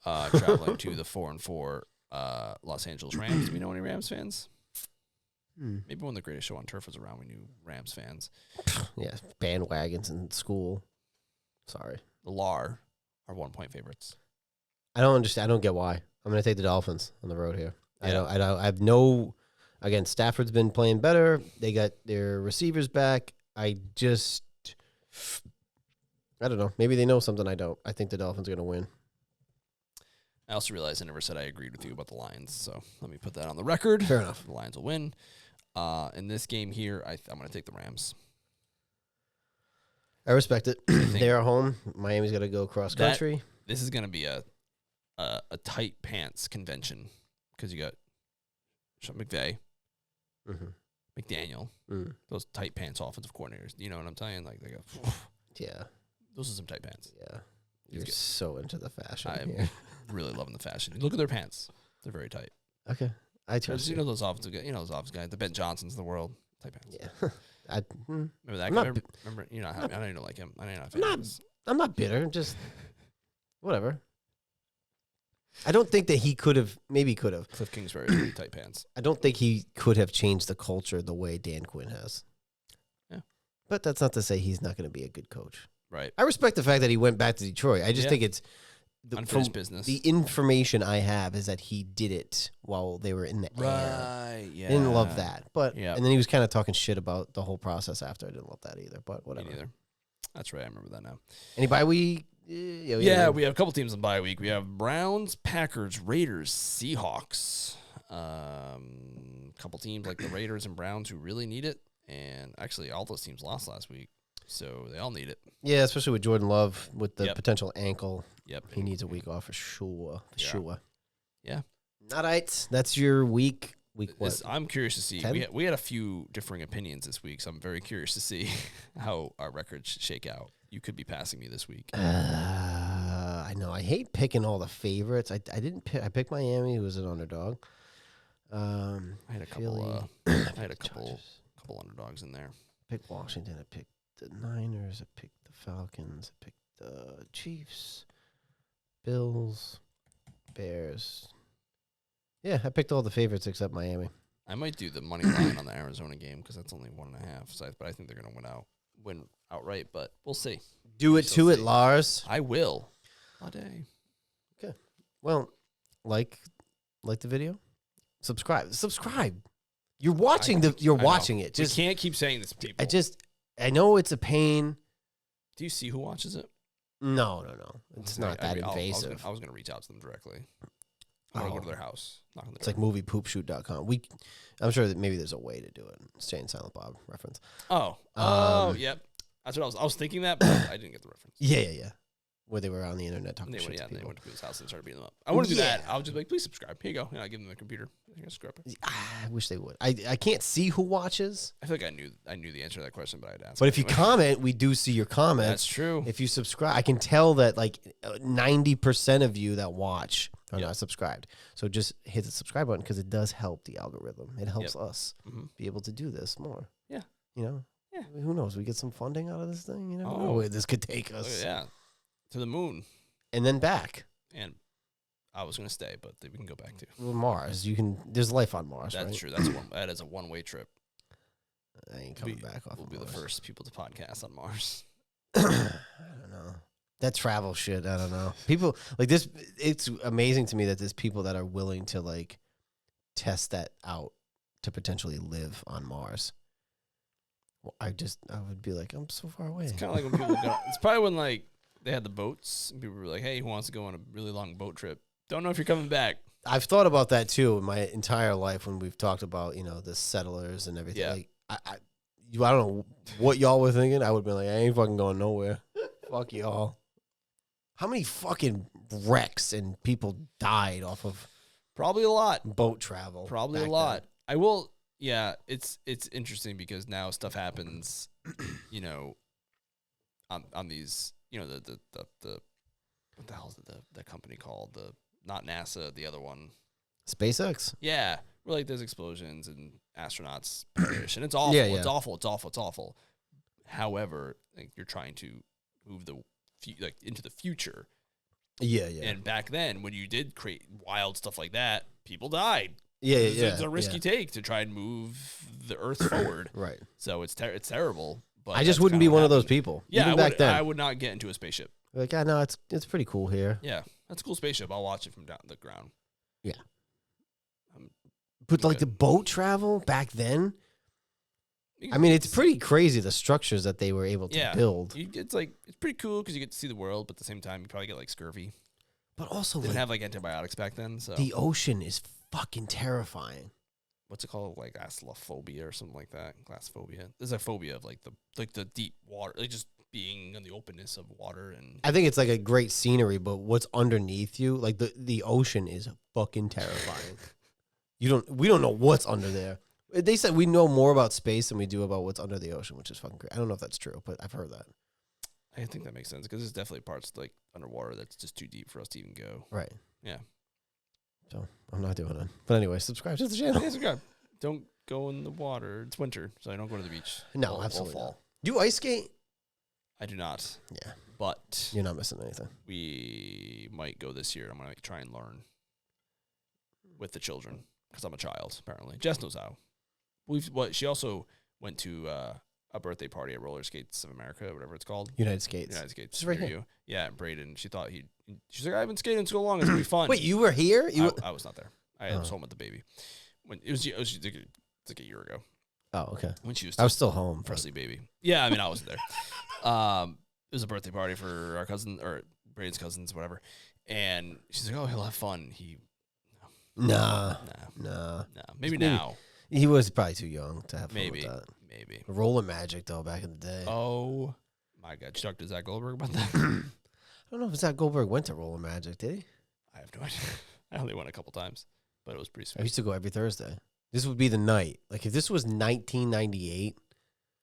traveling to the 4-4 Los Angeles Rams. Do we know any Rams fans? Maybe when the Greatest Show on Turf was around, we knew Rams fans. Yeah, bandwagons in school. Sorry. The LAR are 1-point favorites. I don't understand. I don't get why. I'm going to take the Dolphins on the road here. Yeah. I have no. Again, Stafford's been playing better. They got their receivers back. I don't know. Maybe they know something I don't. I think the Dolphins are going to win. I also realized I never said I agreed with you about the Lions, so let me put that on the record. Fair enough. The Lions will win. In this game here, I'm going to take the Rams. I respect it. They're at home. Miami's got to go cross country. This is going to be a tight pants convention because you got Sean McVay, McDaniel, those tight pants offensive coordinators. You know what I'm saying? Like they go, yeah. Those are some tight pants. Yeah. You're so into the fashion. I'm really loving the fashion. Look at their pants; they're very tight. Okay, I trust you. Know those offensive guys. You know those offensive guys, the Ben Johnsons of the world. Tight pants. Yeah. Remember that guy? Remember, you're not happy. I know you don't like him. I know you're not. I'm not bitter. Just whatever. I don't think that he could have. Maybe could have. Cliff Kingsbury's really tight pants. I don't think he could have changed the culture the way Dan Quinn has. Yeah, but that's not to say he's not going to be a good coach. Right. I respect the fact that he went back to Detroit. I just think it's unfinished business. The information I have is that he did it while they were in the air. Right. Yeah. I didn't love that, but and then he was kind of talking shit about the whole process after. I didn't love that either, but whatever. Me neither. That's right. I remember that now. Any bye week? Yeah, we have a couple teams in bye week. We have Browns, Packers, Raiders, Seahawks. Couple teams like the Raiders and Browns who really need it, and actually all those teams lost last week, so they all need it. Yeah, especially with Jordan Love with the potential ankle. Yep, he needs a week off for sure. Yeah. All right, that's your week. What? I'm curious to see. We had a few differing opinions this week, so I'm very curious to see how our records shake out. You could be passing me this week. I know. I hate picking all the favorites. I didn't pick. I picked Miami, who was an underdog. I had a couple. I had a couple underdogs in there. I picked Washington. I picked the Niners. I picked the Falcons. I picked the Chiefs, Bills, Bears. Yeah, I picked all the favorites except Miami. I might do the money line on the Arizona game because that's only 1.5. So but I think they're going to win outright. But we'll see. Do it to it, Lars. I will. All day. Okay. Well, like the video. Subscribe. You're watching You're watching it. Just can't keep saying this, people. I know it's a pain. Do you see who watches it? No. It's not that invasive. I was going to reach out to them directly. I'm going to go to their house. It's like moviepoopshoot.com. I'm sure that maybe there's a way to do it. Stay in Silent Bob reference. Yep. That's what I was thinking that, but I didn't get the reference. Yeah. Where they were on the internet talking shit to people. They went to people's house and started beating them up. I want to do that. I was just like, please subscribe. Here you go. I give them the computer. Subscribe. I wish they would. I can't see who watches. I feel like I knew the answer to that question, but I'd ask. But if you comment, we do see your comments. That's true. If you subscribe, I can tell that like 90% of you that watch are not subscribed. So just hit the subscribe button because it does help the algorithm. It helps us be able to do this more. Yeah. Yeah. Who knows? We get some funding out of this thing. You never know where this could take us. Yeah. To the moon. And then back. And I was going to stay, but we can go back to Mars. There's life on Mars. That's right? true. That is a one-way trip. I ain't coming back off. We'll be Mars. the first people to podcast on Mars. I don't know. That travel shit, I don't know. People like this. It's amazing to me that there's people that are willing to like test that out to potentially live on Mars. Well, I would be like, I'm so far away. It's kind of like when people go. It's probably when like they had the boats and people were like, "Hey, who wants to go on a really long boat trip? Don't know if you're coming back." I've thought about that too in my entire life when we've talked about the settlers and everything. Yeah. Like, I don't know what y'all were thinking. I would be like, I ain't fucking going nowhere. Fuck y'all. How many fucking wrecks and people died off of Probably a lot. boat travel? Probably a lot. I will. Yeah, it's interesting because now stuff happens, on these, the what the hell is the company called? Not NASA, the other one. SpaceX? Yeah, where like there's explosions and astronauts perish, and it's awful. Yeah. It's awful. It's awful. It's awful. However, like you're trying to move into the future. Yeah. And back then, when you did create wild stuff like that, people died. Yeah. It's a risk you take to try and move the Earth forward. Right. So it's terrible. But I just wouldn't be one of those people. Yeah, Even back then. I would not get into a spaceship. Like, I know it's pretty cool here. Yeah, that's a cool spaceship. I'll watch it from down the ground. Yeah. But like the boat travel back then, I mean, it's pretty crazy the structures that they were able to build. It's pretty cool because you get to see the world, but at the same time, you probably get like scurvy. But also, they didn't have like antibiotics back then, so the ocean is fucking terrifying. What's it called? Like glassphobia or something like that. Glassphobia. There's a phobia of like the deep water, like just being in the openness of water. And I think it's like a great scenery, but what's underneath you, like the ocean is fucking terrifying. We don't know what's under there. They said we know more about space than we do about what's under the ocean, which is fucking great. I don't know if that's true, but I've heard that. I think that makes sense because there's definitely parts like underwater that's just too deep for us to even go. Right. Yeah. So I'm not doing it. But anyway, subscribe to the channel. Yeah, subscribe. Don't go in the water. It's winter, so I don't go to the beach. No, absolutely fall. Do you ice skate? I do not. Yeah. But you're not missing anything. We might go this year. I'm going to try and learn with the children because I'm a child, apparently. Jess knows how. She also went to a birthday party at Roller Skates of America, whatever it's called. United Skates. Just right here. You. Yeah, Braden. She's like, I haven't skated in so long. It's going to be fun. Wait, you were here? I was not there. I was home with the baby. When it was like a year ago. Oh, okay. When she was I was still home. Presley baby. Yeah, I mean, I wasn't there. It was a birthday party for our cousin, or Braden's cousins, whatever. And she's like, oh, he'll have fun. Nah. Maybe now. He was probably too young to have fun maybe, with that. Maybe. Roller Magic, though, back in the day. Oh, my God. You talked to Zach Goldberg about that? I don't know if Zach Goldberg went to Roller Magic, did he? I have no idea. I only went a couple times, but it was pretty sweet. I used to go every Thursday. This would be the night. Like, if this was 1998.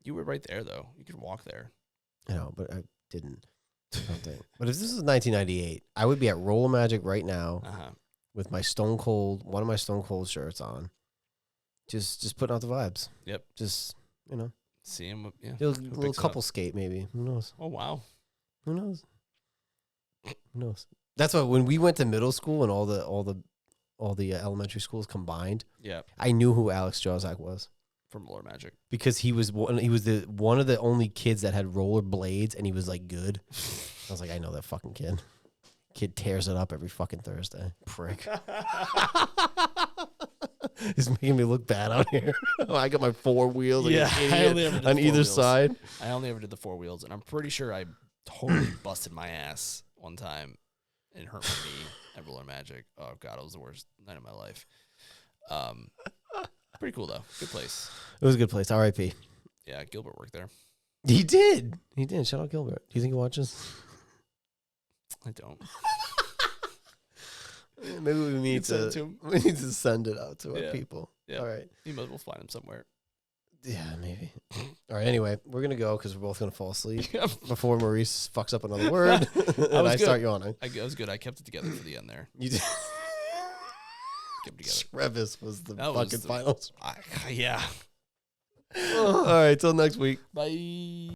You were right there, though. You could walk there. I know, but I didn't. I don't think. But if this was 1998, I would be at Roller Magic right now with my one of my Stone Cold shirts on. Just putting out the vibes. Yep. Just, see him. Yeah. A little couple skate, maybe. Who knows? Oh, wow. Who knows? Who knows? That's why when we went to middle school and all the elementary schools combined, yeah, I knew who Alex Jozak was from Roller Magic because he was one of the only kids that had roller blades and he was like good. I was like, I know that fucking kid. Kid tears it up every fucking Thursday. Prick. He's making me look bad out here. I got my four wheels on either side. I only ever did the four wheels, and I'm pretty sure I totally busted my ass one time and hurt my knee at Roller Magic. Oh, God, it was the worst night of my life. Pretty cool, though. Good place. It was a good place. R.I.P. Yeah, Gilbert worked there. He did. Shout out Gilbert. Do you think he watches? I don't. Maybe we need to send it out to our people. Yeah. All right. You might as well find him somewhere. Yeah, maybe. All right. Anyway, we're going to go because we're both going to fall asleep before Maurice fucks up another word and I start yawning. I was good. I kept it together for the end there. You did. Kept it together. Crevice was the fucking finals. Yeah. All right. Till next week. Bye.